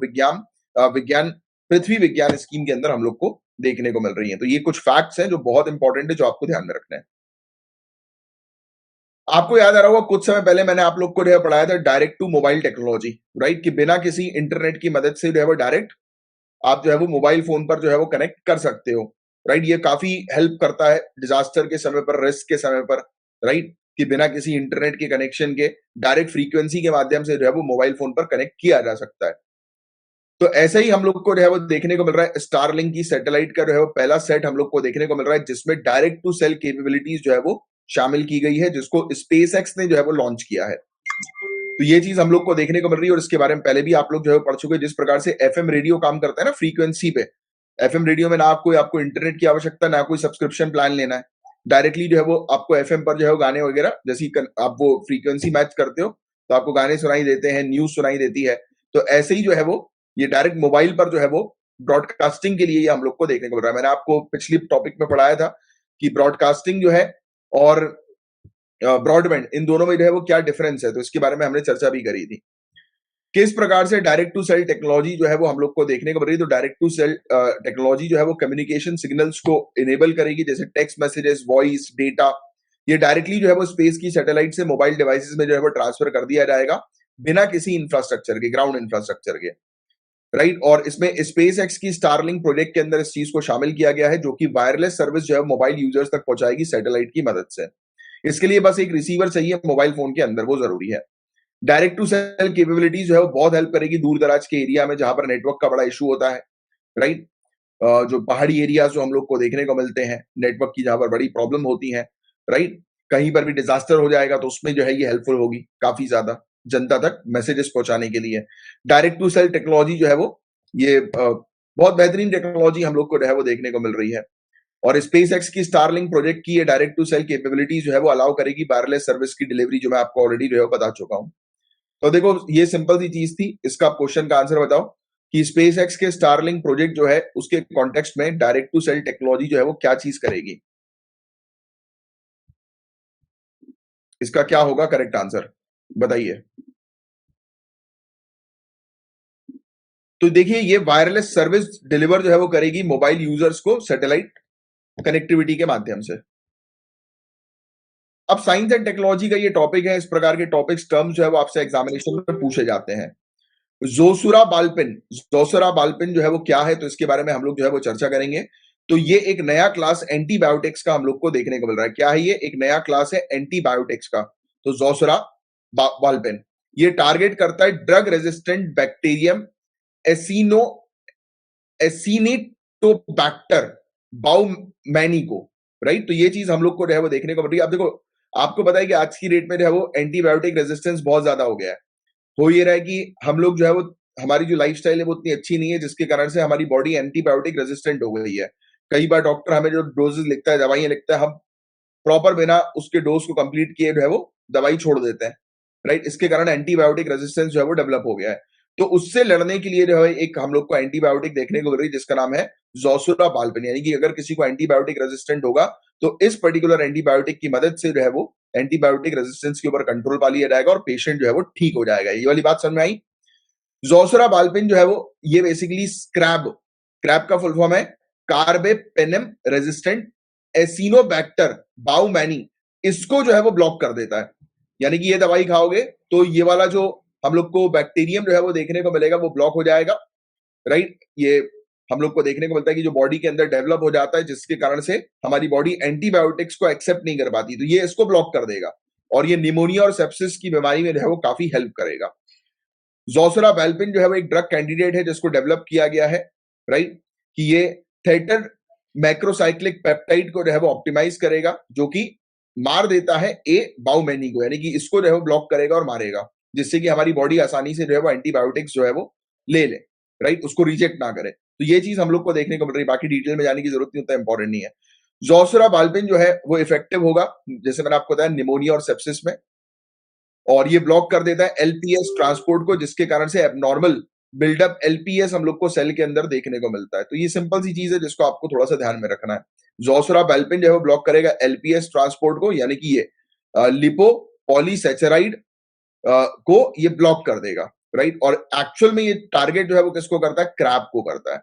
विज्ञान पृथ्वी विज्ञान स्कीम के अंदर हम लोग को देखने को मिल रही है। तो ये कुछ फैक्ट्स हैं जो बहुत इंपॉर्टेंट है, जो आपको ध्यान में रखना है। आपको याद आ रहा होगा कुछ समय पहले मैंने आप लोग को जो है पढ़ाया था direct to mobile technology, right? कि बिना किसी इंटरनेट की मदद से जो है वो डायरेक्ट आप जो है वो मोबाइल फोन पर जो है वो कनेक्ट कर सकते हो, राइट? ये काफी हेल्प करता है डिजास्टर के समय पर, रिस्क के समय पर, राइट? कि बिना किसी इंटरनेट के कनेक्शन के डायरेक्ट फ्रीक्वेंसी के माध्यम से जो है वो मोबाइल फोन पर कनेक्ट किया जा सकता है। तो ऐसे ही हम लोग को जो है वो देखने को मिल रहा है स्टारलिंक की सैटेलाइट का जो है वो पहला सेट हम लोग को देखने को मिल रहा है, जिसमें डायरेक्ट टू सेल कैपेबिलिटीज जो है वो शामिल की गई है, जिसको स्पेसएक्स ने जो है वो लॉन्च किया है। तो ये चीज हम लोग को देखने को मिल रही है और इसके बारे में पहले भी आप लोग जो है पढ़ चुके हैं। जिस प्रकार से एफएम रेडियो काम करता है ना फ्रीक्वेंसी पे, एफएम रेडियो में ना आपको इंटरनेट की आवश्यकता, ना कोई सब्सक्रिप्शन प्लान लेना है, डायरेक्टली जो है वो आपको एफएम पर जो है वो गाने वगैरह जैसी आप वो फ्रीक्वेंसी मैच करते हो तो आपको गाने सुनाई देते हैं, न्यूज सुनाई देती है। तो ऐसे ही जो है वो ये डायरेक्ट मोबाइल पर जो है वो ब्रॉडकास्टिंग के लिए ये हम लोग को देखने को मिल रहा है। मैंने आपको पिछली टॉपिक में पढ़ाया था कि ब्रॉडकास्टिंग जो है और ब्रॉडबैंड, इन दोनों में जो है वो क्या डिफरेंस है, तो इसके बारे में हमने चर्चा भी करी थी। किस प्रकार से डायरेक्ट टू सेल टेक्नोलॉजी जो है वो हम लोग को देखने को मिल रही है। तो डायरेक्ट टू सेल टेक्नोलॉजी जो है वो कम्युनिकेशन सिग्नल्स को इनेबल करेगी, जैसे टेक्स्ट मैसेजेस, वॉइस, डेटा, ये डायरेक्टली जो है वो स्पेस की सैटेलाइट से मोबाइल डिवाइसेस में जो है वो ट्रांसफर कर दिया जाएगा बिना किसी इंफ्रास्ट्रक्चर के, ग्राउंड इंफ्रास्ट्रक्चर के, राइट? और इसमें स्पेस एक्स की स्टारलिंक प्रोजेक्ट के अंदर इस चीज को शामिल किया गया है, जो कि वायरलेस सर्विस जो है मोबाइल यूजर्स तक पहुंचाएगी सैटेलाइट की मदद से। इसके लिए बस एक रिसीवर चाहिए मोबाइल फोन के अंदर, वो जरूरी है। डायरेक्ट टू सेल कैपेबिलिटीज जो है वो बहुत हेल्प करेगी दूर दराज के एरिया में जहां पर नेटवर्क का बड़ा इशू होता है, राइट? जो पहाड़ी एरियाज जो हम लोग को देखने को मिलते हैं, नेटवर्क की जहां पर बड़ी प्रॉब्लम होती है, राइट? कहीं पर भी डिजास्टर हो जाएगा तो उसमें जो है ये हेल्पफुल होगी काफी ज्यादा जनता तक मैसेजेस पहुंचाने के लिए। डायरेक्ट टू सेल टेक्नोलॉजी जो है वो ये बहुत बेहतरीन टेक्नोलॉजी हम लोग को जो है वो देखने को मिल रही है। और स्पेस एक्स की स्टारलिंक प्रोजेक्ट की ये डायरेक्ट टू सेल कैपेबिलिटीज जो है वो अलाउ करेगी वायरलेस सर्विस की डिलीवरी, जो मैं आपको ऑलरेडी जो है बता चुका हूं। तो देखो ये सिंपल सी चीज थी, इसका क्वेश्चन का आंसर बताओ कि स्पेस एक्स के स्टारलिंक प्रोजेक्ट जो है उसके कॉन्टेक्स्ट में डायरेक्ट टू सेल टेक्नोलॉजी जो है वो क्या चीज करेगी। इसका क्या होगा करेक्ट आंसर, बताइए। तो देखिए ये वायरलेस सर्विस डिलीवर जो है वो करेगी मोबाइल यूजर्स को सैटेलाइट कनेक्टिविटी के माध्यम से। अब साइंस एंड टेक्नोलॉजी का ये टॉपिक है, इस प्रकार के टॉपिक्स टर्म्स जो है वो आपसे एग्जामिनेशन में पूछे जाते हैं। जोसुरा बाल्पिन जो है वो क्या है, तो इसके बारे में हम लोग जो है वो चर्चा करेंगे। तो ये एक नया क्लास एंटीबायोटिक्स का हम लोग को देखने को मिल रहा है। क्या है ये? एक नया क्लास है एंटीबायोटिक्स का। तो जोसुरा बाल्पिन ये टारगेट करता है ड्रग रेजिस्टेंट बैक्टीरियम एसिनो एसिनेटोबैक्टर बाउमैनी को, राइट? तो ये चीज हम लोग को जो है वो देखने को मिल रही है। अब देखो आपको पता है कि आज की डेट में जो है वो एंटीबायोटिक रेजिस्टेंस बहुत ज्यादा हो गया है। हो ये रहा है कि हम लोग जो है वो हमारी जो लाइफस्टाइल है वो उतनी अच्छी नहीं है, जिसके कारण से हमारी बॉडी एंटीबायोटिक रेजिस्टेंट हो गई है। कई बार डॉक्टर हमें जो डोजेस लिखता है, दवाइयां लिखता है, हम प्रॉपर बिना उसके डोज को कंप्लीट किए जो है वो दवाई छोड़ देते हैं, राइट? इसके कारण एंटीबायोटिक रेजिस्टेंस जो है वो डेवलप हो गया है। तो उससे लड़ने के लिए जो है एक हम लोग को एंटीबायोटिक देखने को मिल रही है, जिसका नाम है जोसुरा बाल्पिन। यानी कि अगर किसी को एंटीबायोटिक रेजिस्टेंट होगा तो इस पर्टिकुलर एंटीबायोटिक की मदद से जो है वो एंटीबायोटिक रेजिस्टेंस के ऊपर कंट्रोल पा लिया जाएगा और पेशेंट जो है वो ठीक हो जाएगा। ये वाली बात समझ में आई? जोसुरा बाल्पिन जो है वो ये बेसिकली क्रैब का फुल फॉर्म है कार्बेपेनम रेजिस्टेंट एसिनोबैक्टर बाउमैनी, इसको जो है वो ब्लॉक कर देता है। यानी कि ये दवाई खाओगे तो ये वाला जो हम लोग को बैक्टीरियम जो है वो देखने को मिलेगा वो ब्लॉक हो जाएगा, राइट? ये हम लोग को देखने को मिलता है कि जो बॉडी के अंदर डेवलप हो जाता है, जिसके कारण से हमारी बॉडी एंटीबायोटिक्स को एक्सेप्ट नहीं कर पाती, तो ये इसको ब्लॉक कर देगा और ये निमोनिया और सेप्सिस की बीमारी में जो है वो काफी हेल्प करेगा। जोसुरा बाल्पिन जो है वो एक ड्रग कैंडिडेट है जिसको डेवलप किया गया है, राइट? कि ये थेटर मैक्रोसाइक्लिक पेप्टाइड को जो है वो ऑप्टिमाइज करेगा, जो कि मार देता है ए बाउमैनी को, यानी कि इसको जो है वो ब्लॉक करेगा और मारेगा, जिससे कि हमारी बॉडी आसानी से जो है वो एंटीबायोटिक्स जो है वो ले ले, राइट? उसको रिजेक्ट ना करे। तो ये चीज हम लोग को देखने को मिल रही है, बाकी डिटेल में जाने की जरूरत नहीं, उतना इंपॉर्टेंट नहीं है। जोसुरा बाल्पिन जो है वो इफेक्टिव होगा, जैसे मैंने आपको बताया, निमोनिया और सेप्सिस में, और ये ब्लॉक कर देता है एलपीएस ट्रांसपोर्ट को, जिसके कारण से एबनॉर्मल बिल्डअप एलपीएस हम लोग को सेल के अंदर देखने को मिलता है। तो ये सिंपल सी चीज है जिसको आपको थोड़ा सा ध्यान में रखना है। जोसोराबाल्पिन जो है वो ब्लॉक करेगा एलपीएस ट्रांसपोर्ट को, यानी कि ये लिपो पॉलीसेचेराइड को ये ब्लॉक कर देगा, राइट। और एक्चुअल में ये टारगेट जो है वो किसको करता है, क्रैब को करता है,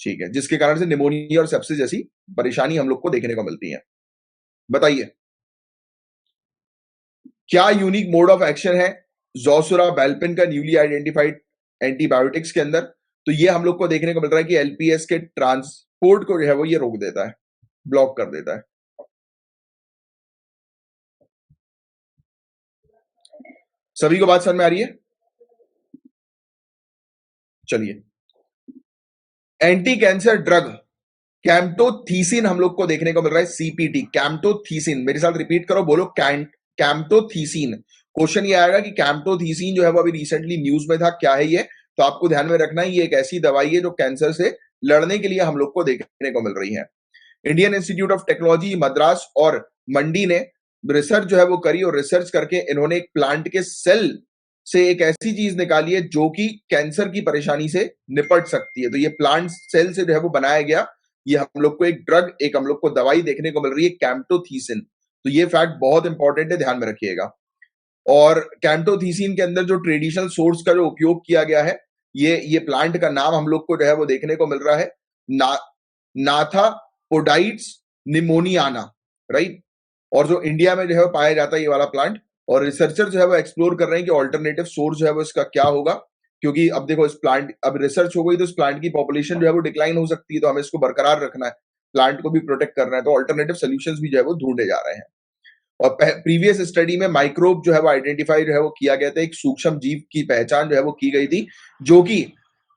ठीक है, जिसके कारण से निमोनिया और सेप्सिस जैसी परेशानी हम लोग को देखने को मिलती है। बताइए क्या यूनिक मोड ऑफ एक्शन है जोसोराबाल्पिन का न्यूली आइडेंटिफाइड एंटीबायोटिक्स के अंदर? तो ये हम लोग को देखने को मिल रहा है कि एलपीएस के ट्रांसपोर्ट को जो है वो ये रोक देता है, ब्लॉक कर देता है। सभी को बात समझ में आ रही है? चलिए, एंटी कैंसर ड्रग कैम्टोथीसिन हम लोग को देखने को मिल रहा है, सीपीटी कैम्टोथीसिन। मेरे साथ रिपीट करो, बोलो कैम्टोथीसिन। क्वेश्चन ये आएगा कि कैम्टोथीसिन जो है वो अभी रिसेंटली न्यूज में था, क्या है ये? तो आपको ध्यान में रखना है ये एक ऐसी दवाई है जो कैंसर से लड़ने के लिए हम लोग को देखने को मिल रही है। Indian institute of technology Madras और मंडी ने रिसर्च जो है वो करी, और रिसर्च करके इन्होंने एक प्लांट के सेल से एक ऐसी चीज निकाली है जो कि कैंसर की परेशानी से निपट सकती है। तो ये प्लांट सेल से जो है वो बनाया गया, ये हम लोग को एक ड्रग, एक हम लोग को दवाई देखने को मिल रही है, कैम्टोथीसिन। तो ये फैक्ट बहुत इंपॉर्टेंट है, ध्यान में रखिएगा। और कैम्टोथीसिन के अंदर जो ट्रेडिशनल सोर्स का जो उपयोग किया गया है, ये प्लांट का नाम हम लोग को जो है वो देखने को मिल रहा है ना, नाथापोडाइट्स निमोनियाना, राइट। और जो इंडिया में जो है पाया जाता है ये वाला प्लांट, और रिसर्चर जो है वो एक्सप्लोर कर रहे हैं कि ऑल्टरनेटिव सोर्स जो है वो इसका क्या होगा। क्योंकि अब देखो इस प्लांट, अब रिसर्च हो गई तो इस प्लांट की पॉपुलेशन जो है वो डिक्लाइन हो सकती है, तो हमें इसको बरकरार रखना है, प्लांट को भी प्रोटेक्ट करना है, तो ऑल्टरनेटिव सोल्यूशंस भी जो है वो ढूंढे जा रहे हैं। और प्रीवियस स्टडी में माइक्रोब जो है वो आइडेंटिफाई जो है वो किया गया था, एक सूक्ष्म जीव की पहचान जो है वो की गई थी, जो कि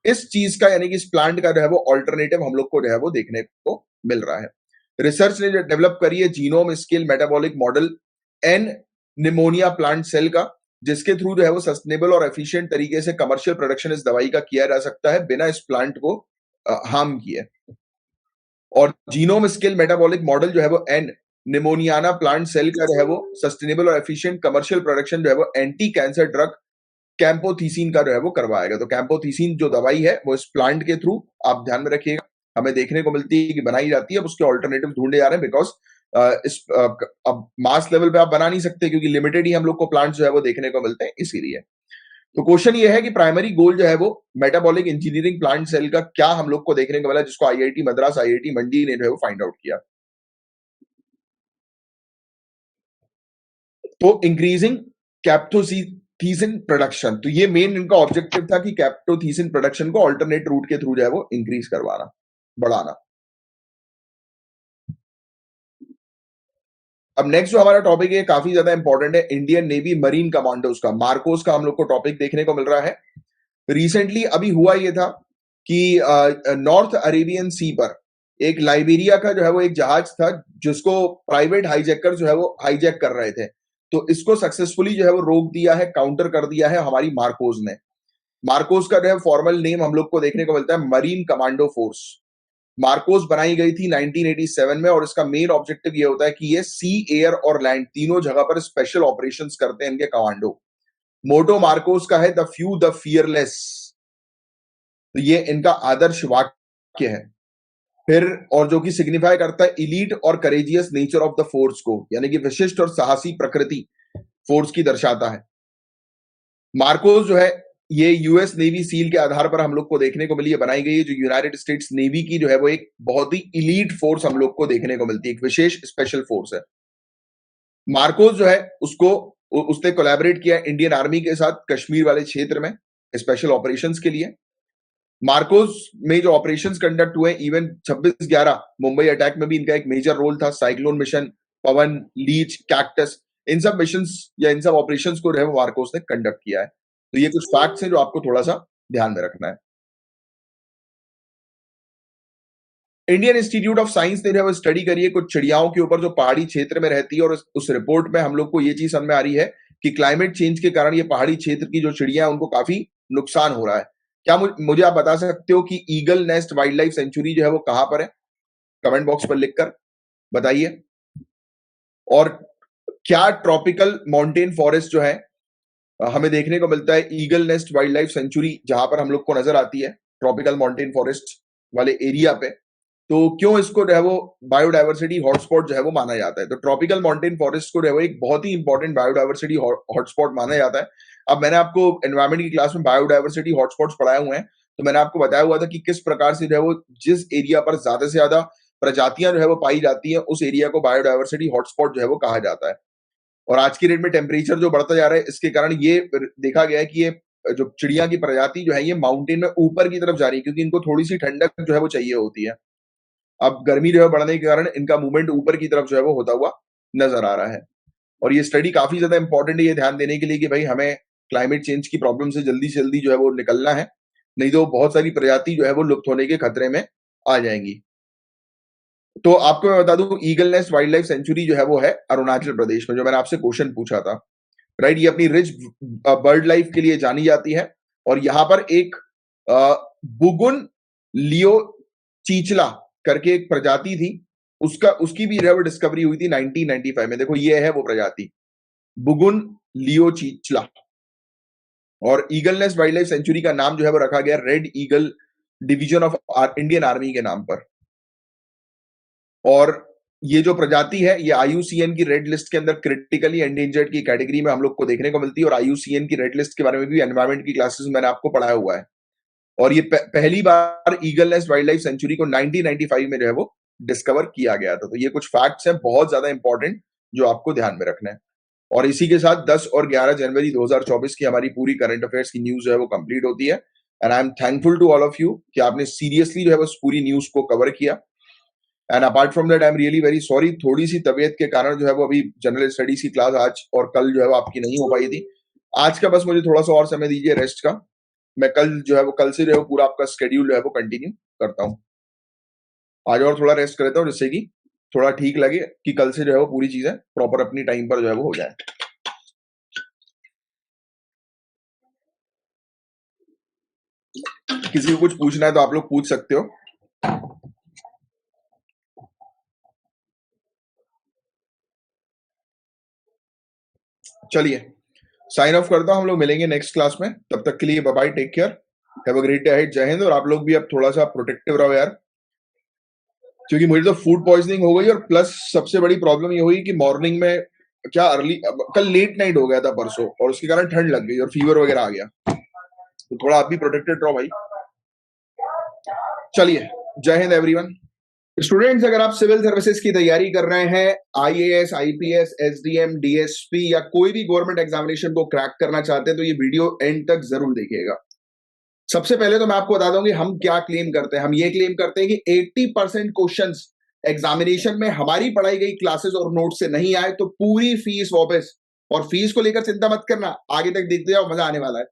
इस चीज का, यानी कि इस प्लांट का जो है वो ऑल्टरनेटिव हम लोग को जो है वो देखने को मिल रहा है। रिसर्च ने जो डेवलप करी है genome scale metabolic model N pneumonia plant cell का, जिसके थ्रू जो है वो सस्टेनेबल और एफिशिएंट तरीके से कमर्शियल प्रोडक्शन इस दवाई का किया जा सकता है बिना इस प्लांट को हार्म किए। और जीनोम स्केल मेटाबॉलिक मॉडल जो है वो एन निमोनियाना प्लांट सेल का जो है वो सस्टेनेबल और एफिशिएंट कमर्शियल प्रोडक्शन जो है वो एंटी कैंसर ड्रग कैम्पोथीसिन का जो है वो करवाएगा। तो कैम्पोथीसिन जो दवाई है वो इस प्लांट के थ्रू, आप ध्यान में रखिएगा, हमें देखने को मिलती है कि बनाई जाती है। अब उसके ऑल्टरनेटिव ढूंढे जा रहे हैं, बिकॉज अब मास लेवल पे आप बना नहीं सकते, क्योंकि लिमिटेड ही हम लोग को प्लांट जो है वो देखने को मिलते हैं, इसीलिए। तो क्वेश्चन ये है कि प्राइमरी गोल जो है वो मेटाबॉलिक इंजीनियरिंग प्लांट सेल का क्या हम लोग को देखने को मिला, जिसको आईआईटी मद्रास, आईआईटी मंडी ने जो है वो फाइंड आउट किया। तो इंक्रीजिंग कैप्टोथीसिन प्रोडक्शन, तो ये मेन इनका ऑब्जेक्टिव था कि कैप्टोथीसिन प्रोडक्शन को अल्टरनेट रूट के थ्रू जो है वो इंक्रीज करवाना, बढ़ाना। अब नेक्स्ट जो हमारा टॉपिक है काफी ज्यादा इंपॉर्टेंट है, इंडियन नेवी मरीन कमांडोज का, मार्कोस का हम लोग को टॉपिक देखने को मिल रहा है। रिसेंटली अभी हुआ ये था कि नॉर्थ अरेबियन सी पर एक लाइबेरिया का जो है वो एक जहाज था, जिसको प्राइवेट हाईजैकर जो है वो हाईजैक कर रहे थे। तो इसको सक्सेसफुली जो है वो रोक दिया है, काउंटर कर दिया है हमारी मार्कोस ने। मार्कोस का जो है फॉर्मल नेम हम लोग को देखने को मिलता है मरीन कमांडो फोर्स। मार्कोस बनाई गई थी 1987 में, और इसका मेन ऑब्जेक्टिव ये होता है कि ये सी, एयर और लैंड तीनों जगह पर स्पेशल ऑपरेशंस करते हैं इनके कमांडो। मोटो मार्कोस का है द फ्यू द फियरलेस, तो ये इनका आदर्श वाक्य है। फिर और जो कि सिग्निफाई करता है इलीट और courageous nature of the force को, यानी कि विशिष्ट और साहसी प्रकृति फोर्स की दर्शाता है। मार्कोस जो है ये यूएस नेवी सील के आधार पर हम लोग को देखने को मिली है, बनाई गई है, जो यूनाइटेड स्टेट्स नेवी की जो है वो एक बहुत ही इलीट फोर्स हम लोग को देखने को मिलती है, एक विशेष स्पेशल फोर्स है। मार्कोस जो है उसको उसने कोलैबोरेट किया इंडियन आर्मी के साथ कश्मीर वाले क्षेत्र में स्पेशल ऑपरेशंस के लिए। मार्कोस में जो ऑपरेशंस कंडक्ट हुए, इवन 26/11 मुंबई अटैक में भी इनका एक मेजर रोल था। साइक्लोन मिशन, पवन, लीच, कैक्टस, इन सब मिशंस या इन सब ऑपरेशंस को जो है मार्कोस ने कंडक्ट किया है। तो ये कुछ फैक्ट्स हैं जो आपको थोड़ा सा ध्यान में रखना है। इंडियन इंस्टीट्यूट ऑफ साइंस ने जो है स्टडी करी है कुछ चिड़ियाओं के ऊपर जो पहाड़ी क्षेत्र में रहती है, और उस रिपोर्ट में हम लोग को ये चीज समझ में आ रही है कि क्लाइमेट चेंज के कारण ये पहाड़ी क्षेत्र की जो चिड़िया उनको काफी नुकसान हो रहा है। क्या मुझे आप बता सकते हो कि eagle Nest wildlife century जो है वो कहां पर है? कमेंट बॉक्स पर लिखकर बताइए। और क्या ट्रॉपिकल माउंटेन फॉरेस्ट जो है हमें देखने को मिलता है eagle Nest wildlife century, जहां पर हम लोग को नजर आती है ट्रॉपिकल माउंटेन फॉरेस्ट वाले एरिया पे। तो क्यों इसको जो है वो बायोडायवर्सिटी हॉटस्पॉट जो है वो माना जाता है? तो ट्रॉपिकल माउंटेन फॉरेस्ट को जो है वो एक बहुत ही इंपॉर्टेंट बायोडायवर्सिटी हॉटस्पॉट माना जाता है। अब मैंने आपको एनवायरमेंट की क्लास में बायोडायवर्सिटी हॉटस्पॉट्स पढ़ाए हुए हैं, तो मैंने आपको बताया हुआ था कि किस प्रकार से जो है वो जिस एरिया पर ज्यादा से ज्यादा प्रजातियां जो है वो पाई जाती है, उस एरिया को बायोडायवर्सिटी हॉटस्पॉट जो है वो कहा जाता है। और आज की डेट में टेम्परेचर जो बढ़ता जा रहा है, इसके कारण ये देखा गया है कि ये जो चिड़िया की प्रजाति जो है ये माउंटेन में ऊपर की तरफ जा रही है, क्योंकि इनको थोड़ी सी ठंडक जो है वो चाहिए होती है। अब गर्मी जो है बढ़ने के कारण इनका मूवमेंट ऊपर की तरफ जो है वो होता हुआ नजर आ रहा है। और ये स्टडी काफी ज्यादा इंपॉर्टेंट है, ये ध्यान देने के लिए कि भाई हमें क्लाइमेट चेंज की प्रॉब्लम से जल्दी जो है वो निकलना है, नहीं तो बहुत सारी प्रजाति जो है वो लुप्त होने के खतरे में आ जाएंगी। तो आपको मैं बता दूं, eagle Nest wildlife century जो है वो है अरुणाचल प्रदेश में, जो मैंने आपसे क्वेश्चन पूछा था। राइट, ये अपनी रिच बर्ड लाइफ के लिए जानी जाती है। और यहाँ पर एक बुगुन लियो चीचला करके एक प्रजाति थी, उसकी भी डिस्कवरी हुई थी 1995 में। देखो ये है वो प्रजाति, बुगुन लियो चीचला। और eagle Nest wildlife century का नाम जो है वो रखा गया red eagle division of Indian army के नाम पर। और ये जो प्रजाति है ये आईयूसीएन की रेड लिस्ट के अंदर क्रिटिकली एंडेंजर्ड की कैटेगरी में हम लोग को देखने को मिलती है। और आईयूसीएन की रेड लिस्ट के बारे में भी एनवायरमेंट की क्लासेस में मैंने आपको पढ़ाया हुआ है। और ये पहली बार Eagle Nest wildlife sanctuary को 1995 में जो है वो डिस्कवर किया गया था। तो ये कुछ फैक्ट्स हैं बहुत ज्यादा इंपॉर्टेंट जो आपको ध्यान में रखना है। और इसी के साथ 10 और 11 जनवरी 2024 की हमारी पूरी करंट अफेयर्स की न्यूज जो है वो कंप्लीट होती है। And I am thankful to all of you कि आपने सीरियसली जो है वो पूरी न्यूज को कवर किया। And apart from that I am really very sorry, थोड़ी सी तबीयत के कारण जो है वो अभी जनरल स्टडीज की क्लास आज और कल जो है वो आपकी नहीं हो पाई थी। आज का बस मुझे थोड़ा सा और समय दीजिए रेस्ट का। मैं कल जो है वो कल से जो है वो पूरा आपका स्केड्यूल जो है वो कंटिन्यू करता हूँ। आज और थोड़ा रेस्ट करता हूँ, जिससे कि थोड़ा ठीक लगे कि कल से जो है वो पूरी चीजें प्रॉपर अपनी टाइम पर जो है वो हो जाए। किसी को कुछ पूछना है तो आप लोग पूछ सकते हो। चलिए साइन ऑफ करता हूं, हम लोग मिलेंगे नेक्स्ट क्लास में। तब तक के लिए bye bye, take care, have a great day ahead. जय हिंद। और आप लोग भी अब थोड़ा सा प्रोटेक्टिव रहो यार, क्योंकि मुझे तो फूड पॉइजनिंग हो गई और प्लस सबसे बड़ी प्रॉब्लम ये हुई कि मॉर्निंग में क्या अर्ली कल लेट नाइट हो गया था परसों, और उसके कारण ठंड लग गई और फीवर वगैरह आ गया। तो थोड़ा आप भी प्रोटेक्टेड रहो भाई। चलिए, जय हिंद एवरीवन। स्टूडेंट्स, अगर आप सिविल सर्विसेज की तैयारी कर रहे हैं, आईएएस, आईपीएस, एसडीएम, डीएसपी या कोई भी गवर्नमेंट एग्जामिनेशन को क्रैक करना चाहते हैं, तो ये वीडियो एंड तक जरूर देखिएगा। सबसे पहले तो मैं आपको बता दूं कि हम क्या क्लेम करते हैं। हम ये क्लेम करते हैं कि 80% क्वेश्चंस एग्जामिनेशन में हमारी पढ़ाई गई क्लासेस और नोट से नहीं आए तो पूरी फीस वापस। और फीस को लेकर चिंता मत करना, आगे तक देखते जाओ, मजा आने वाला है।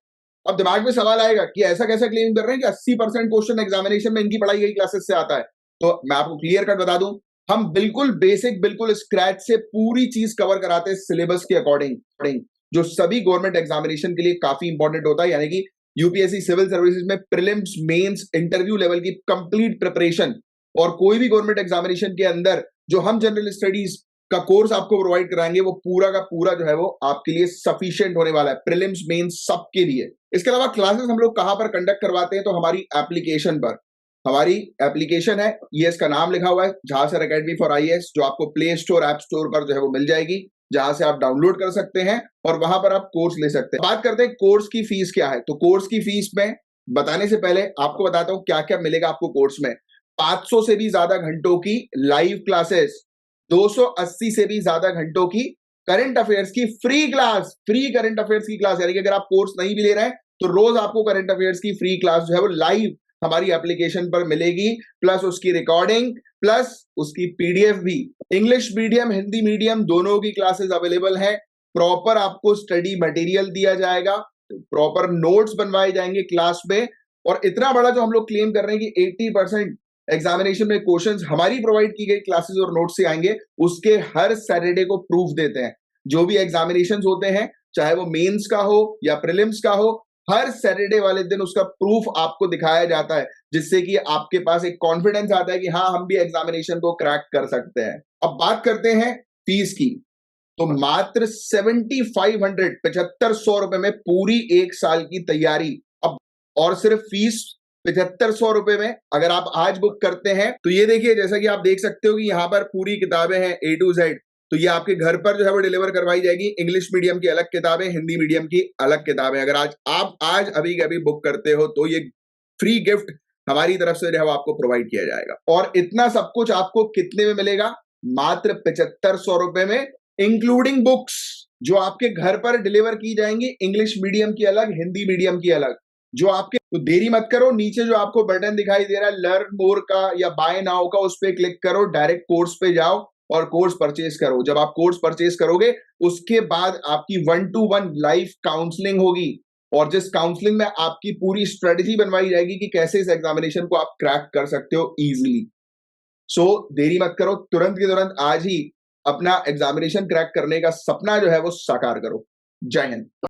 अब दिमाग में सवाल आएगा कि ऐसा कैसा क्लेम कर रहे हैं कि 80% क्वेश्चन एग्जामिनेशन में इनकी पढ़ाई गई क्लासेस से आता है। तो मैं आपको क्लियर कट बता दूं, हम बिल्कुल बेसिक, बिल्कुल स्क्रैच से पूरी चीज कवर कराते हैं सिलेबस के अकॉर्डिंग, जो सभी गवर्नमेंट एग्जामिनेशन के लिए काफी इंपॉर्टेंट होता है। यानी कि यूपीएससी सिविल सर्विसेज में प्रीलिम्स, मेंस, इंटरव्यू लेवल की कंप्लीट प्रिपरेशन। और कोई भी गवर्नमेंट एग्जामिनेशन के अंदर जो हम जनरल स्टडीज का कोर्स आपको प्रोवाइड कराएंगे, वो पूरा का पूरा जो है वो आपके लिए सफिशिएंट होने वाला है, प्रीलिम्स, मेंस सबके लिए। इसके अलावा क्लासेस हम लोग कहां पर कंडक्ट करवाते हैं, तो हमारी एप्लीकेशन पर। हमारी एप्लीकेशन है, ये इसका नाम लिखा हुआ है, झांसर एकेडमी फॉर आईएएस, जो आपको प्ले स्टोर, ऐप स्टोर पर जो है वो मिल जाएगी, जहां से आप डाउनलोड कर सकते हैं और वहां पर आप कोर्स ले सकते हैं। बात करते हैं कोर्स की फीस क्या है। तो कोर्स की फीस में बताने से पहले आपको बताता हूं क्या क्या मिलेगा आपको कोर्स में। 500 से भी ज्यादा घंटों की लाइव क्लासेस, 280 से भी ज्यादा घंटों की करंट अफेयर्स की free class, free current affairs की क्लास। यानी कि अगर आप कोर्स नहीं भी ले रहे हैं तो रोज आपको करंट अफेयर्स की फ्री क्लास जो है वो लाइव हमारी एप्लीकेशन पर मिलेगी, प्लस उसकी रिकॉर्डिंग, प्लस उसकी पीडीएफ भी। इंग्लिश मीडियम, हिंदी मीडियम दोनों की क्लासेस अवेलेबल है। प्रॉपर आपको स्टडी मटेरियल दिया जाएगा, प्रॉपर नोट्स बनवाए जाएंगे क्लास में। और इतना बड़ा जो हम लोग क्लेम कर रहे हैं कि 80% एग्जामिनेशन में क्वेश्चंस हमारी प्रोवाइड की गई क्लासेस और नोट से आएंगे, उसके हर सैटरडे को प्रूफ देते हैं। जो भी एग्जामिनेशंस होते हैं, चाहे वो मेंस का हो या प्रीलिम्स का हो, हर सैटरडे वाले दिन उसका प्रूफ आपको दिखाया जाता है, जिससे कि आपके पास एक कॉन्फिडेंस आता है कि हाँ, हम भी एग्जामिनेशन को क्रैक कर सकते हैं। अब बात करते हैं फीस की। तो मात्र 7500 7500 रुपए में पूरी 1 साल की तैयारी। अब और सिर्फ फीस 7500 रुपए में अगर आप आज बुक करते हैं तो ये देखिए, जैसा कि आप देख सकते हो कि यहां पर पूरी किताबें हैं A to Z। तो ये आपके घर पर जो है वो डिलीवर करवाई जाएगी। इंग्लिश मीडियम की अलग किताबें, हिंदी मीडियम की अलग किताबें। अगर आज अभी के अभी बुक करते हो तो ये फ्री गिफ्ट हमारी तरफ से जो है वो आपको प्रोवाइड किया जाएगा। और इतना सब कुछ आपको कितने में मिलेगा? मात्र 7500 रुपए में, इंक्लूडिंग बुक्स जो आपके घर पर डिलीवर की जाएंगी, इंग्लिश मीडियम की अलग, हिंदी मीडियम की अलग। जो आपके, तो देरी मत करो, नीचे जो आपको बटन दिखाई दे रहा है लर्न मोर का या बाय नाउ का, उस पर क्लिक करो, डायरेक्ट कोर्स पे जाओ और कोर्स परचेज करो। जब आप कोर्स परचेज करोगे उसके बाद आपकी 1-to-1 लाइव काउंसलिंग होगी, और जिस काउंसलिंग में आपकी पूरी स्ट्रेटेजी बनवाई जाएगी कि कैसे इस एग्जामिनेशन को आप क्रैक कर सकते हो इजीली। सो देरी मत करो, तुरंत की तुरंत आज ही अपना एग्जामिनेशन क्रैक करने का सपना जो है वो साकार करो। जय हिंद।